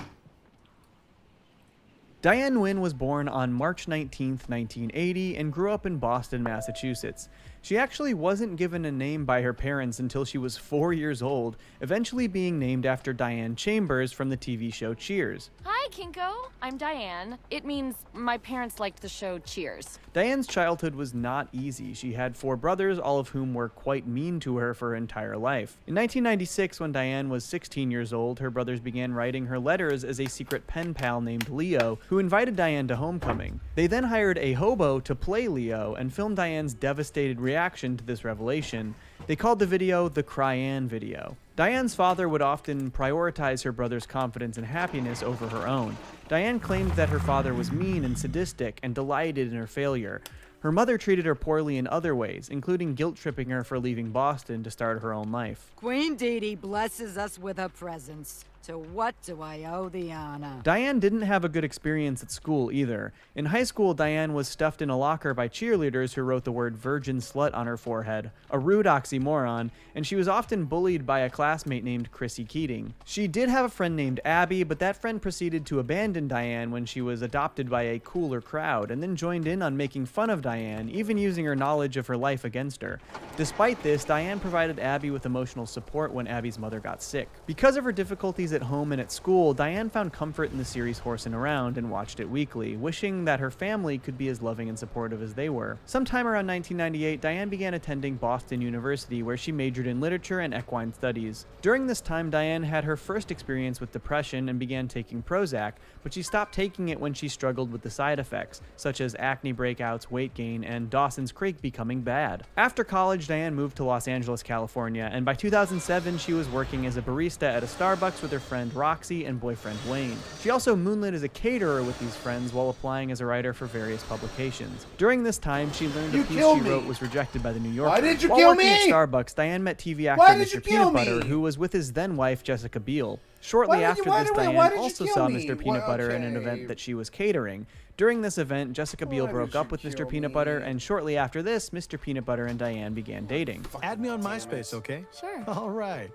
Diane Nguyen was born on March 19, 1980, and grew up in Boston, Massachusetts. She actually wasn't given a name by her parents until she was 4 years old, eventually being named after Diane Chambers from the TV show Cheers. Hi, Kinko. I'm Diane. It means my parents liked the show Cheers. Diane's childhood was not easy. She had 4 brothers, all of whom were quite mean to her for her entire life. In 1996, when Diane was 16 years old, her brothers began writing her letters as a secret pen pal named Leo, who invited Diane to homecoming. They then hired a hobo to play Leo and filmed Diane's devastated reaction to this revelation. They called the video the Cryan video. Diane's father would often prioritize her brother's confidence and happiness over her own. Diane claimed that her father was mean and sadistic and delighted in her failure. Her mother treated her poorly in other ways, including guilt-tripping her for leaving Boston to start her own life. Queen Dee blesses us with her presence. To what do I owe the honor? Diane didn't have a good experience at school either. In high school, Diane was stuffed in a locker by cheerleaders who wrote the word virgin slut on her forehead, a rude oxymoron, and she was often bullied by a classmate named Chrissy Keating. She did have a friend named Abby, but that friend proceeded to abandon Diane when she was adopted by a cooler crowd, and then joined in on making fun of Diane, even using her knowledge of her life against her. Despite this, Diane provided Abby with emotional support when Abby's mother got sick. Because of her difficulties at home and at school, Diane found comfort in the series Horsin' Around and watched it weekly, wishing that her family could be as loving and supportive as they were. Sometime around 1998, Diane began attending Boston University, where she majored in literature and equine studies. During this time, Diane had her first experience with depression and began taking Prozac, but she stopped taking it when she struggled with the side effects, such as acne breakouts, weight gain, and Dawson's Creek becoming bad. After college, Diane moved to Los Angeles, California, and by 2007, she was working as a barista at a Starbucks with her friend Roxy and boyfriend Wayne. She also moonlit as a caterer with these friends while applying as a writer for various publications. During this time, she learned a piece she wrote was rejected by the New Yorker. Why did you while kill working me? at Starbucks, Diane met TV actor Mr. Peanut Butter, who was with his then-wife Jessica Biel. Shortly after this, Diane also saw Mr. Peanut Butter in an event that she was catering. During this event, Jessica Biel broke up with Mr. Peanut Butter, and shortly after this, Mr. Peanut Butter and Diane began dating. Add me on MySpace, okay? Sure. All right.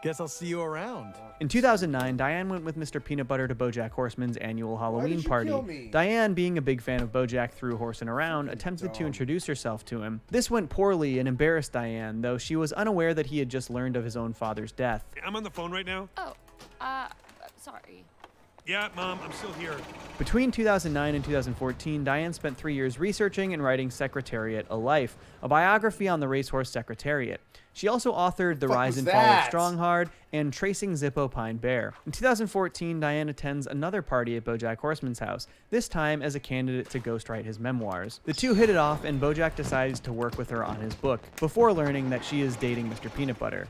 Guess I'll see you around. In 2009, Diane went with Mr. Peanut Butter to BoJack Horseman's annual Halloween party. Diane, being a big fan of BoJack through Horsin' Around, attempted to introduce herself to him. This went poorly and embarrassed Diane, though she was unaware that he had just learned of his own father's death. I'm on the phone right now. Oh, sorry. Yeah, Mom, I'm still here. Between 2009 and 2014, Diane spent 3 years researching and writing Secretariat: A Life, a biography on the racehorse Secretariat. She also authored The Rise and Fall of Stronghard and Tracing Zippo Pine Bear. In 2014, Diane attends another party at BoJack Horseman's house, this time as a candidate to ghostwrite his memoirs. The two hit it off, and BoJack decides to work with her on his book, before learning that she is dating Mr. Peanut Butter.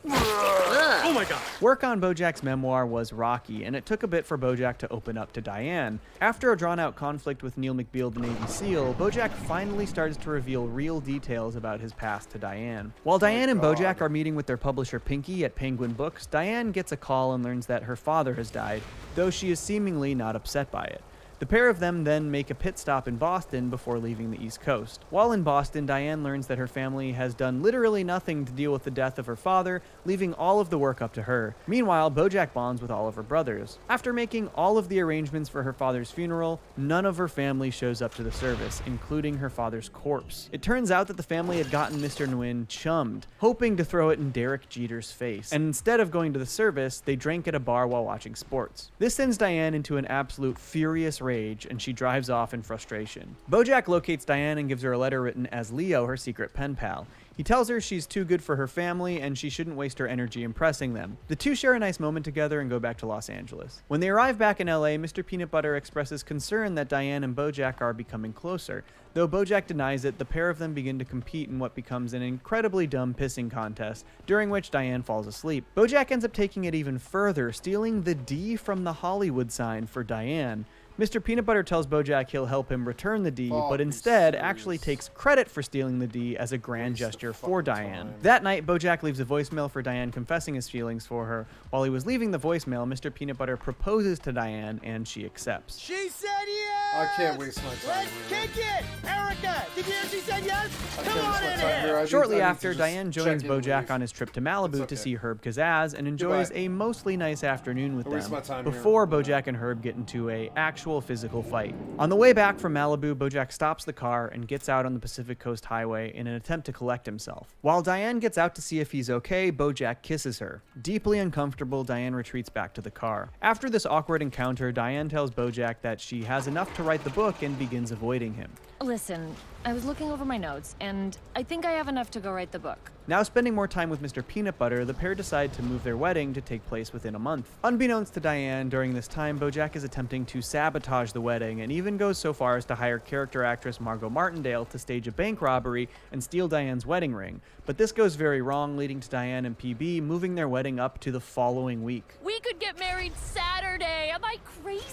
Oh my god! Work on BoJack's memoir was rocky, and it took a bit for BoJack to open up to Diane. After a drawn-out conflict with Neil McBeal, the Navy SEAL, BoJack finally starts to reveal real details about his past to Diane. While Diane and BoJack are meeting with their publisher Pinky at Penguin Books, Diane gets a call and learns that her father has died, though she is seemingly not upset by it. The pair of them then make a pit stop in Boston before leaving the East Coast. While in Boston, Diane learns that her family has done literally nothing to deal with the death of her father, leaving all of the work up to her. Meanwhile, BoJack bonds with all of her brothers. After making all of the arrangements for her father's funeral, none of her family shows up to the service, including her father's corpse. It turns out that the family had gotten Mr. Nguyen chummed, hoping to throw it in Derek Jeter's face, and instead of going to the service, they drank at a bar while watching sports. This sends Diane into an absolute furious rage, and she drives off in frustration. BoJack locates Diane and gives her a letter written as Leo, her secret pen pal. He tells her she's too good for her family and she shouldn't waste her energy impressing them. The two share a nice moment together and go back to Los Angeles. When they arrive back in LA, Mr. Peanut Butter expresses concern that Diane and BoJack are becoming closer. Though BoJack denies it, the pair of them begin to compete in what becomes an incredibly dumb pissing contest, during which Diane falls asleep. BoJack ends up taking it even further, stealing the D from the Hollywood sign for Diane. Mr. Peanut Butter tells BoJack he'll help him return the D, but instead actually takes credit for stealing the D as a grand gesture for Diane. That night, BoJack leaves a voicemail for Diane confessing his feelings for her. While he was leaving the voicemail, Mr. Peanut Butter proposes to Diane, and she accepts. She said yes! I can't waste my time. Let's kick it! Erica, did you hear she said yes? Come on in here! Shortly after, Diane joins BoJack on his trip to Malibu to see Herb Kazaz and enjoys a mostly nice afternoon with them before BoJack and Herb get into a actual physical fight. On the way back from Malibu, BoJack stops the car and gets out on the Pacific Coast Highway in an attempt to collect himself. While Diane gets out to see if he's okay, BoJack kisses her. Deeply uncomfortable, Diane retreats back to the car. After this awkward encounter, Diane tells BoJack that she has enough to write the book and begins avoiding him. Listen, I was looking over my notes, and I think I have enough to go write the book. Now spending more time with Mr. Peanut Butter, the pair decide to move their wedding to take place within a month. Unbeknownst to Diane, during this time, BoJack is attempting to sabotage the wedding and even goes so far as to hire character actress Margot Martindale to stage a bank robbery and steal Diane's wedding ring. But this goes very wrong, leading to Diane and PB moving their wedding up to the following week. We could get married Saturday. Am I crazy?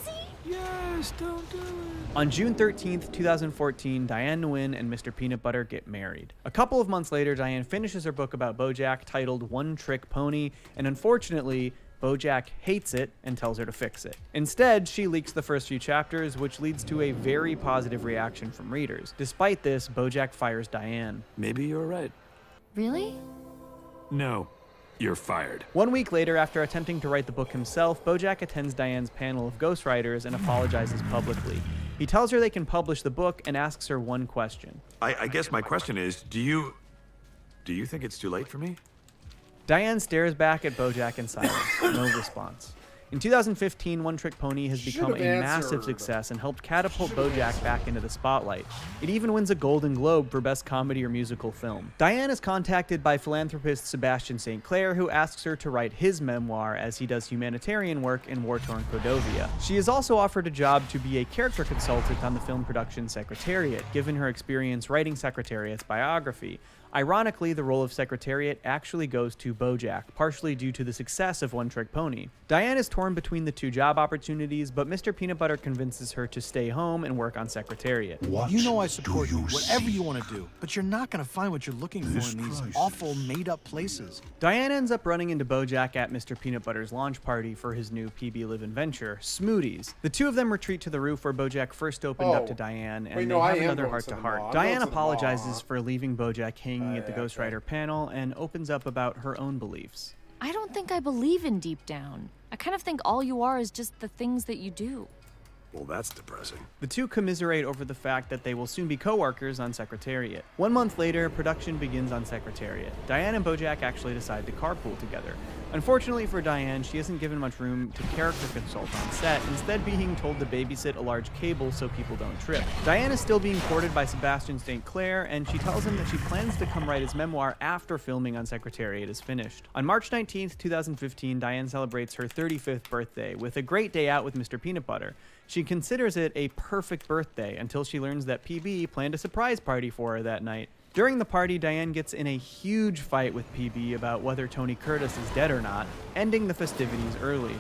Yes, don't do it. On June 13th, 2014, Diane Nguyen and Mr. Peanut Butter get married. A couple of months later, Diane finishes her book about BoJack titled One Trick Pony, and unfortunately, BoJack hates it and tells her to fix it. Instead, she leaks the first few chapters, which leads to a very positive reaction from readers. Despite this, BoJack fires Diane. Maybe you're right. Really? No. You're fired. 1 week later, after attempting to write the book himself, BoJack attends Diane's panel of ghostwriters and apologizes publicly. He tells her they can publish the book and asks her one question. I guess my question is, do you think it's too late for me? Diane stares back at BoJack in silence. No response. In 2015, One Trick Pony has become a massive success and helped catapult BoJack back into the spotlight. It even wins a Golden Globe for Best Comedy or Musical Film. Diane is contacted by philanthropist Sebastian St. Clair, who asks her to write his memoir as he does humanitarian work in war-torn Cordovia. She is also offered a job to be a character consultant on the film production Secretariat, given her experience writing Secretariat's biography. Ironically, the role of Secretariat actually goes to BoJack, partially due to the success of One Trick Pony. Diane is torn between the two job opportunities, but Mr. Peanut Butter convinces her to stay home and work on Secretariat. You know I support you, whatever you want to do, but you're not going to find what you're looking for in these awful, made-up places. Diane ends up running into BoJack at Mr. Peanut Butter's launch party for his new PB Live venture, Smoothies. The two of them retreat to the roof where BoJack first opened up to Diane, and they have another heart-to-heart. Diane apologizes for leaving BoJack hanging at the Ghostwriter panel and opens up about her own beliefs. I don't think I believe in deep down. I kind of think all you are is just the things that you do. Well, that's depressing. The two commiserate over the fact that they will soon be co-workers on Secretariat. 1 month later, production begins on Secretariat. Diane and BoJack actually decide to carpool together. Unfortunately for Diane, she isn't given much room to character consult on set, instead being told to babysit a large cable so people don't trip. Diane is still being courted by Sebastian St. Clair, and she tells him that she plans to come write his memoir after filming on Secretariat is finished. On March 19th, 2015, Diane celebrates her 35th birthday with a great day out with Mr. Peanut Butter. She considers it a perfect birthday until she learns that PB planned a surprise party for her that night. During the party, Diane gets in a huge fight with PB about whether Tony Curtis is dead or not, ending the festivities early.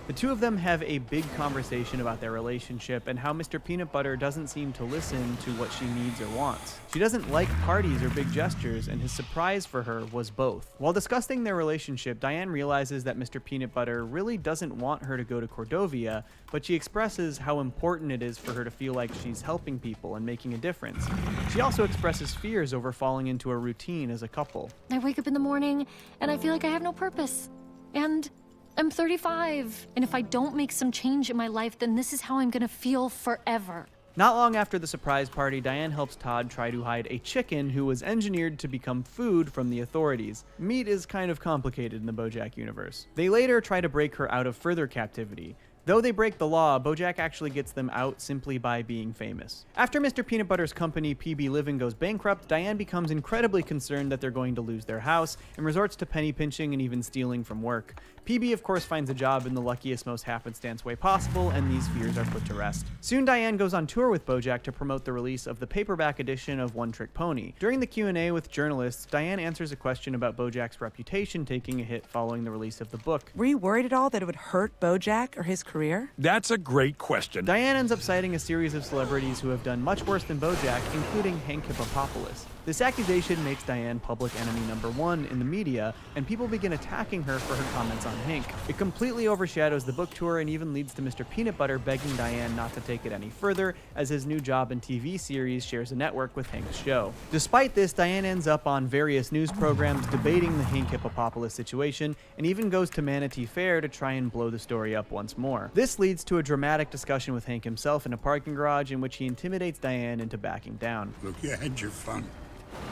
The two of them have a big conversation about their relationship and how Mr. Peanut Butter doesn't seem to listen to what she needs or wants. She doesn't like parties or big gestures, and his surprise for her was both. While discussing their relationship, Diane realizes that Mr. Peanut Butter really doesn't want her to go to Cordovia, but she expresses how important it is for her to feel like she's helping people and making a difference. She also expresses fears over falling into a routine as a couple. I wake up in the morning and I feel like I have no purpose. And I'm 35, and if I don't make some change in my life, then this is how I'm gonna feel forever. Not long after the surprise party, Diane helps Todd try to hide a chicken who was engineered to become food from the authorities. Meat is kind of complicated in the BoJack universe. They later try to break her out of further captivity. Though they break the law, BoJack actually gets them out simply by being famous. After Mr. Peanut Butter's company, PB Living, goes bankrupt, Diane becomes incredibly concerned that they're going to lose their house and resorts to penny pinching and even stealing from work. PB, of course, finds a job in the luckiest, most happenstance way possible, and these fears are put to rest. Soon, Diane goes on tour with BoJack to promote the release of the paperback edition of One Trick Pony. During the Q&A with journalists, Diane answers a question about BoJack's reputation taking a hit following the release of the book. Were you worried at all that it would hurt BoJack or his career? That's a great question. Diane ends up citing a series of celebrities who have done much worse than BoJack, including Hank Hippopopoulos. This accusation makes Diane public enemy #1 in the media, and people begin attacking her for her comments on Hank. It completely overshadows the book tour and even leads to Mr. Peanut Butter begging Diane not to take it any further, as his new job and TV series shares a network with Hank's show. Despite this, Diane ends up on various news programs debating the Hank Hippopopoulos situation, and even goes to Manatee Fair to try and blow the story up once more. This leads to a dramatic discussion with Hank himself in a parking garage in which he intimidates Diane into backing down. Look, you had your fun.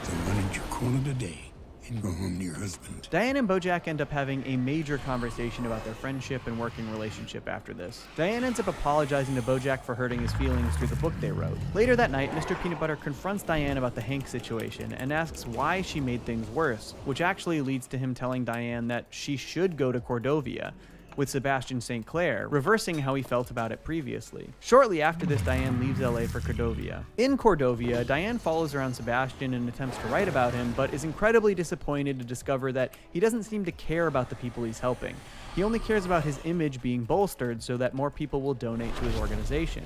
So why don't you call it a day and go home to your husband? Diane and BoJack end up having a major conversation about their friendship and working relationship after this. Diane ends up apologizing to BoJack for hurting his feelings through the book they wrote. Later that night, Mr. Peanut Butter confronts Diane about the Hank situation and asks why she made things worse, which actually leads to him telling Diane that she should go to Cordovia with Sebastian St. Clair, reversing how he felt about it previously. Shortly after this, Diane leaves LA for Cordovia. In Cordovia, Diane follows around Sebastian and attempts to write about him, but is incredibly disappointed to discover that he doesn't seem to care about the people he's helping. He only cares about his image being bolstered so that more people will donate to his organization.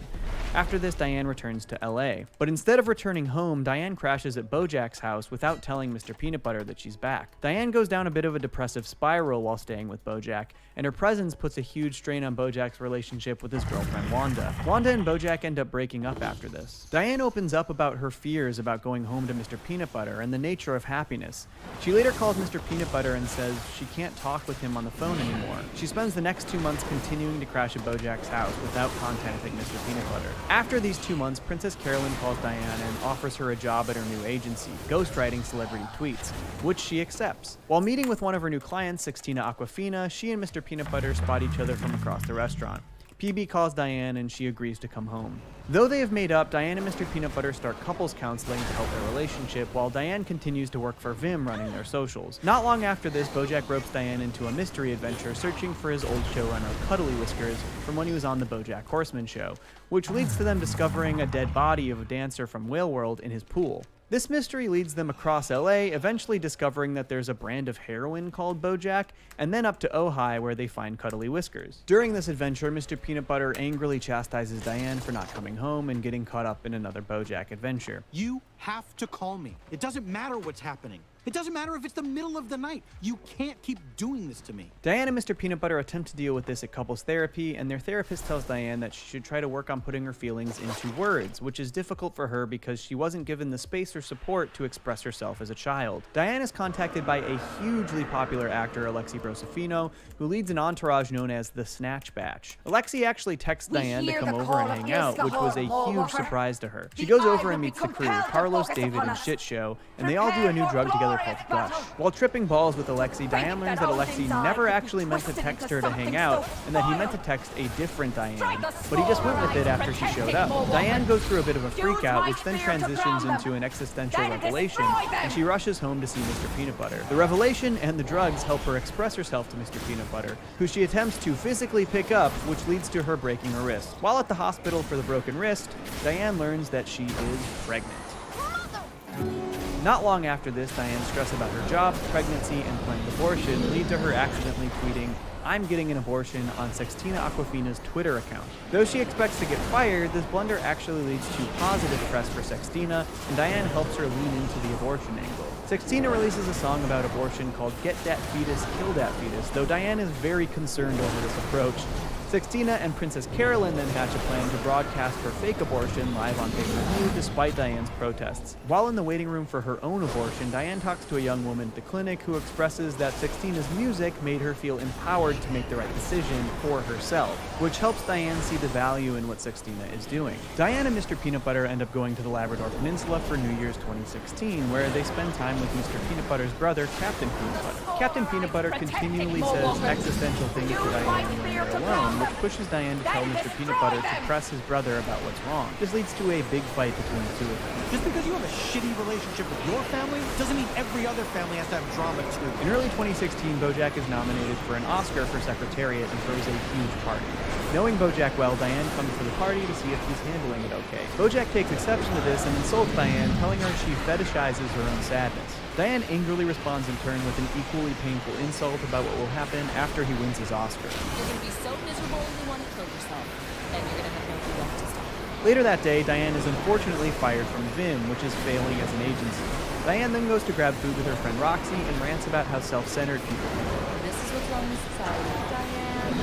After this, Diane returns to LA. But instead of returning home, Diane crashes at BoJack's house without telling Mr. Peanut Butter that she's back. Diane goes down a bit of a depressive spiral while staying with BoJack, and her presence puts a huge strain on BoJack's relationship with his girlfriend Wanda. Wanda and BoJack end up breaking up after this. Diane opens up about her fears about going home to Mr. Peanut Butter and the nature of happiness. She later calls Mr. Peanut Butter and says she can't talk with him on the phone anymore. She spends the next 2 months continuing to crash at BoJack's house without contacting Mr. Peanut Butter. After these 2 months, Princess Carolyn calls Diane and offers her a job at her new agency, ghostwriting celebrity tweets, which she accepts. While meeting with one of her new clients, Sixtina Aquafina, she and Mr. Peanut Butter spot each other from across the restaurant. PB calls Diane and she agrees to come home. Though they have made up, Diane and Mr. Peanut Butter start couples counseling to help their relationship, while Diane continues to work for Vim running their socials. Not long after this, BoJack ropes Diane into a mystery adventure searching for his old showrunner Cuddly Whiskers from when he was on the BoJack Horseman show, which leads to them discovering a dead body of a dancer from Whale World in his pool. This mystery leads them across LA, eventually discovering that there's a brand of heroin called BoJack, and then up to Ojai where they find Cuddly Whiskers. During this adventure, Mr. Peanut Butter angrily chastises Diane for not coming home and getting caught up in another BoJack adventure. You have to call me. It doesn't matter what's happening. It doesn't matter if it's the middle of the night. You can't keep doing this to me. Diane and Mr. Peanut Butter attempt to deal with this at couples therapy, and their therapist tells Diane that she should try to work on putting her feelings into words, which is difficult for her because she wasn't given the space or support to express herself as a child. Diane is contacted by a hugely popular actor, Alexi Brosifino, who leads an entourage known as the Snatch Batch. Alexi actually texts Diane to come over and hang out, which was a huge surprise to her. She goes over and meets the crew, Carlos, David, and Shit Show, and they all do a new drug together called Gush. While tripping balls with Alexi, Diane learns that Alexi never actually meant to text her to hang out, and that he meant to text a different Diane, but he just went with it after she showed up. Diane goes through a bit of a freak out, which then transitions into an existential revelation, and she rushes home to see Mr. Peanut Butter. The revelation and the drugs help her express herself to Mr. Peanut Butter, who she attempts to physically pick up, which leads to her breaking her wrist. While at the hospital for the broken wrist, Diane learns that she is pregnant. Not long after this, Diane's stress about her job, pregnancy, and planned abortion lead to her accidentally tweeting, "I'm getting an abortion" on Sixtina Aquafina's Twitter account. Though she expects to get fired, this blunder actually leads to positive press for Sixtina, and Diane helps her lean into the abortion angle. Sixtina releases a song about abortion called Get Dat Fetus, Kill Dat Fetus, though Diane is very concerned over this approach. Sixtina and Princess Carolyn then hatch a plan to broadcast her fake abortion live on pay-per-view despite Diane's protests. While in the waiting room for her own abortion, Diane talks to a young woman at the clinic who expresses that Sixtina's music made her feel empowered to make the right decision for herself, which helps Diane see the value in what Sixtina is doing. Diane and Mr. Peanut Butter end up going to the Labrador Peninsula for New Year's 2016, where they spend time with Mr. Peanut Butter's brother, Captain Peanut Butter. Captain Peanut Butter continually says existential things to Diane when they're alone, which pushes Diane to tell Mr. Peanut Butter to press his brother about what's wrong. This leads to a big fight between the two of them. Just because you have a shitty relationship with your family doesn't mean every other family has to have drama too. In early 2016, BoJack is nominated for an Oscar for Secretariat and throws a huge party. Knowing BoJack well, Diane comes to the party to see if he's handling it okay. BoJack takes exception to this and insults Diane, telling her she fetishizes her own sadness. Diane angrily responds in turn with an equally painful insult about what will happen after he wins his Oscar. You're gonna be so miserable you want to kill yourself, and you're gonna have nobody left to stop you. Later that day, Diane is unfortunately fired from Vim, which is failing as an agency. Diane then goes to grab food with her friend Roxy and rants about how self-centered people are. This is what's wrong with society, Diane.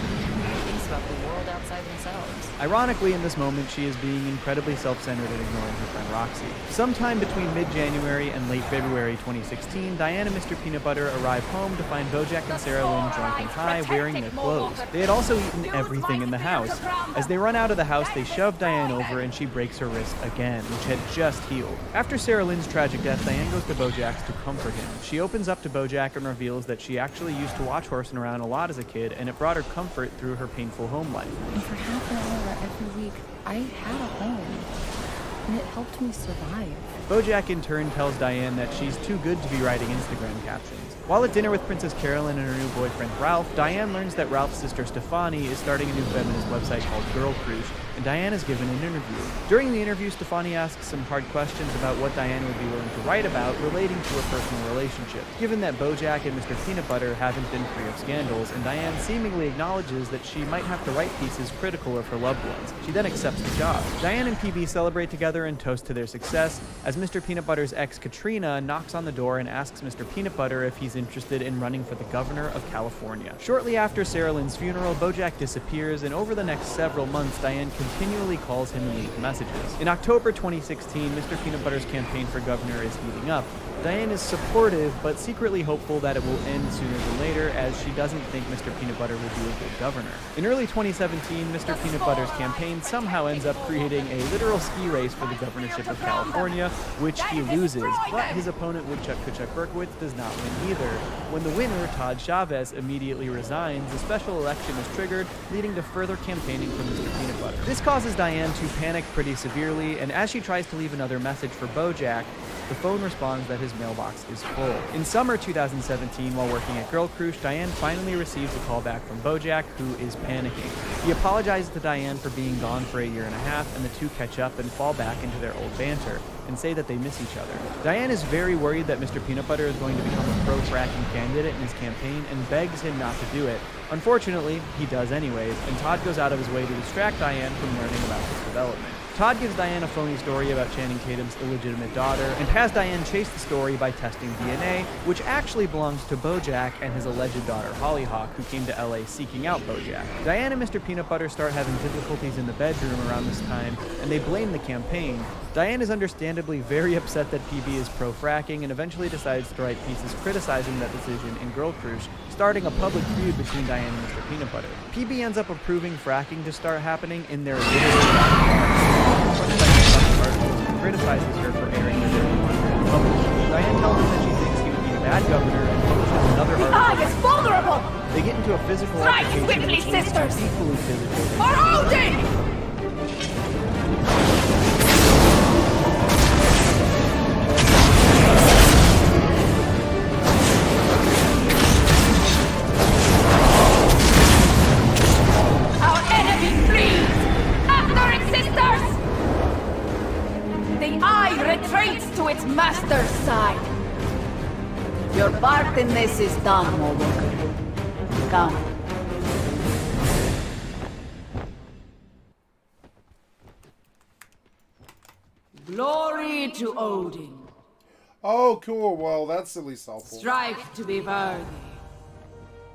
Thinks about the world outside themselves. Ironically, in this moment, she is being incredibly self-centered and ignoring her friend Roxy. Sometime between mid-January and late February 2016, Diane and Mr. Peanut Butter arrive home to find BoJack and Sarah Lynn drunk and high, wearing their clothes. They had also eaten everything in the house. As they run out of the house, they shove Diane over and she breaks her wrist again, which had just healed. After Sarah Lynn's tragic death, Diane goes to BoJack's to comfort him. She opens up to BoJack and reveals that she actually used to watch horsing around a lot as a kid, and it brought her comfort through her painful home life. And for half an hour every week, I had a home, and it helped me survive. BoJack in turn tells Diane that she's too good to be writing Instagram captions. While at dinner with Princess Carolyn and her new boyfriend Ralph, Diane learns that Ralph's sister Stefani is starting a new feminist website called Girl Crush, and Diane is given an interview. During the interview, Stefani asks some hard questions about what Diane would be willing to write about relating to a personal relationship. Given that BoJack and Mr. Peanut Butter haven't been free of scandals, and Diane seemingly acknowledges that she might have to write pieces critical of her loved ones, she then accepts the job. Diane and PB celebrate together and toast to their success, as Mr. Peanut Butter's ex Katrina knocks on the door and asks Mr. Peanut Butter if he's interested in running for the governor of California. Shortly after Sarah Lynn's funeral, BoJack disappears, and over the next several months, Diane continually calls him and leaves messages. In October 2016, Mr. Peanut Butter's campaign for governor is heating up. Diane is supportive, but secretly hopeful that it will end sooner than later, as she doesn't think Mr. Peanut Butter will be a good governor. In early 2017, Mr. Peanut Butter's campaign somehow ends up creating a literal ski race for the governorship of California, which he loses, but his opponent Woodchuck Kutchuck Berkowitz does not win either. When the winner, Todd Chavez, immediately resigns, a special election is triggered, leading to further campaigning for Mr. Peanut Butter. This causes Diane to panic pretty severely, and as she tries to leave another message for BoJack, the phone responds that his mailbox is full. In summer 2017, while working at Girl Crush, Diane finally receives a call back from BoJack, who is panicking. He apologizes to Diane for being gone for a year and a half, and the two catch up and fall back into their old banter, and say that they miss each other. Diane is very worried that Mr. Peanut Butter is going to become a pro-fracking candidate in his campaign, and begs him not to do it. Unfortunately, he does anyways, and Todd goes out of his way to distract Diane from learning about this development. Todd gives Diane a phony story about Channing Tatum's illegitimate daughter, and has Diane chase the story by testing DNA, which actually belongs to BoJack and his alleged daughter Hollyhock, who came to LA seeking out BoJack. Diane and Mr. Peanut Butter start having difficulties in the bedroom around this time, and they blame the campaign. Diane is understandably very upset that PB is pro-fracking, and eventually decides to write pieces criticizing that decision in Girl Crush, starting a public feud between Diane and Mr. Peanut Butter. PB ends up approving fracking to start happening in their literary criticizes her for airing their dirty laundry in public. Diane tells him that she thinks he would be a bad governor, and publishes another article. Is vulnerable! They get into a physical altercation, quickly, which leads to sisters! equally physical. Or holding! Our enemy flees! After it, sisters! The eye retreats to its master's side. Your part in this is done, Mowalker. Come. Glory to Odin. Oh, cool. Well, that's at least helpful. Strive to be worthy.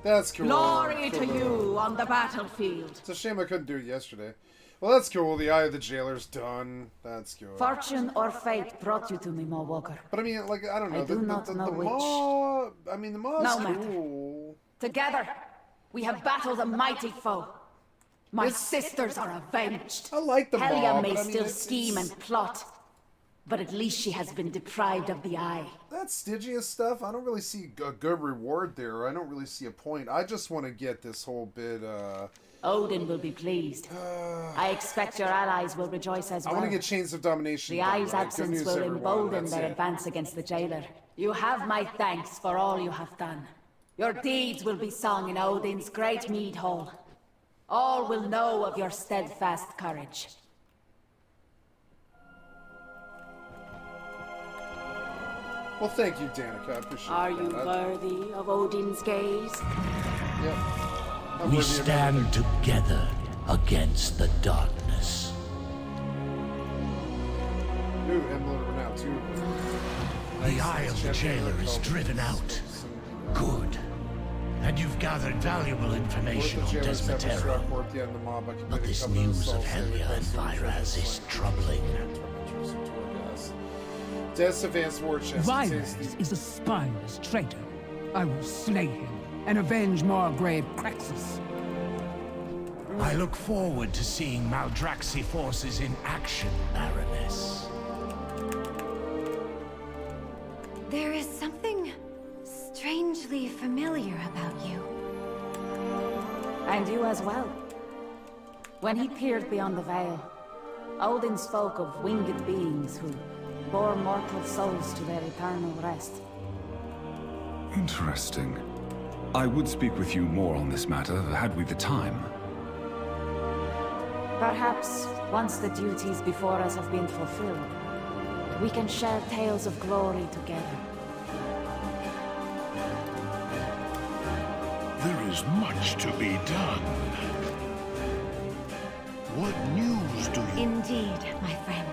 That's cool. Glory cool. to you on the battlefield. It's a shame I couldn't do it yesterday. Well, that's cool. The Eye of the Jailer's done. That's cool. Fortune or fate brought you to me, Mowalker. But I mean, like, I don't know. I do not know which. Maw... I mean, the Maw's No cool. Together, we have battled a mighty foe. My sisters are avenged. I like the Maw, Helya may but I mean, still scheme and plot, but at least she has been deprived of the eye. That's stingy as stuff. I don't really see a good reward there. I don't really see a point. I just want to get this whole bit, Odin will be pleased. I expect your allies will rejoice as well. I want to get Chains of Domination. The done, eye's right? absence Good news, will everyone. embolden That's their it. advance against the jailer. You have my thanks for all you have done. Your deeds will be sung in Odin's great mead hall. All will know of your steadfast courage. Well, thank you, Danica. I appreciate Are that. you worthy of Odin's gaze? Yep. I'm We worthy of stand together against the darkness. Ooh, Emblem of Renown, too. The eye of the jailer is driven out. Good. And you've gathered valuable information on Desmatero. But this news of Helia and Vyraz is troubling. Des Advanced War Chest. Vyraz is a spineless traitor. I will slay him and avenge Margrave Craxus. I look forward to seeing Maldraxi forces in action, Baroness. There is something strangely familiar about you. And you as well. When he peered beyond the veil, Odin spoke of winged beings who bore mortal souls to their eternal rest. Interesting. I would speak with you more on this matter, had we the time. Perhaps, once the duties before us have been fulfilled, we can share tales of glory together. There is much to be done. What news do you... Indeed, my friend.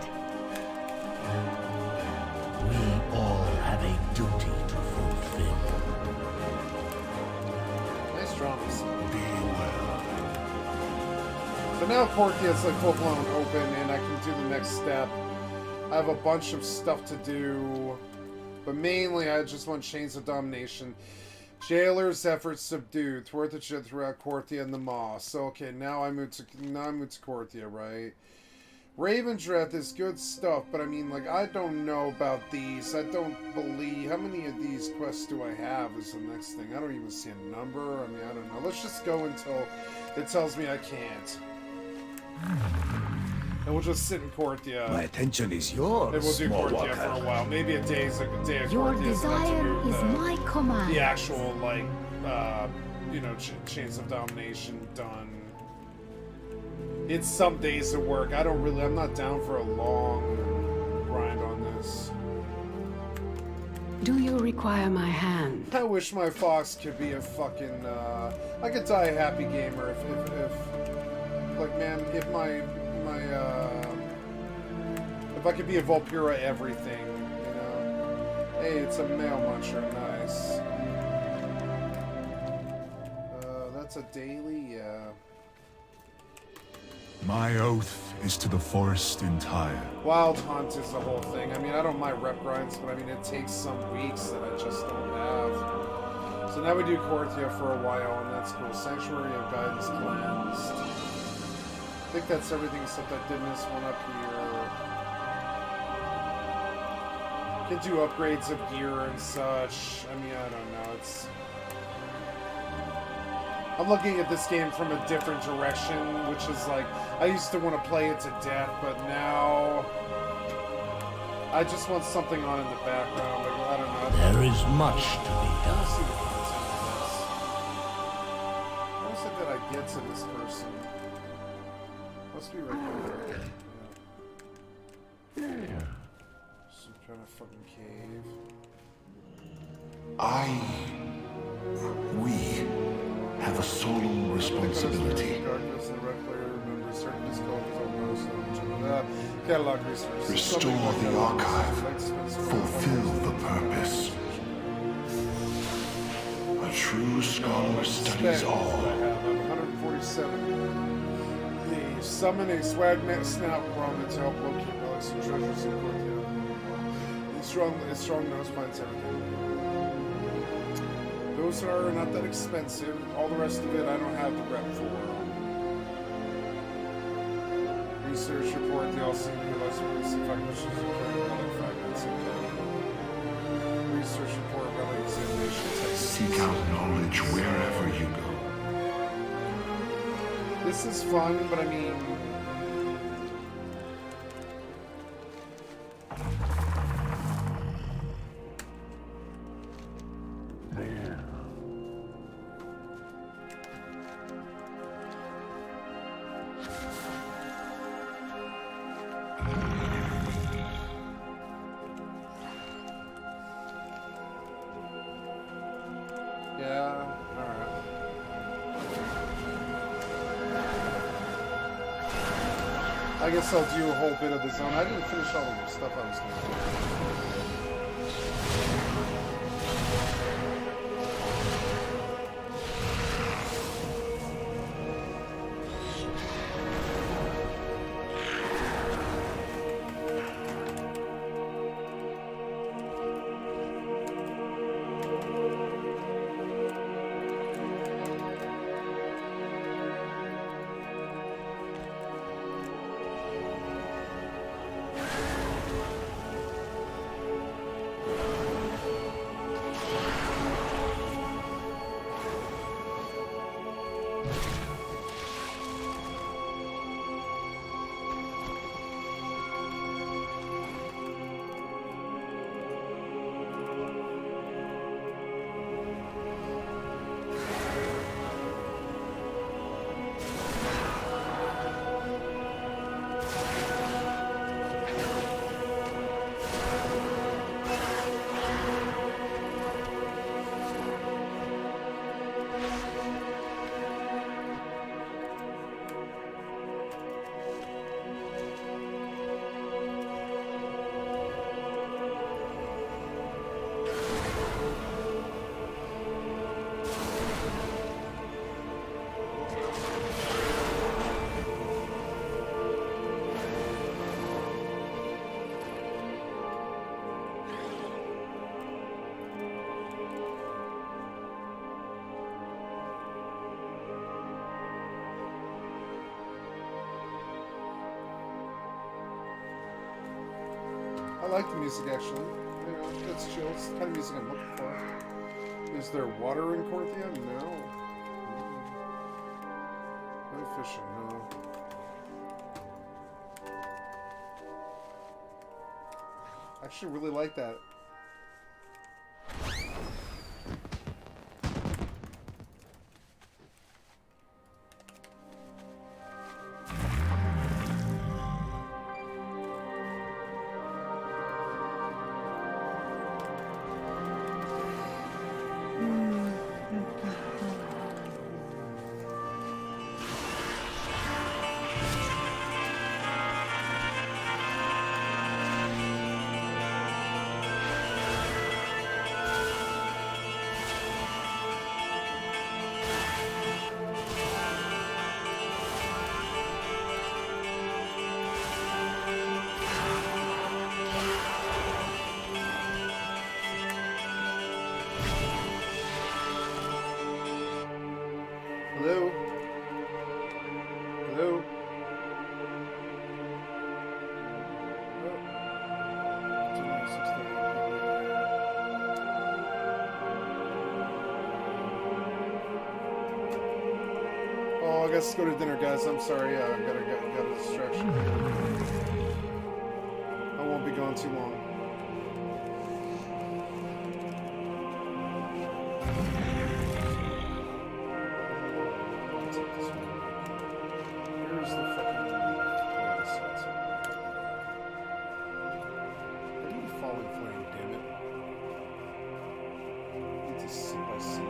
We all have a duty to fulfill. Nice drums. Be well. So now Korthia's like full-blown open, and I can do the next step. I have a bunch of stuff to do, but mainly I just want Chains of Domination. Jailer's efforts subdued. Thwart the shit throughout Korthia and the Maw. So okay, now I move to Korthia, right? Ravendreth is good stuff, but I mean, like, I don't know about these. I don't believe... How many of these quests do I have is the next thing. I don't even see a number. I mean, I don't know. Let's just go until it tells me I can't. And we'll just sit in Korthia. My attention is yours, And we'll do small Korthia walker. for a while. Maybe a day of Your Korthia. So desire is my command. the actual, like, you know, Chains of Domination done. It's some days of work. I'm not down for a long grind on this. Do you require my hand? I wish my fox could be a fucking, I could die a happy gamer if like, man, if if I could be a Volpura everything, you know? Hey, it's a male muncher, nice. That's a daily, yeah. My oath is to the forest entire. Wild Hunt is the whole thing. I mean, I don't mind rep grinds, but I mean, it takes some weeks that I just don't have. So now we do Korthia for a while, and that's cool. Sanctuary of Guidance Cleansed. I think that's everything except I did miss one up here. Can do upgrades of gear and such. I mean, I don't know. It's... I'm looking at this game from a different direction, which is like, I used to want to play it to death, but now I just want something on in the background. Like, I don't know. There is much to be done. How is it that I get to this person? Must be right there. Yeah. Some kind of fucking cave. We have a solemn responsibility. Restore the archive. Fulfill the purpose. A true scholar studies all. 147. The summon a swagnet snout grommet to help locate relics and treasures in Korthia. His strong nose finds everything. Those are not that expensive. All the rest of it I don't have the rep for. Research report. They all seem to realize release missions and carry relic fragments. Research report. Relic examination techniques. Seek out knowledge wherever you go. This is fun, but I mean... I guess I'll do a whole bit of the zone. I didn't finish all the stuff I was going to do. I like the music actually. You know, it's chill. It's the kind of music I'm looking for. Is there water in Corthia? No. No fishing, no. I actually really like that. Hello? Hello? Oh, I guess go to dinner, guys. I'm sorry. I got a distraction. I won't be gone too long. Where's the fucking... I need a falling flame, damn it. I need to sit by sit.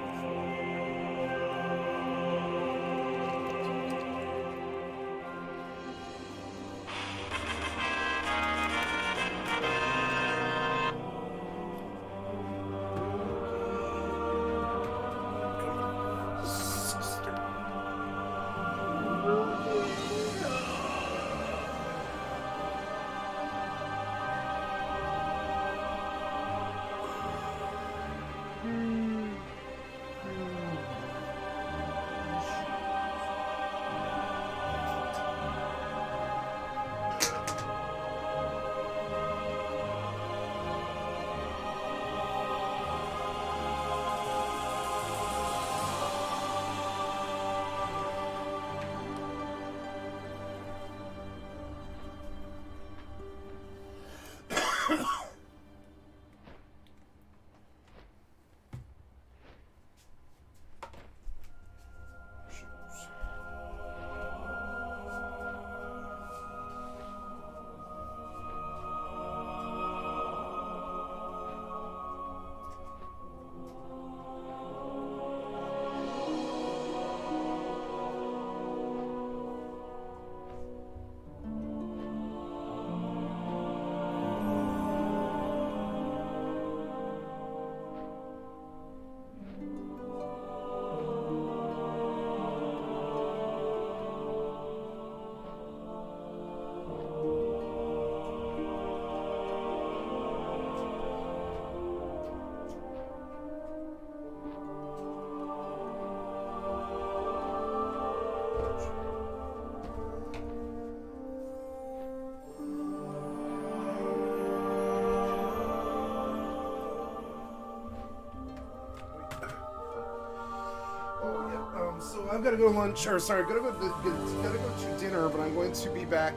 So I've got to go to lunch, or sorry, gotta go to dinner, but I'm going to be back.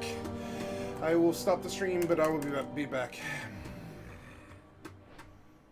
I will stop the stream, but I will be back.